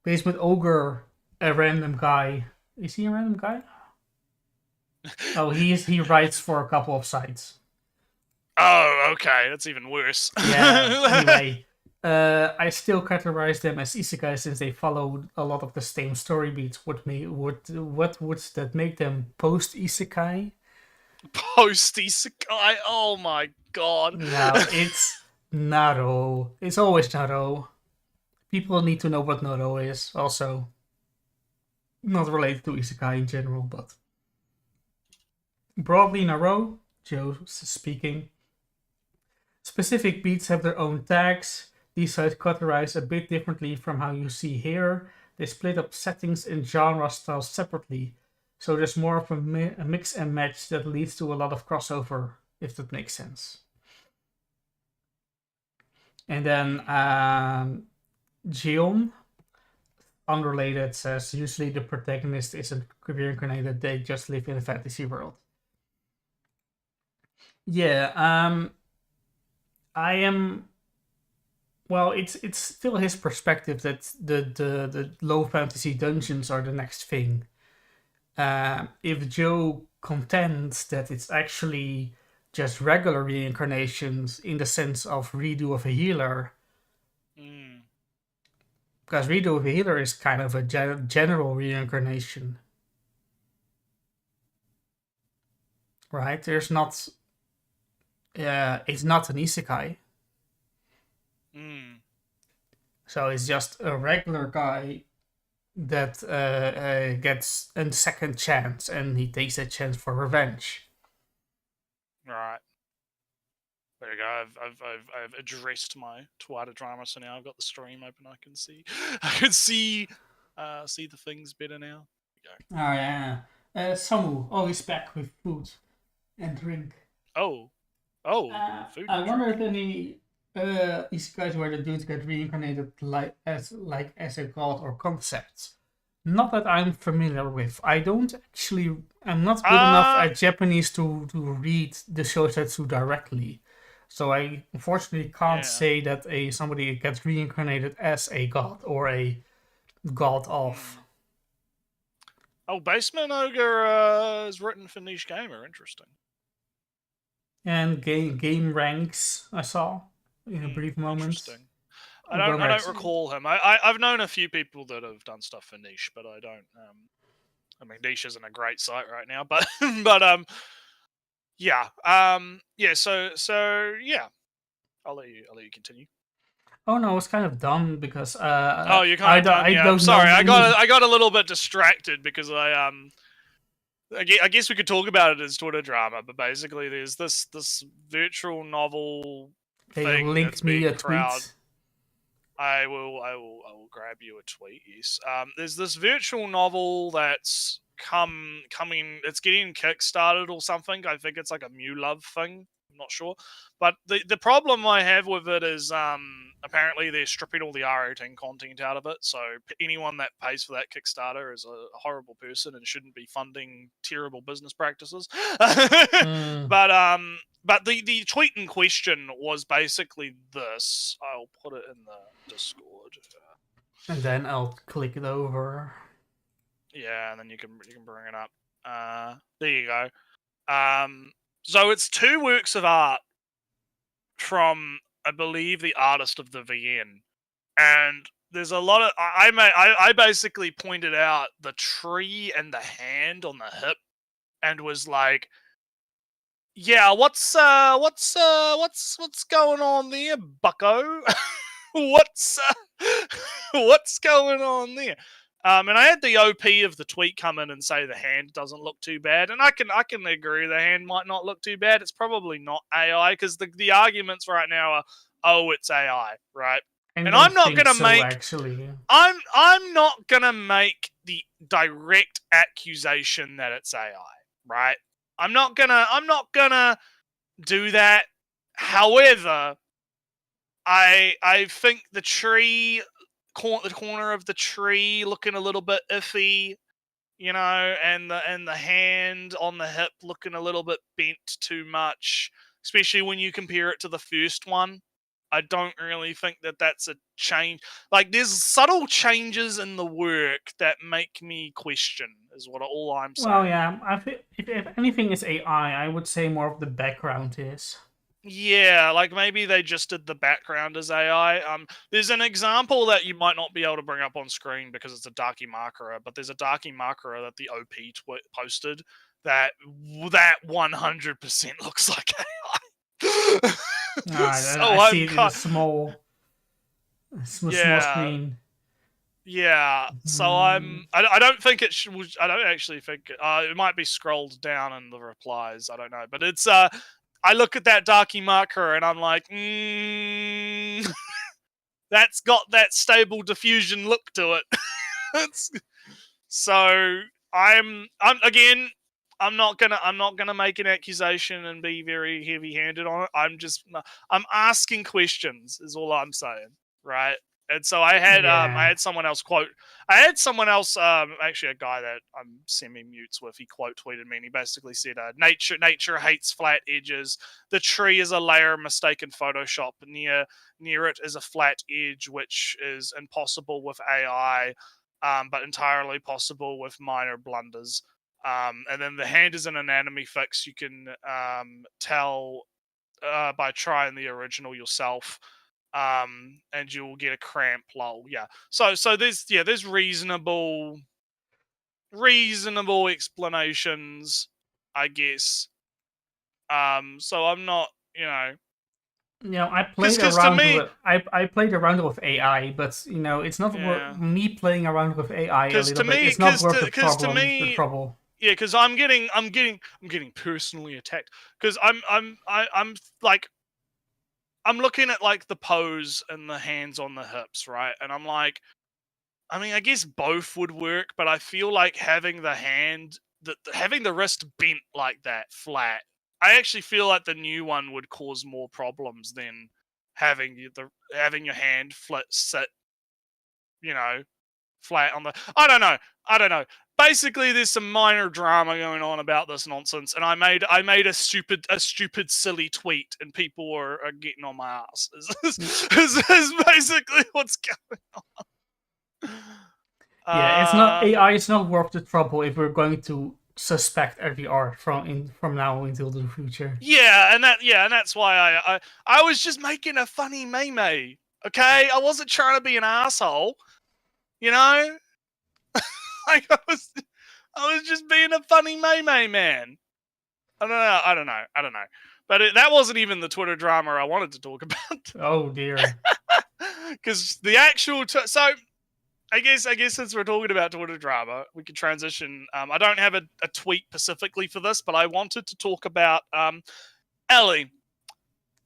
Basement Ogre, a random guy. Is he a random guy? Oh, he writes for a couple of sites. Oh, okay. That's even worse. Yeah, anyway. I still categorize them as isekai since they follow a lot of the same story beats. What would that make them post-isekai? Post-isekai? Oh my god. No, it's Naro. It's always Naro. People need to know what Naro is. Also, not related to isekai in general, but broadly Naro, Joe speaking. Specific beats have their own tags. These sites categorize a bit differently from how you see here. They split up settings and genre styles separately, so there's more of a mix and match that leads to a lot of crossover, if that makes sense. And then Gion, unrelated, says usually the protagonist isn't reincarnated, they just live in a fantasy world. Yeah, I am. Well, it's still his perspective that the low fantasy dungeons are the next thing. If Joe contends that it's actually just regular reincarnations in the sense of redo of a healer, Because Redo the Healer is kind of a general reincarnation. Right? There's not... it's not an isekai. So it's just a regular guy that gets a second chance, and he takes that chance for revenge. Right. There you go. I've addressed my Twitter drama, so now I've got the stream open. I can see the things better now. Oh yeah. Samu always back with food and drink. Oh, food. I wonder if any isekais where the dudes get reincarnated as a god or concept. Not that I'm familiar with. I'm not good enough at Japanese to read the shousetsu directly. So I unfortunately can't say that somebody gets reincarnated as a god or a god of. Oh, Basement Ogre is written for Niche Gamer. Interesting. And game ranks I saw in a brief moment. Interesting. I don't recall him. I've known a few people that have done stuff for Niche, but I don't. I mean, Niche isn't a great site right now, but yeah. So yeah. I'll let you continue. Oh no, I was kind of done because you're kind of done. Yeah, I'm sorry. I got a little bit distracted because I guess we could talk about it as Twitter drama, but basically there's this virtual novel thing that's being crowd. I will grab you a tweet. Yes. There's this virtual novel that's coming. It's getting kickstarted or something. I think it's like a Mew Love thing. I'm not sure, but the problem I have with it is apparently they're stripping all the R18 content out of it. So anyone that pays for that Kickstarter is a horrible person and shouldn't be funding terrible business practices. But the tweet in question was basically this. I'll put it in the Discord. And then I'll click it over. Yeah, and then you can bring it up. There you go. So it's 2 works of art from, I believe, the artist of the VN. And there's a lot of... I basically pointed out the tree and the hand on the hip and was like, yeah, what's going on there, bucko? what's going on there? And I had the OP of the tweet come in and say the hand doesn't look too bad, and I can agree the hand might not look too bad. It's probably not AI because the arguments right now are, oh, it's AI, right? And I'm not gonna I'm not gonna make the direct accusation that it's AI, right? I'm not gonna do that. However, I think the tree. The corner of the tree looking a little bit iffy, you know, and the hand on the hip looking a little bit bent too much, especially when you compare it to the first one. I don't really think that that's a change. Like, there's subtle changes in the work that make me question, is what all I'm saying. Well, yeah, I think if anything is AI, I would say more of the background is. Yeah, like maybe they just did the background as AI. There's an example that you might not be able to bring up on screen because it's a Dakimakura, but there's a Dakimakura that the OP posted that 100% looks like AI. I see it in a small screen. Yeah, so I don't think it should. I don't actually think it might be scrolled down in the replies. I don't know, but it's I look at that Dakimakura and I'm like, that's got that stable diffusion look to it. So I'm not gonna make an accusation and be very heavy-handed on it. I'm asking questions is all I'm saying, right? And so I had someone else actually a guy that I'm semi-mutes with, he quote tweeted me and he basically said nature hates flat edges. The tree is a layer of mistaken Photoshop. Near it is a flat edge, which is impossible with AI, but entirely possible with minor blunders. And then the hand is an anatomy fix. You can tell by trying the original yourself. and you'll get a cramp. Lol. Yeah. So there's reasonable explanations, I guess. So I'm not, I played to around me, with I played around with AI, but it's not yeah. me playing around with AI a little bit. Me, It's not worth because to the me, trouble. yeah, because I'm getting personally attacked because I'm like I'm looking at like the pose and the hands on the hips, right? And I'm like, I mean, I guess both would work, but I feel like having having the wrist bent like that, flat. I actually feel like the new one would cause more problems than having your hand sit, flat on the. I don't know. Basically, there's some minor drama going on about this nonsense, and I made a stupid, silly tweet, and people are getting on my ass. Is basically what's going on. Yeah, it's not AI. It's not worth the trouble if we're going to suspect every art from now until the future. Yeah, and that's why I was just making a funny meme. Okay, I wasn't trying to be an asshole. You know, like I was just being a funny meme man. I don't know. But that wasn't even the Twitter drama I wanted to talk about. Oh dear. Because the actual so I guess since we're talking about Twitter drama, we could transition. I don't have a tweet specifically for this, but I wanted to talk about Ellie.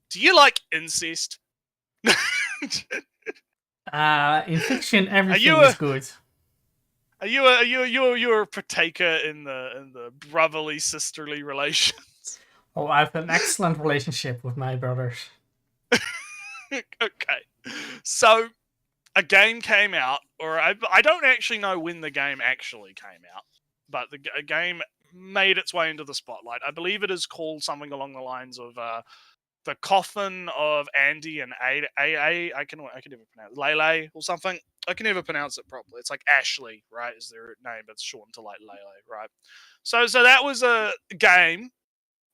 Do you like incest? In fiction, everything is good. Are you a partaker in the brotherly sisterly relations? Oh, I have an excellent relationship with my brothers. Okay, so a game came out, or I don't actually know when the game actually came out, but a game made its way into the spotlight. I believe it is called something along the lines of the Coffin of Andy and A. I can never pronounce it. Lele or something. I can never pronounce it properly. It's like Ashley, right? Is their name? It's shortened to like Lele, right? So that was a game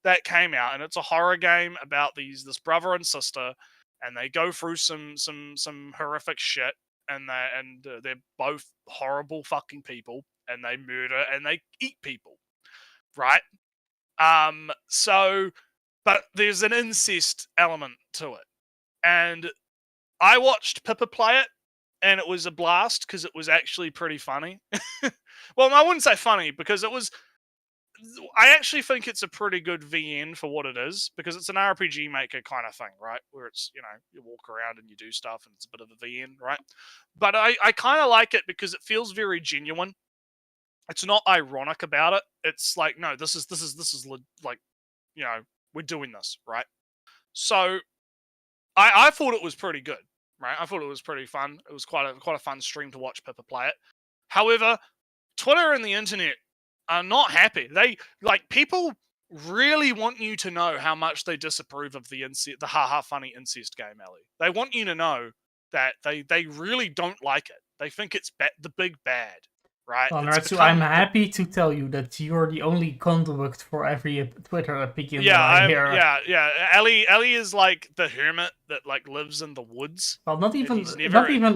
that came out, and it's a horror game about this brother and sister, and they go through some horrific shit, and they're both horrible fucking people, and they murder and they eat people, right? But there's an incest element to it, and I watched Pippa play it, and it was a blast because it was actually pretty funny. Well, I wouldn't say funny because it was. I actually think it's a pretty good VN for what it is, because it's an RPG maker kind of thing, right? Where it's, you walk around and you do stuff and it's a bit of a VN, right? But I kind of like it because it feels very genuine. It's not ironic about it. It's like, no, this is like, we're doing this, right? So I thought it was pretty good, right? I thought it was pretty fun. It was quite a fun stream to watch Pippa play it. However, Twitter and the internet are not happy. People really want you to know how much they disapprove of the haha funny incest game, Ellie. They want you to know that they really don't like it. They think it's the big bad, right? Well, Nretsew, I'm happy to tell you that you're the only conduit for every Twitter opinion that I hear. Yeah. Ellie is like the hermit that like lives in the woods. Well, not even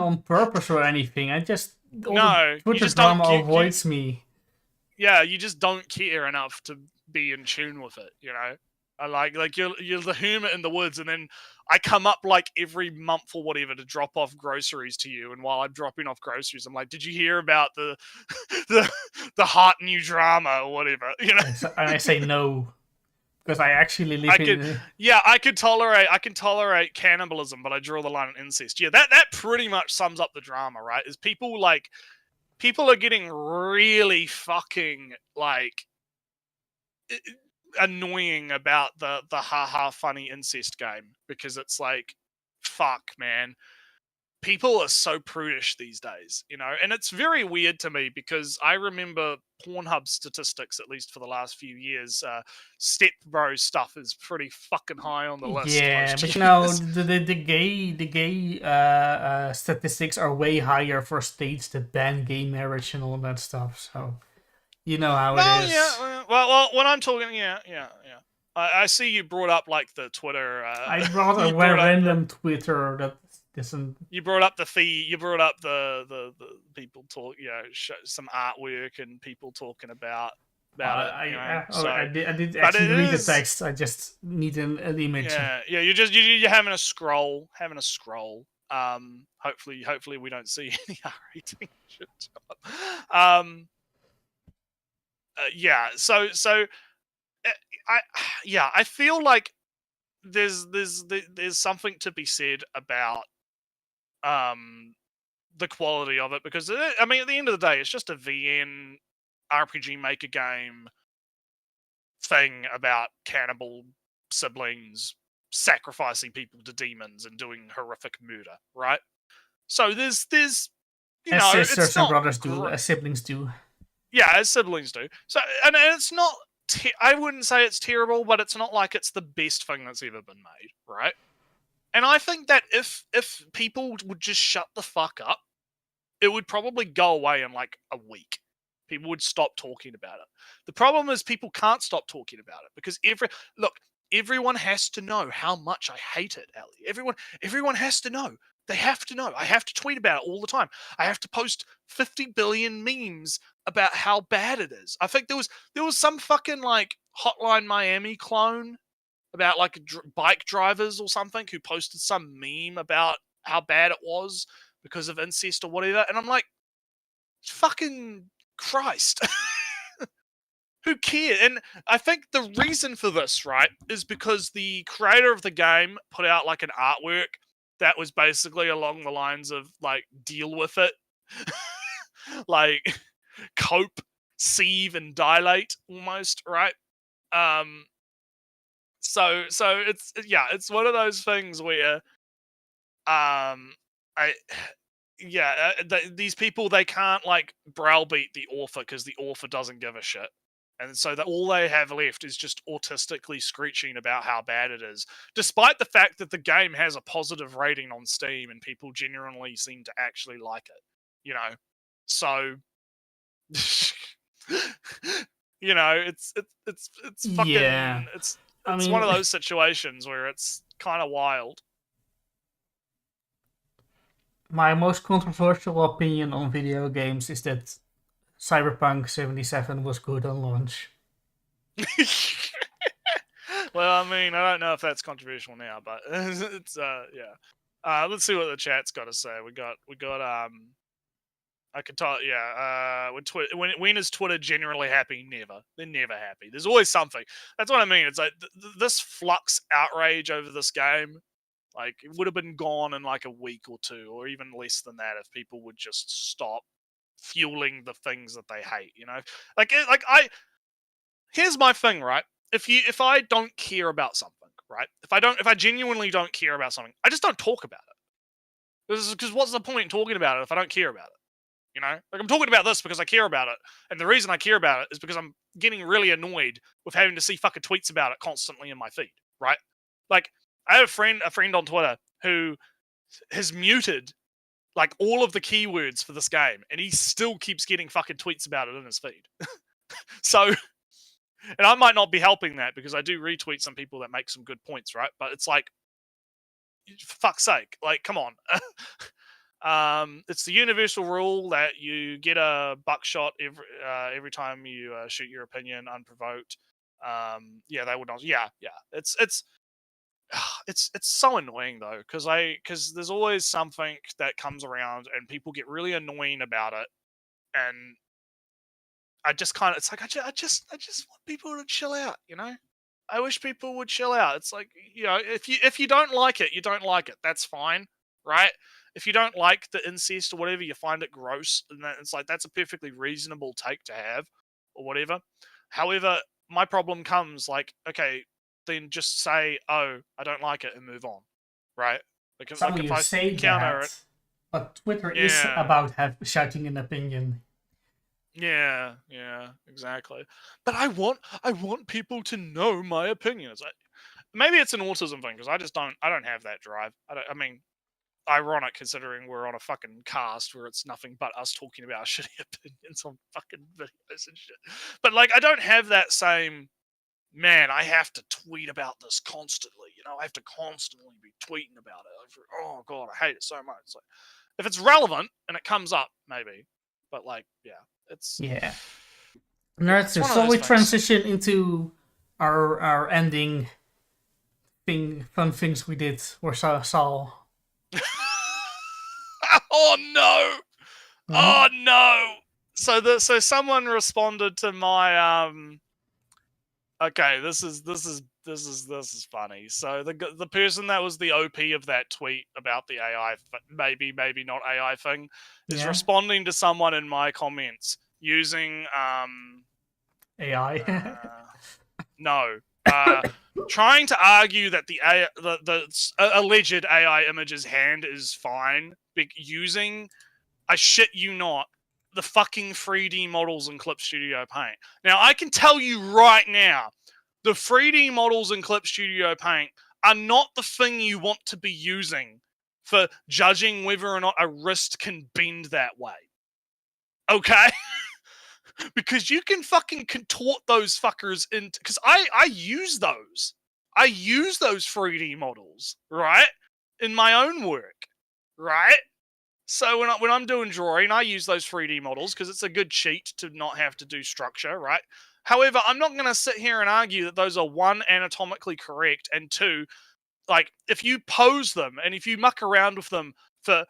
on purpose or anything. Twitter drama avoids me. Yeah, you just don't care enough to be in tune with it, I like you're the hermit in the woods, and then I come up like every month or whatever to drop off groceries to you, and while I'm dropping off groceries, I'm like, did you hear about the hot new drama or whatever, And I say no, because I actually live I can tolerate cannibalism, but I draw the line on incest. Yeah, that pretty much sums up the drama, right? Is people are getting really fucking like annoying about the haha funny incest game, because it's like, fuck, man, people are so prudish these days, and it's very weird to me because I remember Pornhub statistics, at least for the last few years. Step bro stuff is pretty fucking high on the list. Yeah, but the gay statistics are way higher for states that ban gay marriage and all that stuff. So you know how it is. Yeah. Well, when I'm talking, yeah. I see you brought up like the Twitter. I brought a random Twitter that You brought up the fee. You brought up the people talk. Some artwork and people talking about it. I did but actually it read the is- text. I just need an image. Yeah. You're having a scroll. Hopefully we don't see any R18 shit. So I feel like there's something to be said about the quality of it, because I mean, at the end of the day, it's just a VN RPG Maker game thing about cannibal siblings sacrificing people to demons and doing horrific murder, right? So there's as sisters it's and not brothers do, as siblings do. Yeah, as siblings do. So, and it's not. I wouldn't say it's terrible, but it's not like it's the best thing that's ever been made, right? And I think that if people would just shut the fuck up, it would probably go away in like a week. People would stop talking about it. The problem is people can't stop talking about it because everyone has to know how much I hate it, Ellie. Everyone has to know. They have to know. I have to tweet about it all the time. I have to post 50 billion memes about how bad it is. I think there was some fucking like Hotline Miami clone about like bike drivers or something who posted some meme about how bad it was because of incest or whatever, and I'm like, fucking Christ. Who cares? And I think the reason for this, right, is because the creator of the game put out like an artwork that was basically along the lines of like, deal with it. Like cope, sieve, and dilate almost, right? So it's one of those things where these people, they can't like browbeat the author because the author doesn't give a shit. And so that all they have left is just autistically screeching about how bad it is, despite the fact that the game has a positive rating on Steam and people genuinely seem to actually like it. So it's fucking it's one of those situations where it's kind of wild. My most controversial opinion on video games is that Cyberpunk 77 was good on launch. Well, I mean, I don't know if that's controversial now, but it's let's see what the chat's got to say. We got I could talk. Yeah. When is Twitter generally happy? Never. They're never happy. There's always something. That's what I mean. It's like this flux outrage over this game, like, it would have been gone in like a week or two, or even less than that, if people would just stop fueling the things that they hate. Here's my thing, right? If I don't care about something, right? If I genuinely don't care about something, I just don't talk about it. Because what's the point in talking about it if I don't care about it? Like, I'm talking about this because I care about it, and the reason I care about it is because I'm getting really annoyed with having to see fucking tweets about it constantly in my feed, right? Like, I have a friend on Twitter who has muted like all of the keywords for this game, and he still keeps getting fucking tweets about it in his feed. So, and I might not be helping that because I do retweet some people that make some good points, right? But it's like, for fuck's sake, like, come on. It's the universal rule that you get a buckshot every time you shoot your opinion unprovoked. They would not. Yeah. It's so annoying though, because there's always something that comes around and people get really annoying about it, and I just kind of, it's like I just want people to chill out, I wish people would chill out. It's like, if you don't like it, you don't like it. That's fine, right? If you don't like the incest or whatever, you find it gross, and it's like, that's a perfectly reasonable take to have, or whatever. However, my problem comes like, okay, then just say, "Oh, I don't like it," and move on, right? Like, Some of you say that, but Twitter is about shouting an opinion. Yeah, exactly. But I want people to know my opinion. It's like, maybe it's an autism thing because I don't have that drive. I mean, ironic considering we're on a fucking cast where it's nothing but us talking about shitty opinions on fucking videos and shit. But like, I don't have that same, man, I have to tweet about this constantly, I have to constantly be tweeting about it. Oh god, I hate it so much. It's like, if it's relevant and it comes up, maybe, but like, yeah, it's Nretsew, one of so those we things. transition into our ending fun things we did or saw. Oh no! Oh no! So someone responded to my Okay, this is funny. So the person that was the OP of that tweet about the AI, maybe not AI thing, is responding to someone in my comments using AI. no, trying to argue that the alleged AI image's hand is fine, using, I shit you not, the fucking 3D models in Clip Studio Paint. Now, I can tell you right now, the 3D models in Clip Studio Paint are not the thing you want to be using for judging whether or not a wrist can bend that way. Okay? Because you can fucking contort those fuckers into... Because I use those. I use those 3D models, right? In my own work, right? So when I'm doing drawing, I use those 3D models because it's a good cheat to not have to do structure, right? However, I'm not going to sit here and argue that those are, one, anatomically correct, and two, like, if you pose them and if you muck around with them for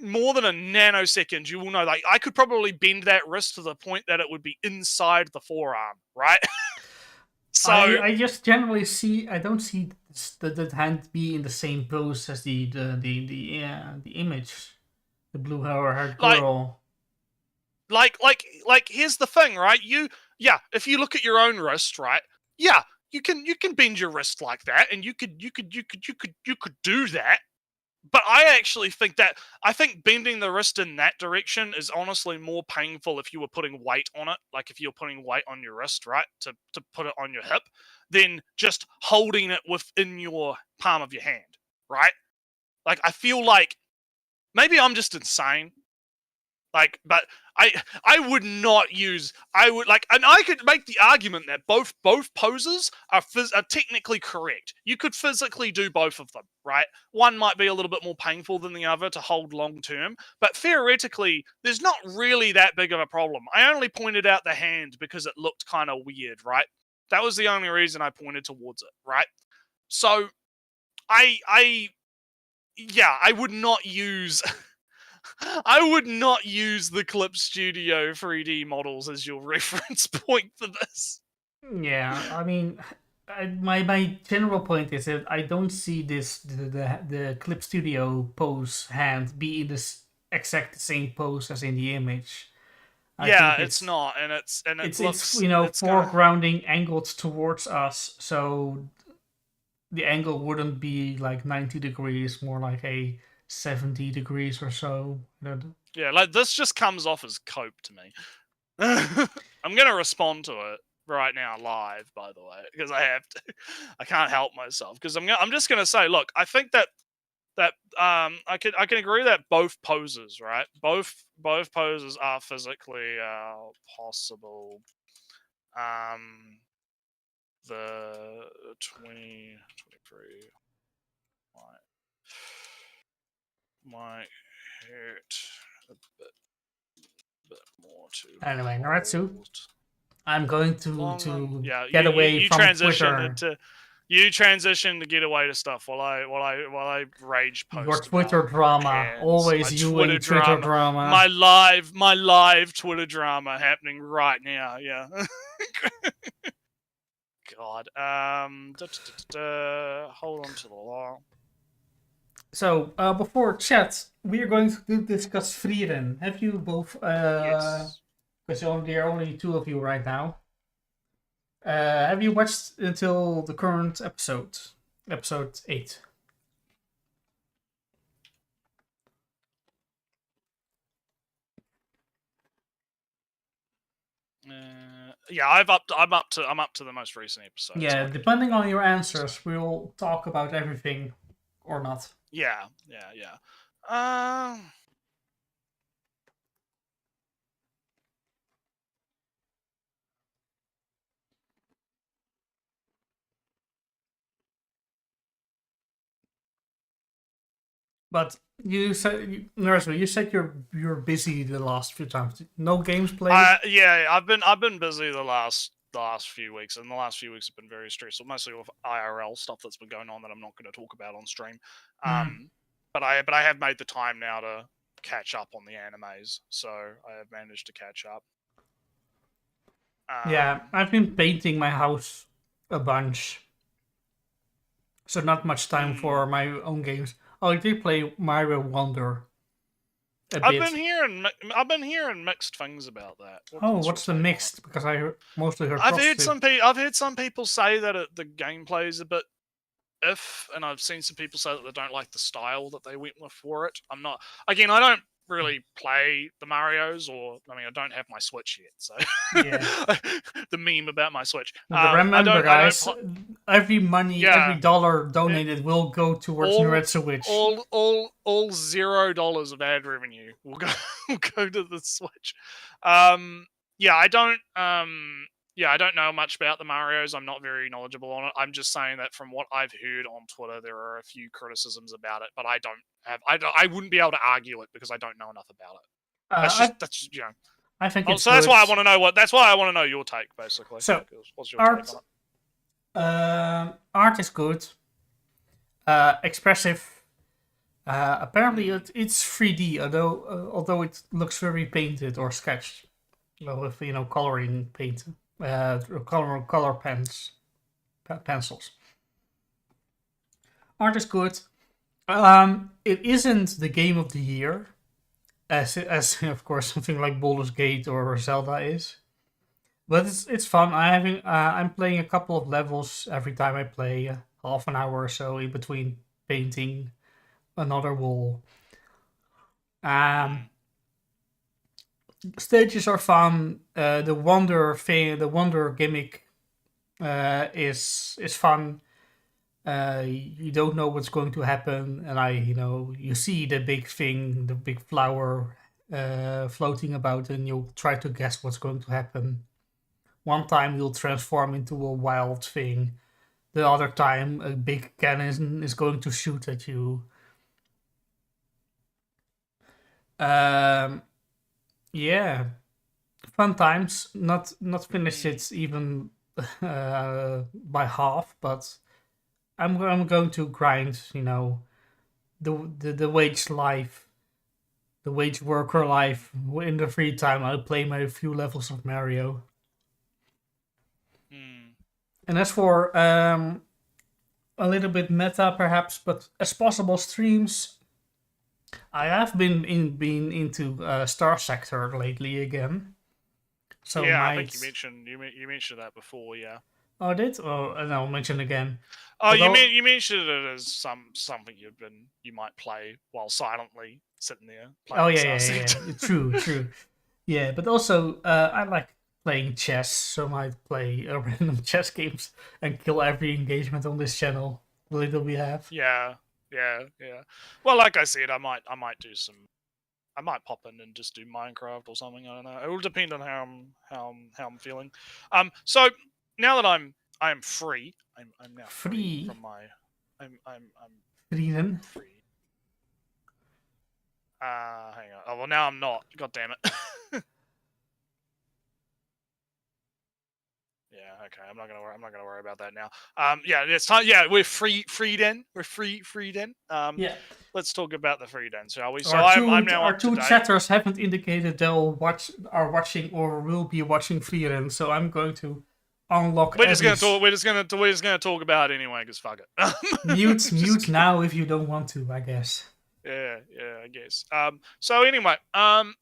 more than a nanosecond, you will know, like, I could probably bend that wrist to the point that it would be inside the forearm, right? So I just generally see, I don't see the hand be in the same pose as the image, the blue haired girl. Like, here's the thing, right? If you look at your own wrist, right? Yeah, you can bend your wrist like that, and you could do that. But I actually think bending the wrist in that direction is honestly more painful if you were putting weight on it, like if you're putting weight on your wrist, right, to put it on your hip, than just holding it within your palm of your hand, right? Like, I feel like maybe I'm just insane. Like, but I would not use, and I could make the argument that both poses are technically correct. You could physically do both of them, right? One might be a little bit more painful than the other to hold long term, but theoretically, there's not really that big of a problem. I only pointed out the hand because it looked kind of weird, right? That was the only reason I pointed towards it, right? So, I would not use... I would not use the Clip Studio 3D models as your reference point for this. Yeah, I mean, my general point is that I don't see the Clip Studio pose hand be in this exact same pose as in the image. It's not, and it looks, it's foregrounding angled towards us, so the angle wouldn't be like 90 degrees, more like a 70 degrees or so. Yeah, like, this just comes off as cope to me. I'm gonna respond to it right now live, by the way, because I have to. I can't help myself, because I'm just gonna say, look, I think that I can agree that both poses, right? Both poses are physically possible. The 2023 might hurt a bit more to... Anyway, Nretsew, I'm going to get you, away you from transition Twitter. into... You transition to get away to stuff while I rage post your Twitter drama, hands, always you Twitter and Twitter drama. My live Twitter drama happening right now. Yeah. God. Hold on to the law. So before chat, we are going to discuss Frieren. Have you both? Yes. Because there are only two of you right now. Have you watched until the current episode 8? Yeah, I'm up to the most recent episode. Yeah, so depending on your answers, we'll talk about everything or not. Yeah. But you said, Nretsew, you said you're busy the last few times. No games played. Yeah, I've been busy the last few weeks, and the last few weeks have been very stressful, mostly with IRL stuff that's been going on that I'm not going to talk about on stream. But I have made the time now to catch up on the animes, so I have managed to catch up. Yeah, I've been painting my house a bunch, so not much time for my own games. Oh, I did play Mario Wonder a bit. I've been hearing mixed things about that. What's the mixed? Because I mostly heard. I've heard some people say that the gameplay is a bit and I've seen some people say that they don't like the style that they went with for it. I'm not. Again, I don't really play the Marios, I don't have my Switch yet, so the meme about my Switch. Remember, guys, every dollar donated will go towards Nretsew. All $0 of ad revenue will go to the Switch. I don't know much about the Marios. I'm not very knowledgeable on it. I'm just saying that from what I've heard on Twitter, there are a few criticisms about it, but I wouldn't be able to argue it because I don't know enough about it. I think it's so. That's why I want to know That's why I want to know your take, basically. So, what's your take on it? Art is good. Expressive. Apparently, it's 3D, although it looks very painted or sketched, with coloring paint. Color pencils. Art is good. It isn't the game of the year, as of course something like Baldur's Gate or Zelda is, but it's fun. I'm playing a couple of levels every time I play, half an hour or so in between painting another wall. Stages are fun. The wonder gimmick is fun. You don't know what's going to happen, and you see the big thing, the big flower floating about, and you'll try to guess what's going to happen. One time you'll transform into a wild thing. The other time a big cannon is going to shoot at you. Yeah, fun times. Not finished it even by half, but I'm going to grind. The wage life, the wage worker life. In the free time, I'll play my few levels of Mario. And as for a little bit meta, perhaps, but as possible streams. I have been into Star Sector lately again. So I think you mentioned that before, yeah. Oh, I did? Oh, and I'll mention again. Oh, you mentioned it as something you might play while silently sitting there. Playing yeah. True. Yeah, but also I like playing chess, so I might play random chess games and kill every engagement on this channel. The little we have. Yeah. Well, like I said, I might pop in and just do Minecraft or something. I don't know. It will depend on how I'm feeling. So now that I am free, I'm now free from my. I'm free then. Free. Hang on. Oh well, now I'm not. God damn it. Yeah, okay. I'm not gonna worry about that now. Yeah, it's time. Yeah, we're free then. We're free then. Yeah. Let's talk about the free then, shall we? So I'm now our two chatters haven't indicated they'll are watching or will be watching free then. So I'm going to unlock. We're just gonna talk about it anyway, because fuck it. Mute now if you don't want to, I guess. Yeah, I guess. So anyway, I'm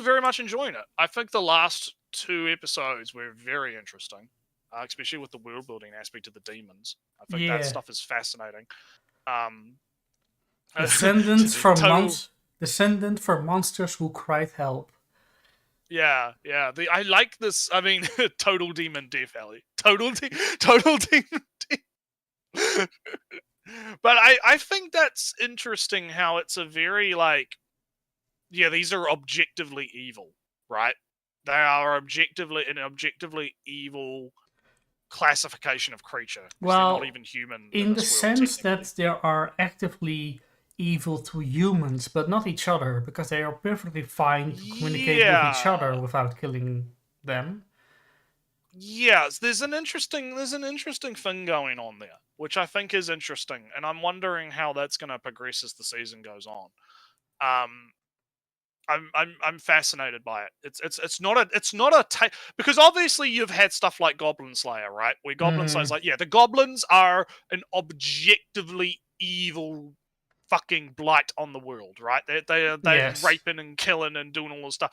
very much enjoying it. I think the last 2 episodes were very interesting, especially with the world building aspect of the demons. I think that stuff is fascinating. Descendant from monsters who cried help. Yeah. I like this. I mean, total demon death alley. Total demon death. But I think that's interesting how it's a very these are objectively evil, right? They are an objectively evil classification of creature. Well, they're not even human. In the sense that there are actively evil to humans, but not each other, because they are perfectly fine to communicate with each other without killing them. Yes, there's an interesting thing going on there, which I think is interesting, and I'm wondering how that's going to progress as the season goes on. I'm fascinated by it. It's not a because obviously you've had stuff like Goblin Slayer, right? Where Goblin Slayer's like, yeah, the goblins are an objectively evil fucking blight on the world, right? They're Yes. raping and killing and doing all this stuff,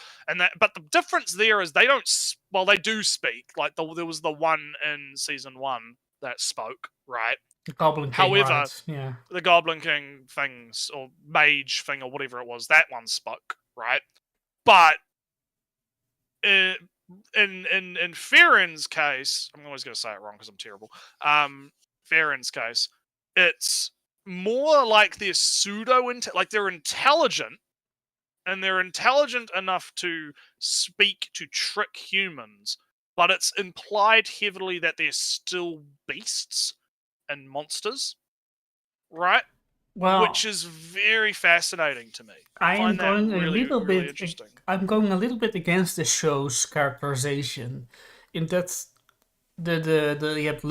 but the difference there is they don't. Well, they do speak. Like there was the one in season 1 that spoke, right? The Goblin King, However, right? Yeah. the Goblin King things or mage thing or whatever it was, that one spoke, right? But in Farron's case, I'm always going to say it wrong because I'm terrible. Farron's case, it's more like they're like they're intelligent, and they're intelligent enough to speak to trick humans, but it's implied heavily that they're still beasts and monsters, right? Well, which is very fascinating to me. I'm going really, a little really bit. interesting. I'm going a little bit against the show's characterization, in that you have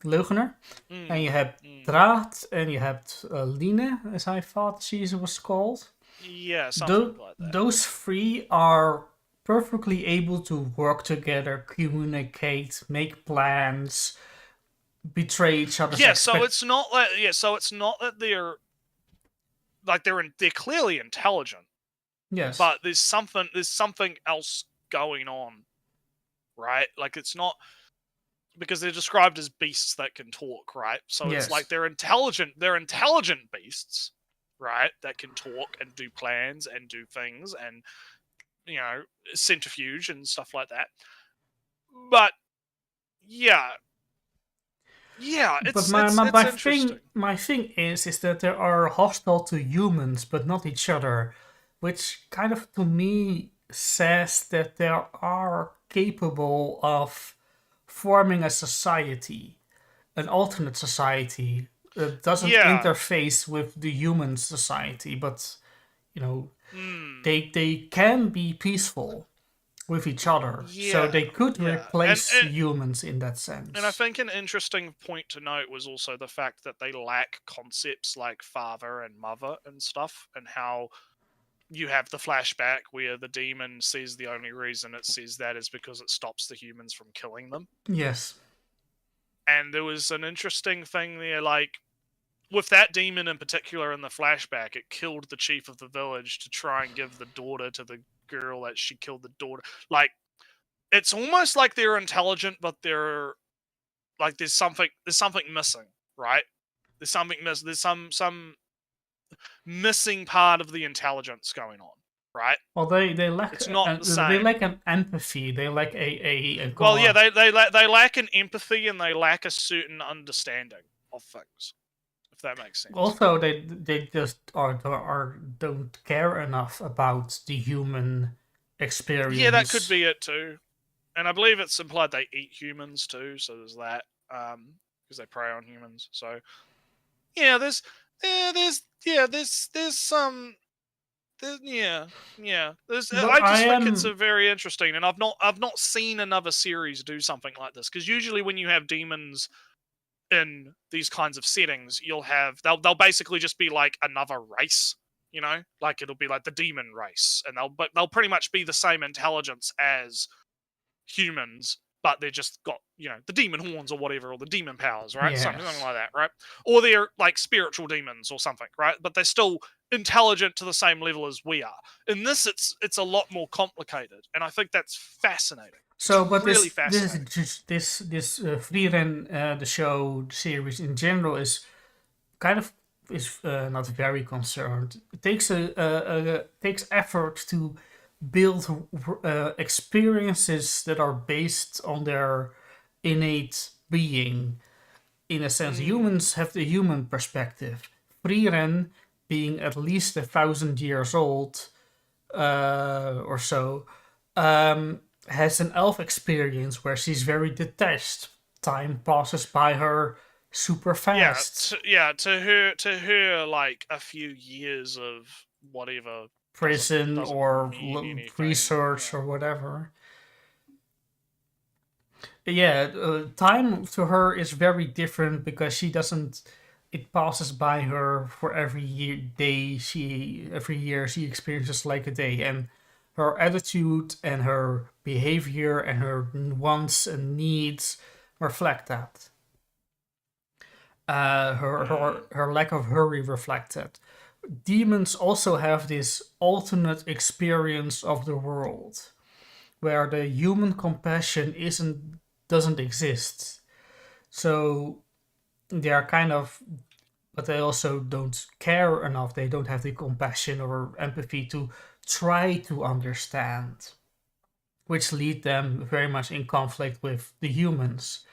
Leugener, and you have Draad, and you have Line, as I thought she was called. Yeah, something like that. Those three are perfectly able to work together, communicate, make plans, betray each other's so it's not that they're like they're clearly intelligent. Yes. But there's something else going on, right? Like it's not because they're described as beasts that can talk, right? So Yes. It's like they're intelligent beasts, right? That can talk and do plans and do things and centrifuge and stuff like that. But yeah, it's interesting. My thing is that they are hostile to humans, but not each other, which kind of to me says that they are capable of forming a society, an alternate society that doesn't interface with the human society, but they can be peaceful with each other, so they could replace humans in that sense. And I think an interesting point to note was also the fact that they lack concepts like father and mother and stuff, and how you have the flashback where the demon says the only reason it says that is because it stops the humans from killing them. Yes. And there was an interesting thing there, like, with that demon in particular in the flashback, it killed the chief of the village to try and give the daughter to the girl that she killed the daughter. Like, it's almost like they're intelligent, but they're like there's something missing, right? There's something missing. There's some missing part of the intelligence going on, right? Well, they lack. It's not the same. They lack an empathy. They lack a well, yeah, they lack an empathy and they lack a certain understanding of things. If that makes sense. Also, they just don't care enough about the human experience. Yeah, that could be it too. And I believe it's implied they eat humans too, so there's that. Because they prey on humans. So yeah, there's some. I just think it's a very interesting, and I've not seen another series do something like this, because usually when you have demons in these kinds of settings, they'll basically just be like another race, like it'll be like the demon race, and they'll pretty much be the same intelligence as humans, but they're just got the demon horns or whatever, or the demon powers, right? Yes. Something like that, right? Or they're like spiritual demons or something, right? But they're still intelligent to the same level as we are. In this, it's a lot more complicated, and I think that's fascinating. So, but really this Frieren, the show, the series in general is kind of not very concerned. It takes effort to build experiences that are based on their innate being. In a sense, humans have the human perspective. Frieren, being at least 1,000 years old or so, has an elf experience where she's very detached. Time passes by her. super fast. To her, like a few years of whatever Prison doesn't or mean anything. research Yeah. or whatever. Yeah, time to her is very different because she doesn't. It passes by her for every year she experiences like a day, and her attitude and her behavior and her wants and needs reflect that. Her lack of hurry reflected. Demons also have this alternate experience of the world, where the human compassion doesn't exist. So they are kind of, but they also don't care enough. They don't have the compassion or empathy to try to understand, which lead them very much in conflict with the humans.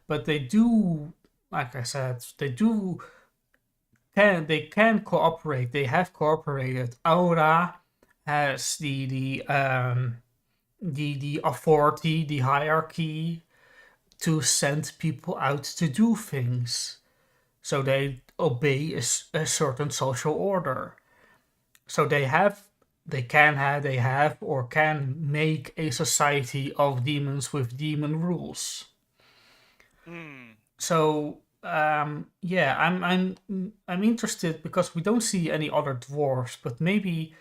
But they do, like I said, they can cooperate. They have cooperated. Aura has the authority, the hierarchy to send people out to do things. So they obey a certain social order. So they have or can make a society of demons with demon rules. So yeah, I'm interested because we don't see any other dwarves, but maybe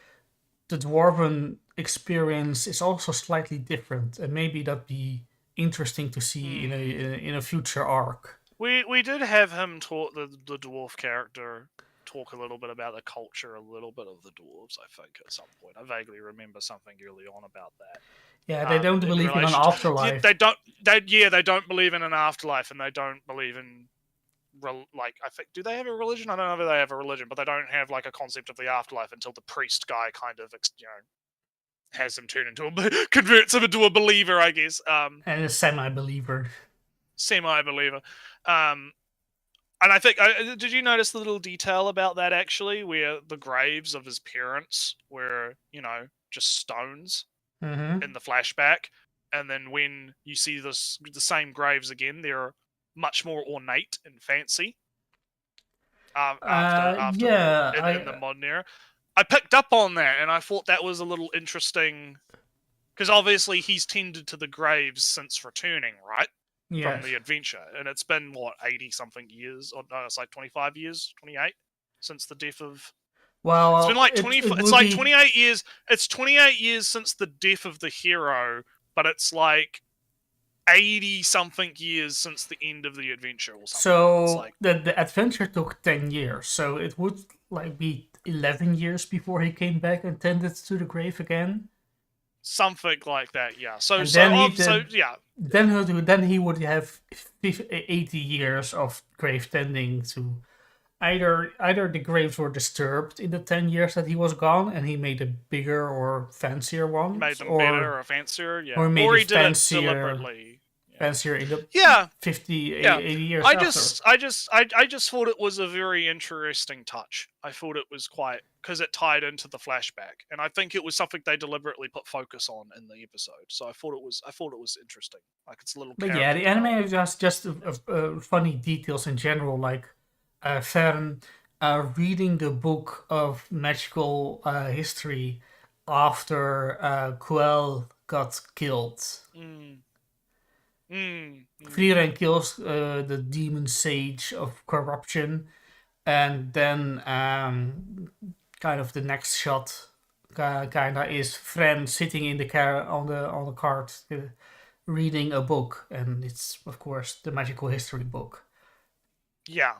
the dwarven experience is also slightly different, and maybe that'd be interesting to see in a future arc. We did have him talk the dwarf character talk a little bit about the culture, a little bit of the dwarves. I think at some point, I vaguely remember something early on about that. Yeah, they don't believe in an afterlife. They don't believe in an afterlife, and they don't believe in like, I think, do they have a religion? I don't know if they have a religion, but they don't have like a concept of the afterlife until the priest guy kind of has him turn into converts him into a believer, I guess. And a semi-believer. And I think, did you notice the little detail about that actually, where the graves of his parents were, just stones in the flashback, and then when you see the same graves again, they're much more ornate and fancy. In the modern era, I picked up on that, and I thought that was a little interesting, because obviously he's tended to the graves since returning, right? Yes. From the adventure, and it's been 80-something years, or no, it's like 25 years, 28 since the death of. Well, it's been like 28 years. It's 28 years since the death of the hero, but it's like 80-something years since the end of the adventure, or something. So the adventure took 10 years, so it would be 11 years before he came back and tended to the grave again. Something like that, yeah. Then he would have 80 years of grave tending to either the graves were disturbed in the 10 years that he was gone, and he made a bigger or fancier one. Made them better or fancier, yeah. Or he did it deliberately. Fancier in the 80 years I just thought it was a very interesting touch. I thought it was quite, because it tied into the flashback, and I think it was something they deliberately put focus on in the episode. So I thought it was interesting. Like, it's a little. But yeah, the anime has just funny details in general, like Fern reading the book of magical history after Quell got killed. Frieren kills the demon sage of corruption, and then kind of the next shot is Fren sitting in the car on the cart reading a book, and it's of course the magical history book. Yeah.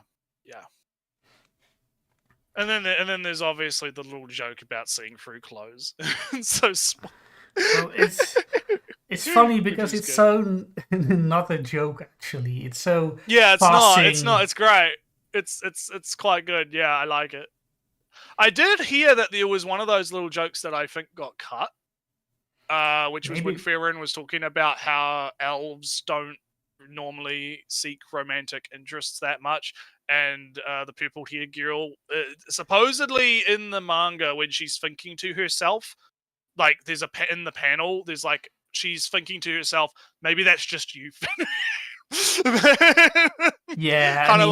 And then there's obviously the little joke about seeing through clothes. It's so small. So it's funny because it's so not a joke, actually. It's so it's passing. not. It's great. It's quite good. Yeah, I like it. I did hear that there was one of those little jokes that I think got cut, which was when Farron was talking about how elves don't normally seek romantic interests that much, and the purple-haired girl, supposedly in the manga, when she's thinking to herself, like there's in the panel, there's like, she's thinking to herself, maybe that's just you. Yeah, Kind of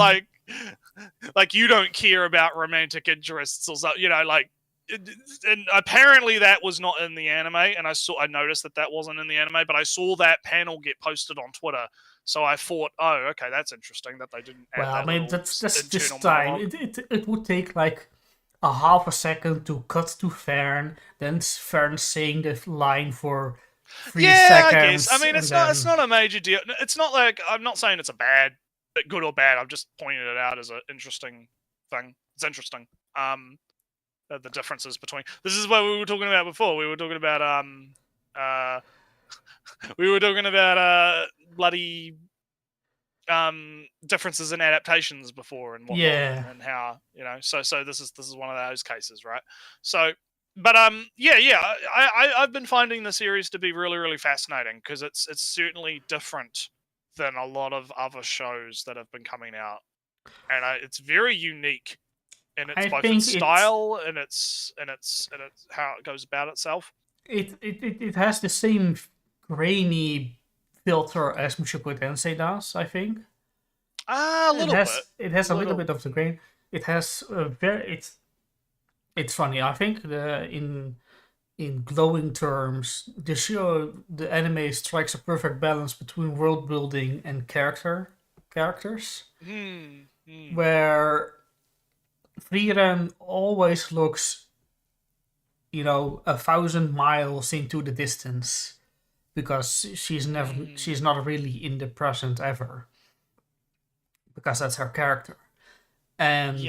like you don't care about romantic interests or something, and apparently that was not in the anime, and I noticed that wasn't in the anime, but I saw that panel get posted on Twitter, so I thought, oh, okay, that's interesting that they didn't add well, I that mean, little that's this internal time. monologue. It would take like a half a second to cut to Fern, then Fern saying the line for 3 seconds. I guess. I mean, and it's then... not a major deal. It's not like, I'm not saying it's good or bad. I'm just pointing it out as an interesting thing. It's interesting. The differences between, this is what we were talking about before. We were talking about bloody differences in adaptations before and whatnot, Yeah. and how, so this is one of those cases, right? So, but I've been finding the series to be really, really fascinating, because it's certainly different than a lot of other shows that have been coming out, and it's very unique in both its style and its how it goes about itself. It has the same grainy filter as Mushoku Tensei does, I think. A little bit. It has a little bit of the grain. It has it's funny. I think in glowing terms, the anime strikes a perfect balance between world building and characters. Where Frieren always looks, 1,000 miles into the distance, because she's not really in the present ever, because that's her character. And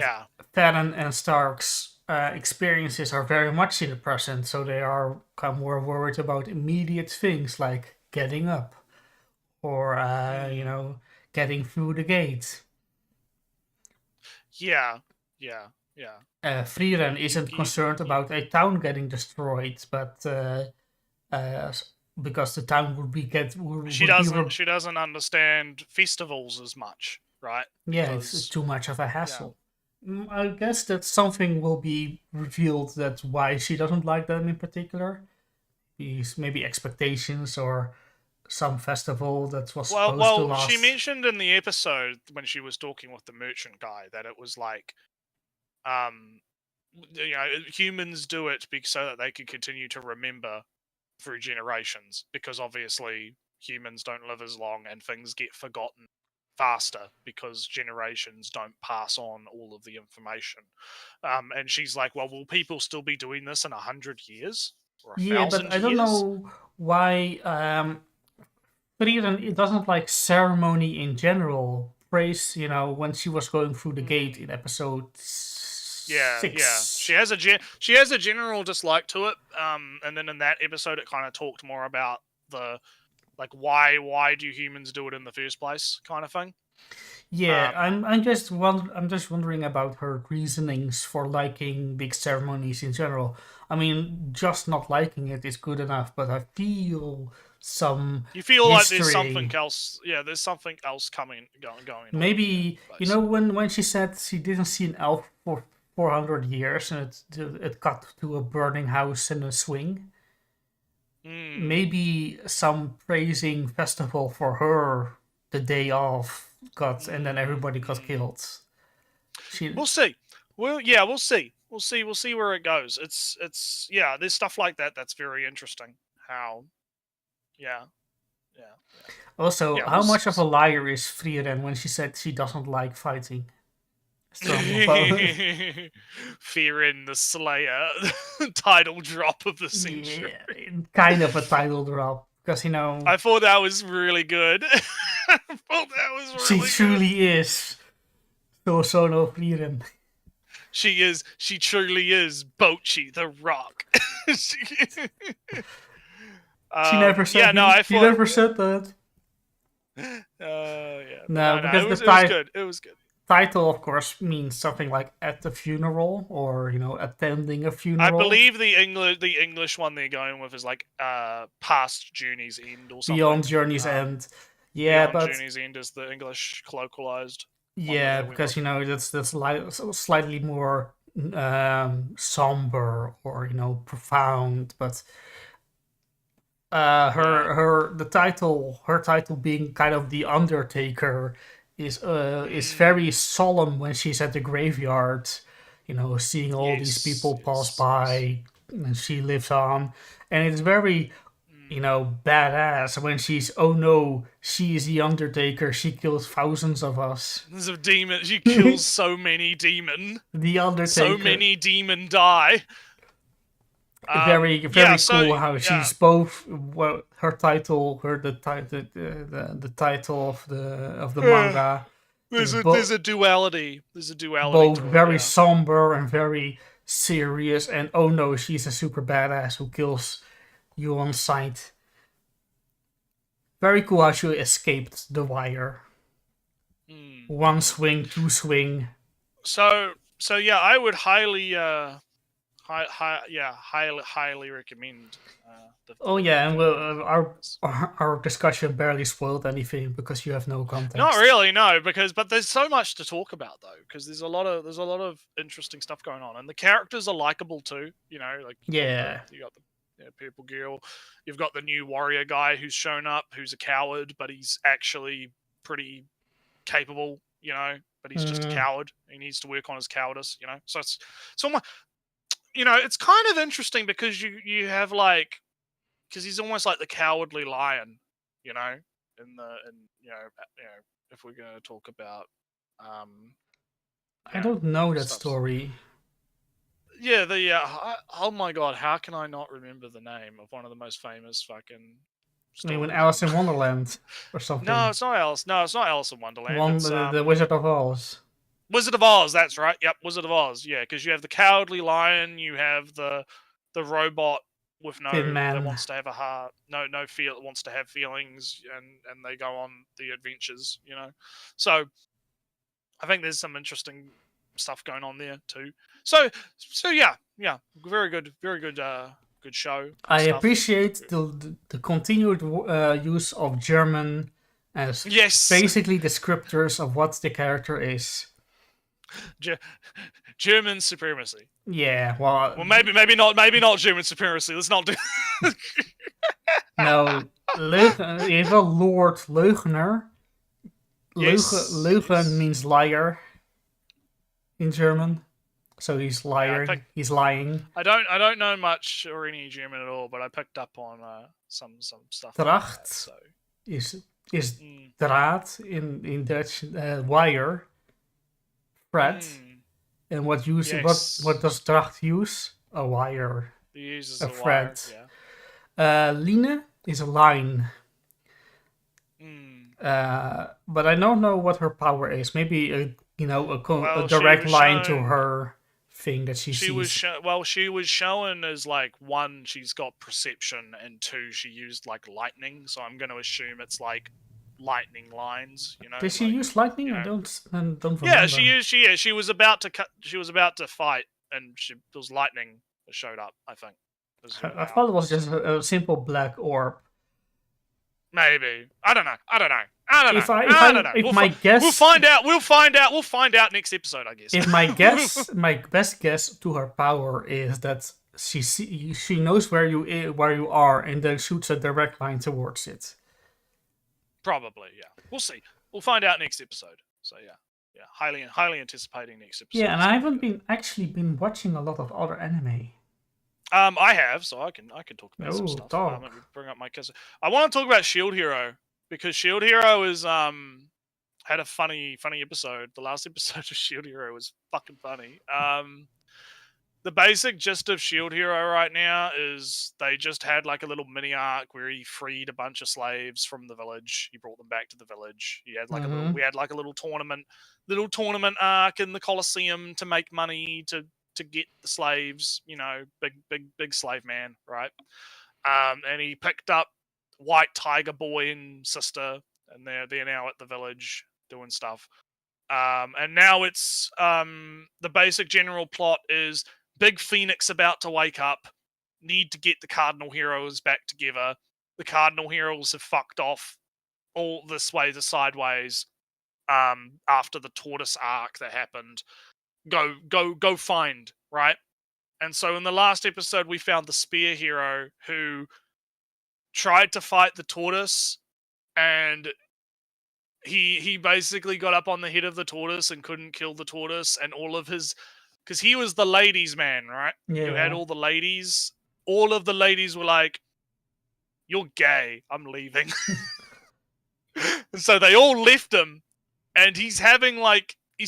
Farron and Stark's experiences are very much in the present, so they are kind of more worried about immediate things like getting up or getting through the gate. Frieren isn't concerned about a town getting destroyed, but because the town she doesn't understand festivals as much, right? Yeah, it's too much of a hassle. I guess that something will be revealed, that's why she doesn't like them in particular. Maybe expectations or some festival that was supposed to last. She mentioned in the episode when she was talking with the merchant guy that it was like, humans do it so that they can continue to remember through generations, because obviously humans don't live as long and things get forgotten faster because generations don't pass on all of the information. And she's like, well, will people still be doing this in 100 years or 1,000 years? But I don't know why Frieren doesn't like ceremony in general. Praise, when she was going through the gate in episode 6. She has a general dislike to it. And then in that episode, it kind of talked more about the, like, why do humans do it in the first place, kind of thing. Yeah, I'm just wondering about her reasonings for liking big ceremonies in general. I mean, just not liking it is good enough, but I feel some. You feel history. Like there's something else. Yeah, there's something else going on. Maybe when she said she didn't see an elf for 400 years and it got to a burning house in a swing. Maybe some praising festival for her the day of and then everybody got killed. We'll see. We'll see. We'll see where it goes. It's there's stuff like that that's very interesting. How Also, how much of a liar is Frieren when she said she doesn't like fighting? Frieren the Slayer, title drop of the century. Yeah, kind of a title drop, because I thought that was really good. She truly is. So no Frieren. She truly is Bochi the Rock. She never said. She never said that. No, because it was good. Title, of course, means something like at the funeral or attending a funeral. I believe the English one they're going with is like past Journey's End or something. Beyond Journey's End. Yeah, Beyond Journey's End is the English colloquialized. Yeah, because that's slightly more somber or profound, but her title being kind of the Undertaker is very solemn when she's at the graveyard, seeing all these people pass by, and she lives on, and it's very badass when she's, oh no, she is the Undertaker, she kills thousands of us. There's a demon. She kills so many demon. The Undertaker. So many demon die. Very cool how she's both her title, the title of the manga. There's a duality. There's a duality. Both very somber and very serious, and oh no, she's a super badass who kills you on sight. Very cool how she escaped the wire. One swing, two swing. So yeah, I would highly highly recommend. And our discussion barely spoiled anything because you have no context. Not really, no, but there's so much to talk about though, because there's a lot of interesting stuff going on, and the characters are likable too. You got the Purple Girl, you've got the new warrior guy who's shown up, who's a coward, but he's actually pretty capable. But he's just a coward. He needs to work on his cowardice. So it's it's kind of interesting because you have because he's almost like the cowardly lion, if we're going to talk about I don't know that story. Yeah, oh my god, how can I not remember the name of one of the most famous fucking stories? When Alice in Wonderland or something. No, it's not Alice. No, it's not Alice in Wonderland. The Wizard of Oz. Wizard of Oz, that's right. Yep, Wizard of Oz. Yeah, because you have the cowardly lion, you have the robot with that wants to have a heart, wants to have feelings, and they go on the adventures. So I think there's some interesting stuff going on there too. So yeah, very good show. I appreciate the continued use of German as basically descriptors of what the character is. German supremacy. Yeah, well, maybe not German supremacy. Let's not do. No, even Lord Leugener. Leugen means liar in German, so he's liar. He's lying. I don't know much or any German at all, but I picked up on some stuff. Dracht is draad in Dutch, wire. Thread. And what does Dracht use? A wire. He uses a thread. Wire, yeah. Line is a line. But I don't know what her power is. Maybe a direct line to her thing that she sees. She was shown as one, she's got perception, and two, she used lightning. So I'm going to assume it's lightning lines. Did she use lightning? I don't remember. Yeah, she was about to fight, and there was lightning that showed up. I think. I thought it was just a simple black orb. Maybe. I don't know. We'll find out. We'll find out next episode, I guess. If my best guess to her power is that she knows where you are and then shoots a direct line towards it. Probably, yeah. We'll see. We'll find out next episode. So yeah. Highly anticipating next episode. Yeah, and I haven't been watching a lot of other anime. I have, so I can talk about some stuff. Let me bring up my case. I want to talk about Shield Hero because Shield Hero is had a funny episode. The last episode of Shield Hero was fucking funny. The basic gist of Shield Hero right now is they just had a little mini arc where he freed a bunch of slaves from the village. He brought them back to the village. He had we had a little tournament arc in the Colosseum to make money to get the slaves. Big slave man, right? And he picked up White Tiger Boy and sister, and they're now at the village doing stuff. And now it's the basic general plot is Big Phoenix about to wake up, need to get the Cardinal Heroes back together. The Cardinal Heroes have fucked off all this way, the sideways, after the tortoise arc that happened. Go find, right? And so in the last episode, we found the Spear Hero who tried to fight the tortoise and he basically got up on the head of the tortoise and couldn't kill the tortoise, and all of his, because he was the ladies' man, right? Who had Yeah. all the ladies. All of the ladies were like, "You're gay. I'm leaving." And so they all left him, and he's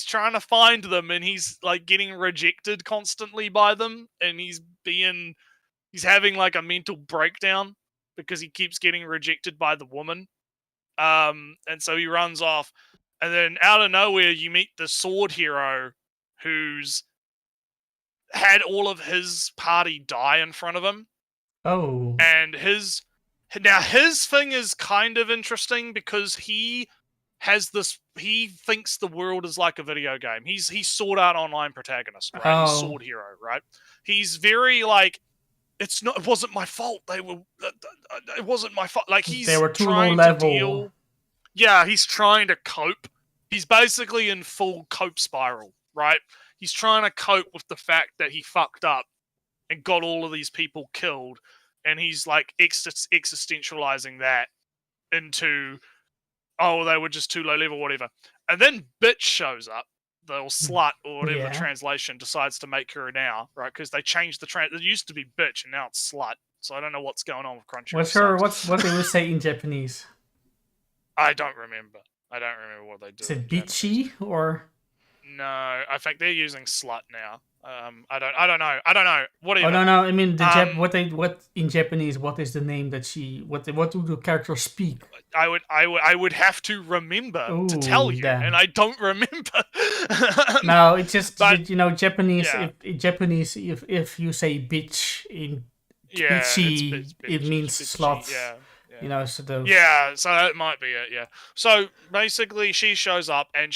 trying to find them, and he's like getting rejected constantly by them, and he's having like a mental breakdown because he keeps getting rejected by the woman. And so he runs off, and then out of nowhere you meet the sword hero who's had all of his party die in front of him. Oh. And his thing is kind of interesting because he thinks the world is like a video game. He's Sword Art Online protagonist, right? He's sword hero, right? He's very like, it wasn't my fault. It wasn't my fault. Like, they were too trying low level. to deal. Yeah, he's trying to cope. He's basically in full cope spiral, right? He's trying to cope with the fact that he fucked up and got all of these people killed, and he's like existentializing that into, oh, they were just too low level, whatever. And then bitch shows up, the slut or whatever the translation decides to make her now, right? Because they changed it used to be bitch and now it's slut. So I don't know what's going on with Crunchyroll. What they would say in Japanese? I don't remember what they do. Is it bitchy or? No, I think they're using slut now. I don't know. Whatever. Oh no! I mean what in Japanese? What is the name that she? What do the characters speak? I would have to remember to tell you, and I don't remember. No, it's just Japanese. Yeah. Japanese, if you say bitch in bitchy, it means slut. Yeah. So so that might be it. Yeah. So basically, she shows up and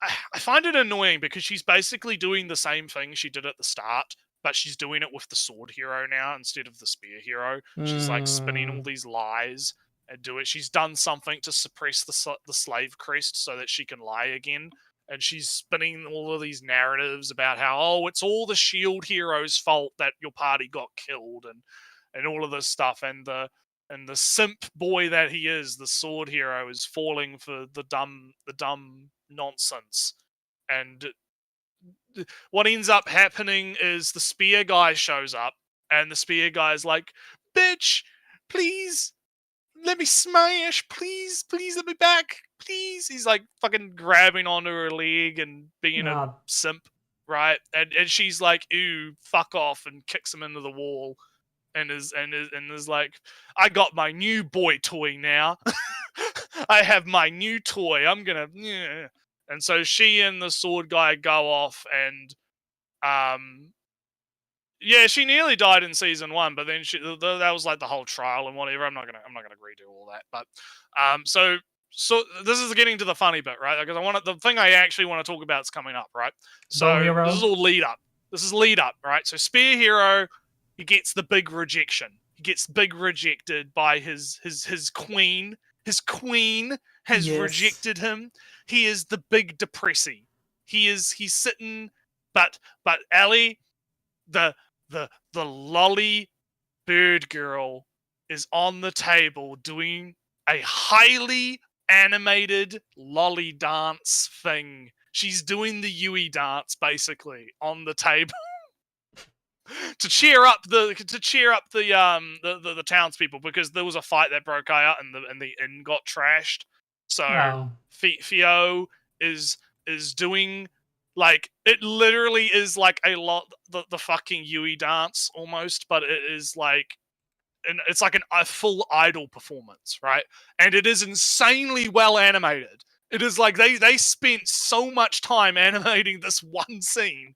I find it annoying because she's basically doing the same thing she did at the start, but she's doing it with the sword hero now instead of the spear hero. She's like spinning all these lies and do it. She's done something to suppress the slave crest so that she can lie again. And she's spinning all of these narratives about how, oh, it's all the shield hero's fault that your party got killed and all of this stuff. And the simp boy that he is, the sword hero, is falling for the dumb nonsense. And what ends up happening is the spear guy shows up, and the spear guy is like, bitch, please let me smash, please let me back, please. He's like fucking grabbing onto her leg and being a simp, right? And she's like, ooh, fuck off, and kicks him into the wall. And is like, I got my new boy toy now. I have my new toy. I'm gonna. Yeah. And so she and the sword guy go off, and she nearly died in season 1, but then that was like the whole trial and whatever. I'm not gonna redo all that, but so this is getting to the funny bit, right? Because the thing I actually want to talk about is coming up, right? So this is all lead up. This is lead up, right? So Spear Hero, he gets the big rejection. He gets big rejected by his queen. His queen has rejected him. He is the big depressy. He's sitting, but Ellie, the lolly bird girl, is on the table doing a highly animated lolly dance thing. She's doing the Yui dance basically on the table. to cheer up the townspeople, because there was a fight that broke out and the inn got trashed. So Theo is doing, like, it literally is like a lot the fucking Yui dance almost, but it is like, and it's like a full idol performance, right? And it is insanely well animated. It is like they spent so much time animating this one scene,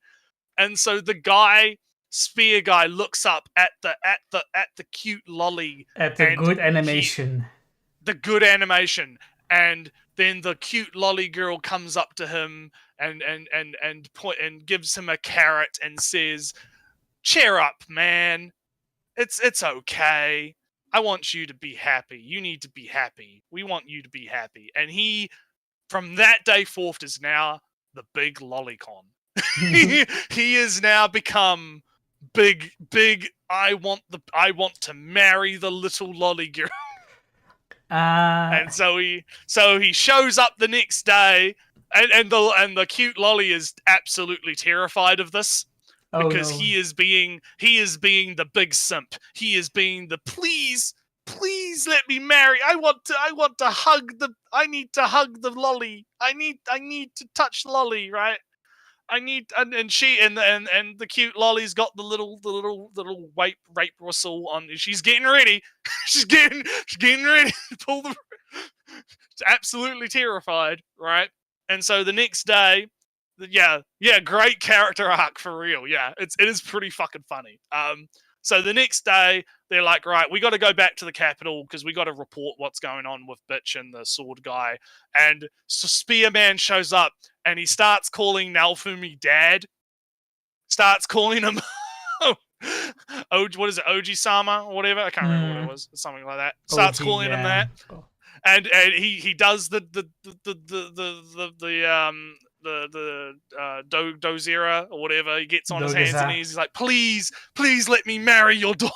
and so the spear guy looks up at the cute lolly, at the good animation. The good animation, and then the cute lolly girl comes up to him and gives him a carrot and says, "Cheer up, man. It's okay. I want you to be happy. You need to be happy. We want you to be happy." And he, from that day forth, is now the big lolicon. He has now become big. I want to marry the little lolly girl. And so he shows up the next day, and the cute lolly is absolutely terrified of this. Because he is being the big simp. He is being the please let me marry. I need to hug the lolly. I need to touch lolly, right? And the cute lolly's got the little rape whistle on. She's getting ready. she's getting ready to pull the. She's absolutely terrified, right? And so the next day, great character arc for real. Yeah, it is pretty fucking funny. So the next day they're like, right, we got to go back to the capital because we got to report what's going on with Bitch and the sword guy. And so Spearman shows up and he starts calling Naofumi dad. Starts calling him, what is it, Oji-sama or whatever? I can't remember what it was. Something like that. Starts calling him that. And he does the dozera or whatever. He gets on his hands and knees. He's like, please let me marry your daughter.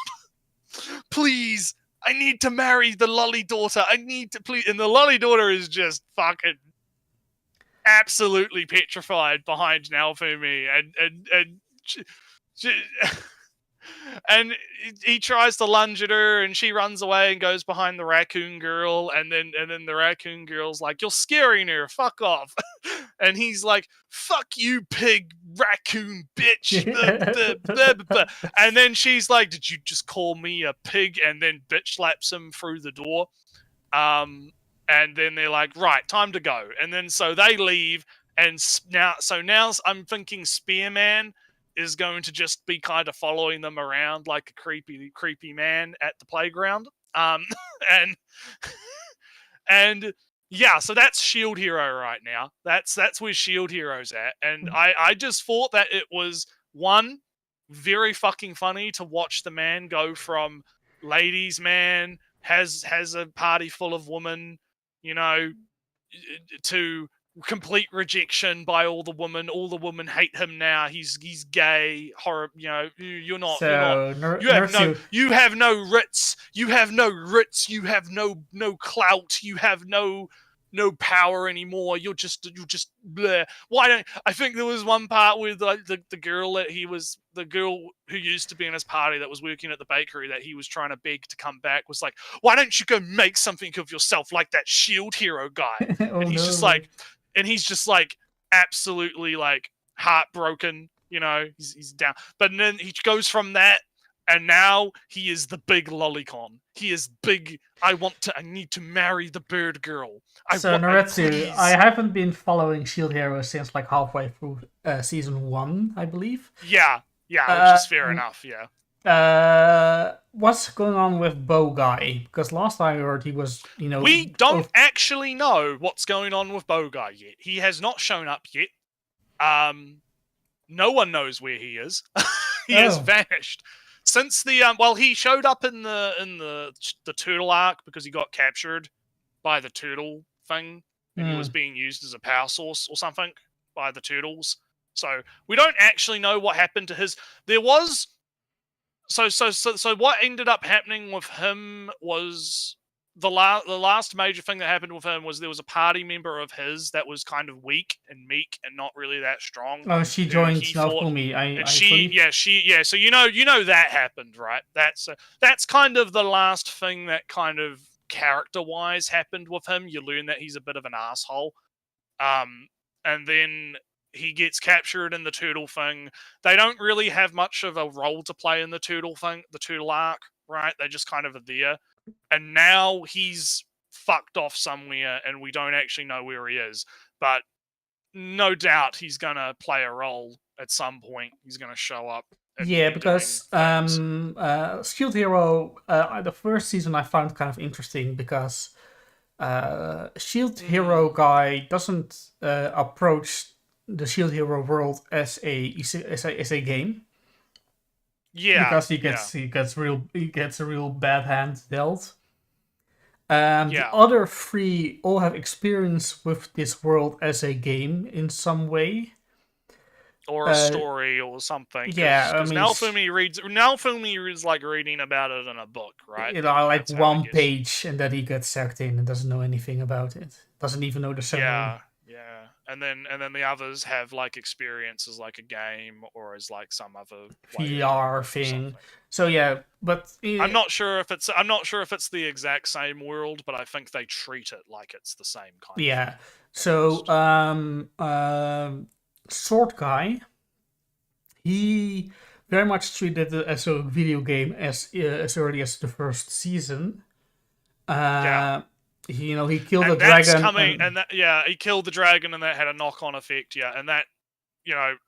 Please, I need to marry the lolly daughter. I need to please. And the lolly daughter is just fucking absolutely petrified behind Naofumi, and he tries to lunge at her, and she runs away and goes behind the raccoon girl, and then the raccoon girl's like, "You're scaring her, fuck off," and he's like, "Fuck you, pig, raccoon, bitch," and then she's like, "Did you just call me a pig?" And then bitch slaps him through the door, and then they're like, "Right, time to go," and then so they leave, and now I'm thinking Spearman is going to just be kind of following them around like a creepy man at the playground. And yeah, so that's Shield Hero right now. That's where Shield Hero's at. And I just thought that it was, one, very fucking funny to watch the man go from ladies man, has a party full of women, to complete rejection by all the women. All the women hate him now. He's gay. Horror. You're not. You have no writs. You have no writs. You have no clout. You have no power anymore. You're just bleh. Why don't I think there was one part with the girl the girl who used to be in his party that was working at the bakery that he was trying to beg to come back, was like, why don't you go make something of yourself like that Shield Hero guy? And he's just like absolutely like heartbroken, he's down. But then he goes from that, and now he is the big lolicon. He is big. I need to marry the bird girl. Nretsew, I haven't been following Shield Hero since like halfway through season 1, I believe. Yeah, which is fair enough, yeah. What's going on with Bow Guy? Because last I heard he was, We don't actually know what's going on with Bow Guy yet. He has not shown up yet. No one knows where he is. He has vanished. Since he showed up in the turtle arc because he got captured by the turtle thing, and he was being used as a power source or something by the turtles. So we don't actually know what happened to his. There was so what ended up happening with him was the last major thing that happened with him was there was a party member of his that was kind of weak and meek and not really that strong. Oh, she joined Naofumi. So you know that happened, right? That's kind of the last thing that kind of character-wise happened with him. You learn that he's a bit of an asshole. And then he gets captured in the turtle thing. They don't really have much of a role to play in the turtle thing, the turtle arc, right? They just kind of are there. And now he's fucked off somewhere, and we don't actually know where he is. But no doubt he's going to play a role at some point. He's going to show up. Because Shield Hero, the first season I found kind of interesting because Shield Hero guy doesn't approach the Shield Hero world as a game. Yeah, because he gets a real bad hand dealt. The other three all have experience with this world as a game in some way. or a story or something. Yeah, I because mean, Naofumi is like reading about it in a book, right? Like one page, and then he gets sucked in and doesn't know anything about it. Doesn't even know the summary. Yeah, and then the others have like experience as like a game or as like some other VR thing. So yeah, but I'm not sure if it's the exact same world, but I think they treat it like it's the same kind. Yeah. Of So Sword Guy, he very much treated it as a video game as early as the first season. He killed the dragon. He killed the dragon, and that had a knock-on effect. Yeah, and that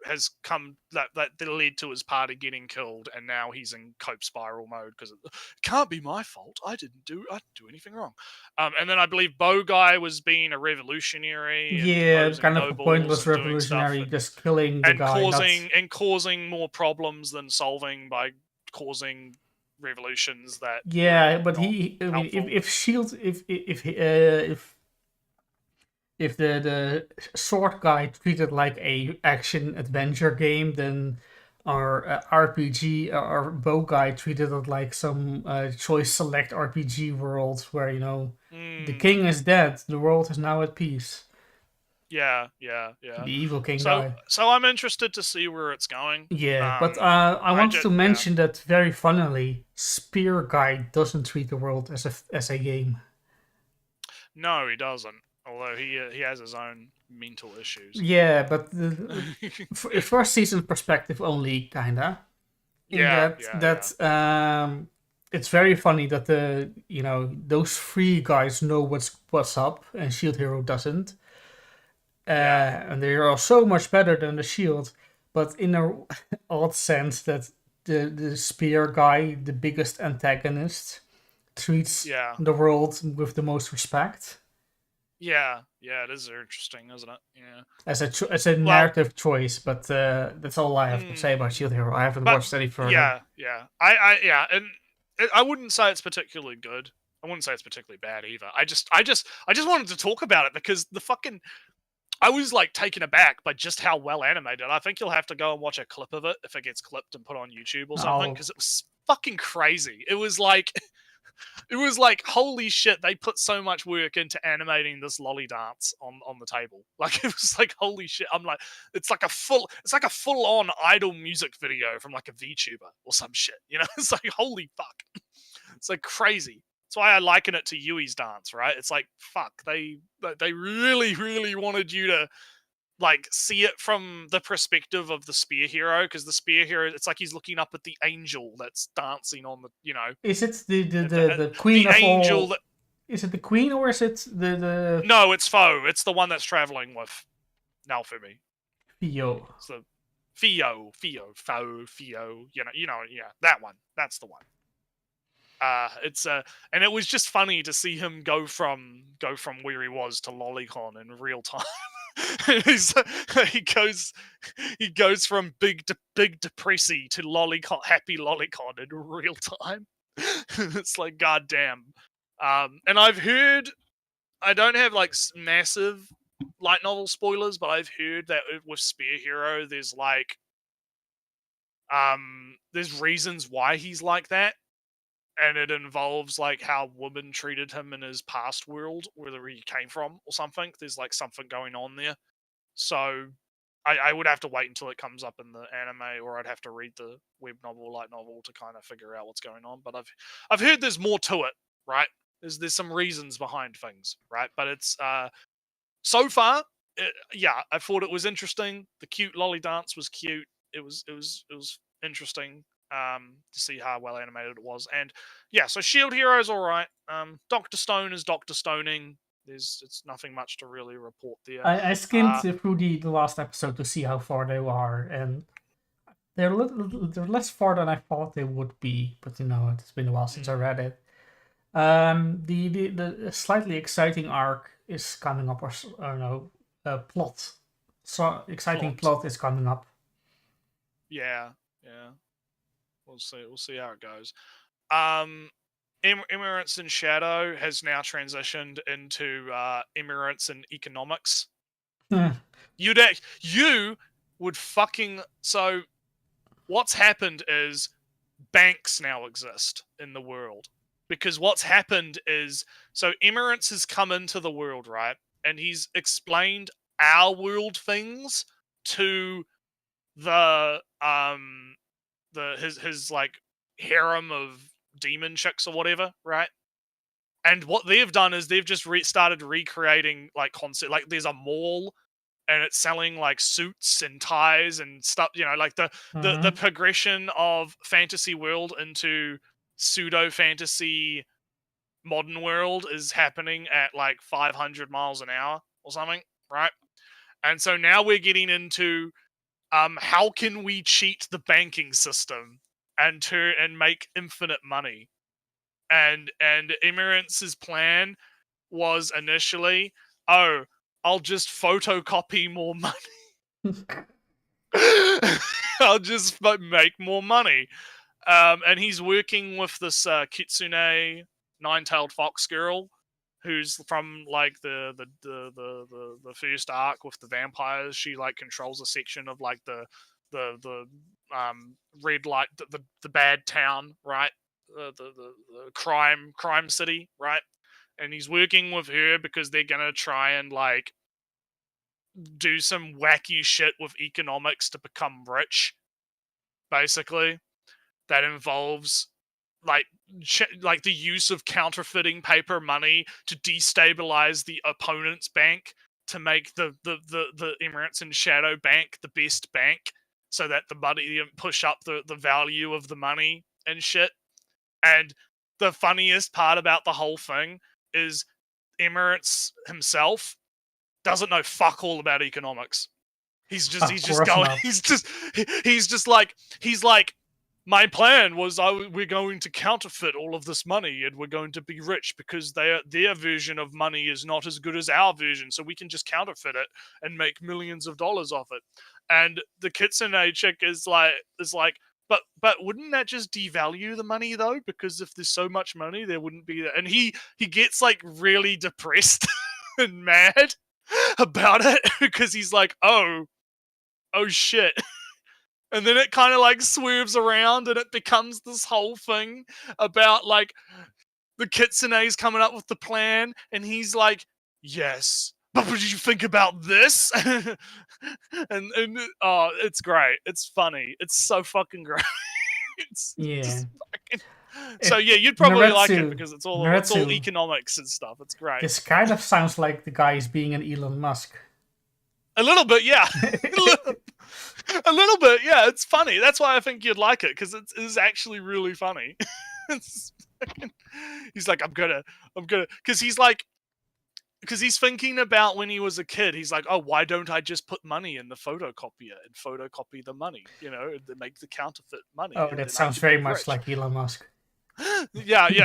has come that led to his party getting killed, and now he's in cope spiral mode because it can't be my fault. I didn't do anything wrong. And then I believe Bow Guy was being a revolutionary. Yeah, kind of a pointless revolutionary, just killing the guy and causing more problems than solving by causing revolutions that. Yeah, but if Shield, if the Sword Guy treated like a action adventure game, then our RPG, our Bow Guy treated it like some choice select RPG world where the king is dead, the world is now at peace. Yeah. The evil king guy. So I'm interested to see where it's going. Yeah, but I wanted to mention that very funnily, Spear Guy doesn't treat the world as a game. No, he doesn't. Although he has his own mental issues. Yeah, but first season perspective only, kinda. It's very funny that those three guys know what's up, and Shield Hero doesn't. And they are so much better than the Shield, but in a odd sense that the Spear Guy, the biggest antagonist, treats the world with the most respect. Yeah, it is interesting, isn't it? Yeah. As a narrative choice, but that's all I have to say about Shield Hero. I haven't watched any further. Yeah. And I wouldn't say it's particularly good. I wouldn't say it's particularly bad either. I just wanted to talk about it because I was like taken aback by just how well animated. I think you'll have to go and watch a clip of it if it gets clipped and put on YouTube or something, because it was fucking crazy. It was like holy shit, they put so much work into animating this lolly dance on the table. Like, it was like, holy shit. I'm like, it's like a full on idol music video from like a VTuber or some shit. It's like, holy fuck. It's like crazy. That's why I liken it to Yui's dance, right? It's like, fuck, they really, really wanted you to like see it from the perspective of the Spear Hero, because the Spear Hero, it's like he's looking up at the angel that's dancing on the, Is it the queen the of angel all... that... Is it the queen, or is it the... No, it's Foe. It's the one that's traveling with Naofumi. Fio. It's the Fio, that one. That's the one. And it was just funny to see him go from where he was to Lolicon in real time. he goes from big depressy to happy Lolicon in real time. It's like, goddamn. And I've heard, I don't have like massive light novel spoilers, but I've heard that with Spear Hero, there's like, there's reasons why he's like that. And it involves like how women treated him in his past world, whether he came from or something. There's like something going on there. So I would have to wait until it comes up in the anime, or I'd have to read the web novel, light novel, to kind of figure out what's going on. But I've heard there's more to it, right? There's some reasons behind things, right? But it's so far, I thought it was interesting. The cute lolly dance was cute. It was interesting. To see how well animated it was. And so Shield Hero's alright. Dr. Stone is Dr. Stoning. It's nothing much to really report there. I skimmed through the last episode to see how far they are, and they're less far than I thought they would be, but it's been a while since I read it. The slightly exciting arc is coming up, or I don't know, plot. So exciting plot is coming up. Yeah. We'll see how it goes. Emirates in Shadow has now transitioned into Emirates in Economics. You would fucking... So, what's happened is banks now exist in the world. Because what's happened is... So, Emirates has come into the world, right? And he's explained our world things to his like harem of demon chicks or whatever, right? And what they've done is they've just started recreating like concept. Like there's a mall, and it's selling like suits and ties and stuff. You know, like the progression of fantasy world into pseudo fantasy modern world is happening at like 500 miles an hour or something, right? And so now we're getting into how can we cheat the banking system and make infinite money? And Emirates' plan was initially, oh, I'll just photocopy more money. I'll just make more money. And he's working with this Kitsune nine-tailed fox girl, who's from like the first arc with the vampires. She like controls a section of like the red light, the bad town, right? The crime city, right? And he's working with her because they're gonna try and like do some wacky shit with economics to become rich, basically. That involves like the use of counterfeiting paper money to destabilize the opponent's bank to make the Emirates and Shadow Bank the best bank, so that the money push up the value of the money and shit. And the funniest part about the whole thing is Emirates himself doesn't know fuck all about economics. He's just like, my plan was we're going to counterfeit all of this money and we're going to be rich because their version of money is not as good as our version, so we can just counterfeit it and make millions of dollars off it. And the Kitsune chick is like, but wouldn't that just devalue the money though? Because if there's so much money, there wouldn't be. And he gets like really depressed and mad about it because he's like, oh shit. And then it kind of like swerves around and it becomes this whole thing about like the Kitsune's coming up with the plan and he's like, yes, but what did you think about this? and oh, it's great. It's funny. It's so fucking great. So yeah, you'd probably like it because it's all economics and stuff. It's great. This kind of sounds like the guy is being an Elon Musk. A little bit, yeah. A little bit, yeah. It's funny. That's why I think you'd like it, because it is actually really funny. He's like, I'm gonna, because he's thinking about when he was a kid. He's like, oh, why don't I just put money in the photocopier and photocopy the money, to make the counterfeit money? Oh, that sounds very much like Elon Musk. Yeah. And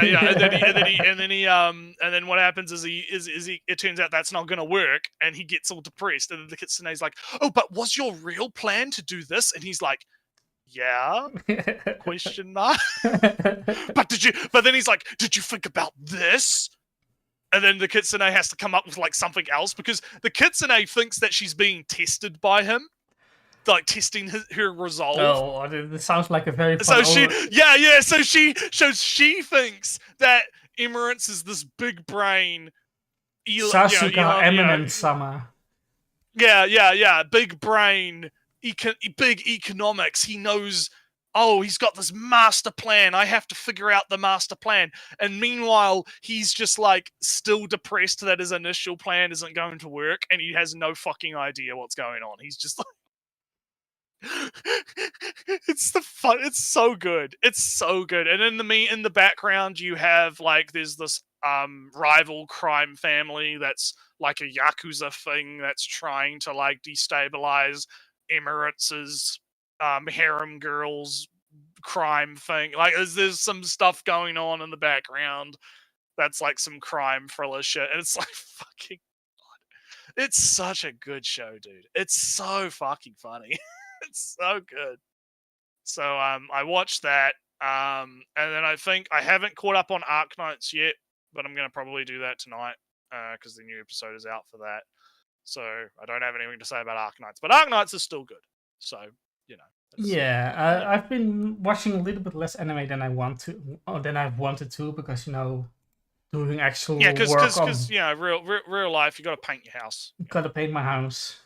then what happens is it turns out that's not going to work, and he gets all depressed. And then the Kitsune's like, "Oh, but was your real plan to do this?" And he's like, "Yeah?" Question mark. But then he's like, "Did you think about this?" And then the Kitsune has to come up with like something else, because the Kitsune thinks that she's being tested by him. Like testing her resolve. Oh, this sounds like a very fun. So she thinks that Emirates is this big brain. Sasuke Eminent Sama. Yeah. Big brain, big economics. He knows. Oh, he's got this master plan. I have to figure out the master plan. And meanwhile, he's just like still depressed that his initial plan isn't going to work, and he has no fucking idea what's going on. He's just like. It's so good. It's so good. And in the background you have like there's this rival crime family that's like a Yakuza thing that's trying to like destabilize Emirates' harem girls crime thing. Like there's some stuff going on in the background that's like some crime thriller shit, and it's like fucking God. It's such a good show, dude. It's so fucking funny. It's so good. So I watched that, and then I think I haven't caught up on Arknights yet, but I'm gonna probably do that tonight because the new episode is out for that. So I don't have anything to say about Arknights, but Arknights is still good. So, you know. Yeah, I've been watching a little bit less anime than I want to, or than I've wanted to, because doing actual work on. Real life, you got to paint your house. Gotta paint my house.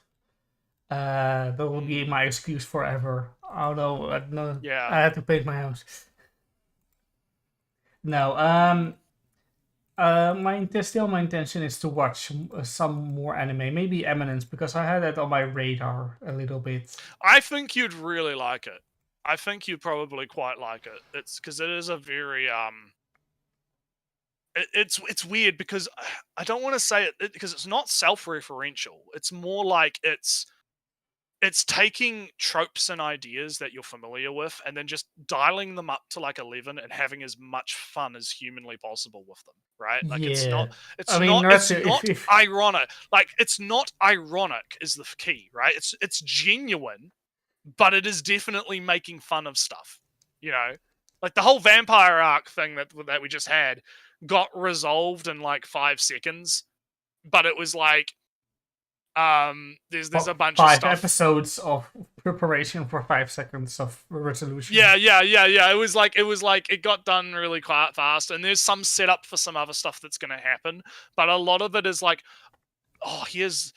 That will be my excuse forever. Although I had to paint my house. No, my intention is to watch some more anime, maybe Eminence, because I had that on my radar a little bit. I think you'd really like it. I think you'd probably quite like it. It's because it is a very It's weird because I don't want to say it because it's not self-referential. It's more like it's taking tropes and ideas that you're familiar with and then just dialing them up to like 11 and having as much fun as humanly possible with them, right? Like it's not ironic. Like it's not ironic is the key, right? It's genuine, but it is definitely making fun of stuff, you know? Like the whole vampire arc thing that we just had got resolved in like 5 seconds, but it was like there's a bunch of stuff. 5 episodes of preparation for 5 seconds of resolution. Yeah. It was like it got done really quite fast, and there's some setup for some other stuff that's going to happen, but a lot of it is like, oh, here's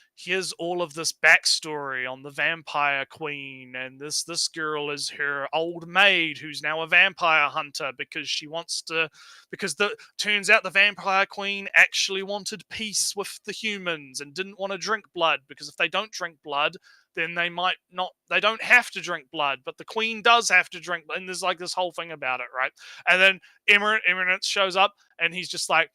all of this backstory on the vampire queen, and this girl is her old maid who's now a vampire hunter because turns out the vampire queen actually wanted peace with the humans and didn't want to drink blood, because if they don't drink blood, then they don't have to drink blood, but the queen does have to drink, and there's like this whole thing about it, right? And then Eminence shows up, and he's just like,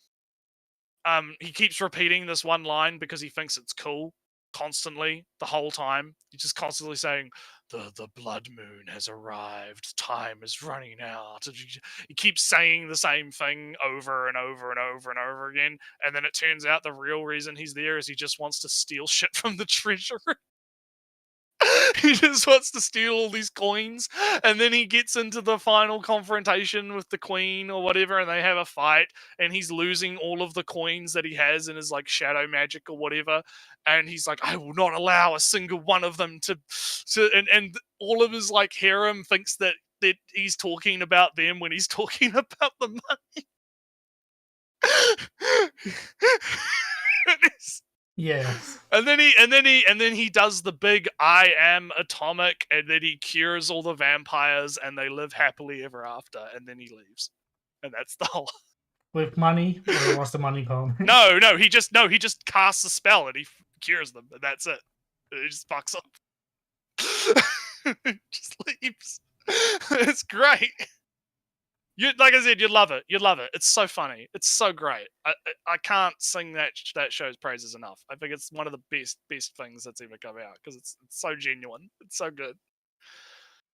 he keeps repeating this one line because he thinks it's cool constantly the whole time. He's just constantly saying, the blood moon has arrived, time is running out. He keeps saying the same thing over and over and over and over again, and then it turns out the real reason he's there is he just wants to steal shit from the treasury. He just wants to steal all these coins, and then he gets into the final confrontation with the queen or whatever, and they have a fight, and he's losing all of the coins that he has in his like shadow magic or whatever, and he's like, I will not allow a single one of them to and all of his like harem thinks that he's talking about them when he's talking about the money. Yes. And then he does the big I am atomic, and then he cures all the vampires and they live happily ever after, and then he leaves. And that's the whole. With money? Or was the money gone? No, he just casts a spell and he cures them, and that's it. He just fucks up. He just leaves. It's great. Like I said, you'd love it. You'd love it. It's so funny. It's so great. I can't sing that show's praises enough. I think it's one of the best things that's ever come out because it's so genuine. It's so good.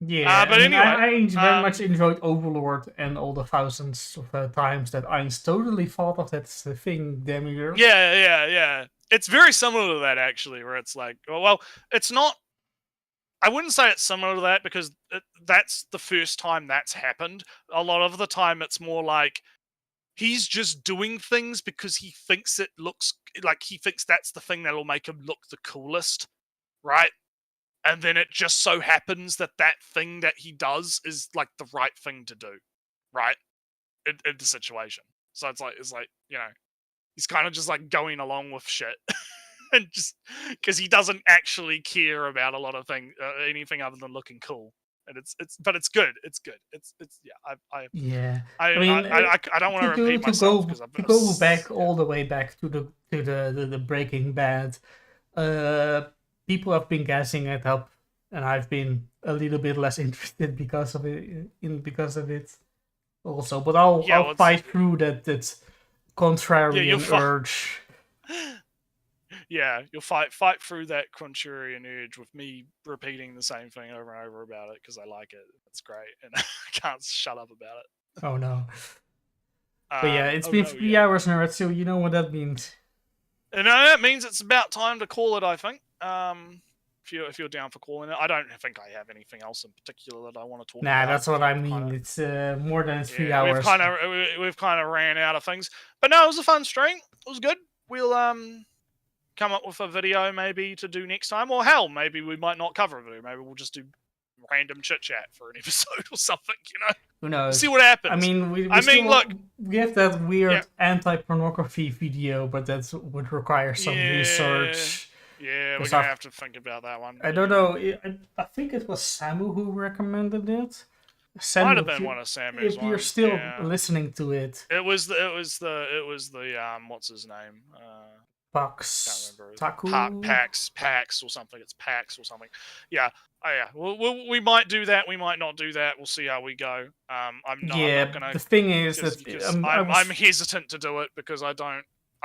Yeah, but anyway, I very much enjoyed Overlord and all the thousands of times that Ainz totally thought of that thing, Demiurge. Yeah. It's very similar to that actually, where it's like, well, it's not. I wouldn't say it's similar to that because that's the first time that's happened. A lot of the time it's more like he's just doing things because he thinks it looks like he thinks that's the thing that'll make him look the coolest, right? And then it just so happens that thing that he does is like the right thing to do, right? In the situation. So it's like, you know, he's kind of just like going along with shit. And just because he doesn't actually care about a lot of things, anything other than looking cool, and it's good. It's good. It's I mean, I don't want to repeat myself because to go back all the way back to the Breaking Bad. People have been gassing it up, and I've been a little bit less interested because of it. Also, but I'll fight through that contrarian urge. Yeah, you'll fight through that contrarian urge with me repeating the same thing over and over about it because I like it. It's great, and I can't shut up about it. Oh no! But yeah, it's been 3 hours now, so you know what that means. And that means it's about time to call it. I think. If you're down for calling it, I don't think I have anything else in particular that I want to talk about. Nah, that's what I mean. It's more than 3 hours. We've kind of ran out of things, but no, it was a fun stream. It was good. We'll come up with a video maybe to do next time, or hell, maybe we might not cover a video. Maybe we'll just do random chit chat for an episode or something. Who knows? See what happens. I mean, we look, we have that weird anti-pornography video, but that would require some research. Yeah, we're gonna have to think about that one. I don't know. I think it was Samu who recommended it. Samu, might have been one of Samu's. If you're still listening to it, it was the what's his name? Pax Taku? Pax or something. It's Pax or something. Yeah. Oh yeah. We might do that. We might not do that. We'll see how we go. I'm not gonna. The thing is that I'm hesitant to do it because I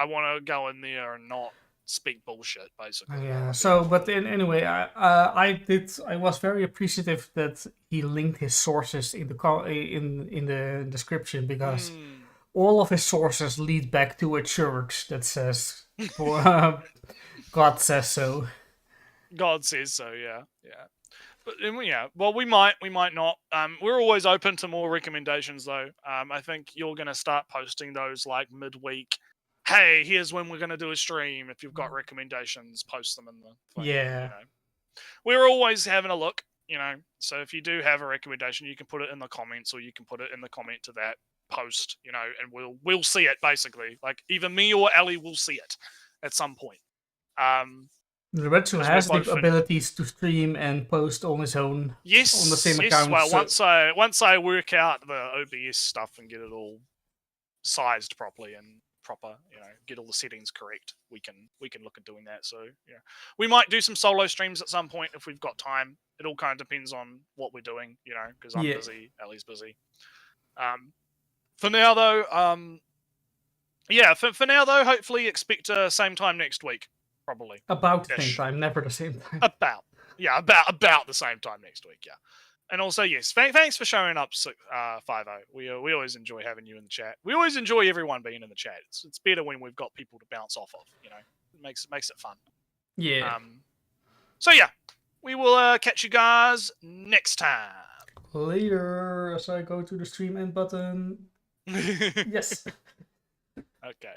want to go in there and not speak bullshit, basically. Yeah. So, but anyway, I was very appreciative that he linked his sources in the description, because all of his sources lead back to a church that says, "God says so." God says so. Yeah. But well, we might not. We're always open to more recommendations, though. I think you're gonna start posting those like midweek. Hey, here's when we're gonna do a stream. If you've got recommendations, post them in the thing, We're always having a look, So if you do have a recommendation, you can put it in the comments, or you can put it in the comment to that post, and we'll see it basically. Like either me or Ellie will see it at some point. Nretsew has the abilities to stream and post on his own on the same account. Well, once I work out the OBS stuff and get it all sized properly and proper, get all the settings correct, we can look at doing that. So we might do some solo streams at some point if we've got time. It all kind of depends on what we're doing, because I'm busy, Ellie's busy. For now though, for now though, hopefully expect same time next week. Probably about the same time, never the same time. About the same time next week, And also, yes, thanks for showing up, 5-0. We always enjoy having you in the chat. We always enjoy everyone being in the chat. It's better when we've got people to bounce off of. It makes it fun. Yeah. So we will catch you guys next time. Later. As I go to the stream end button. Yes. Okay.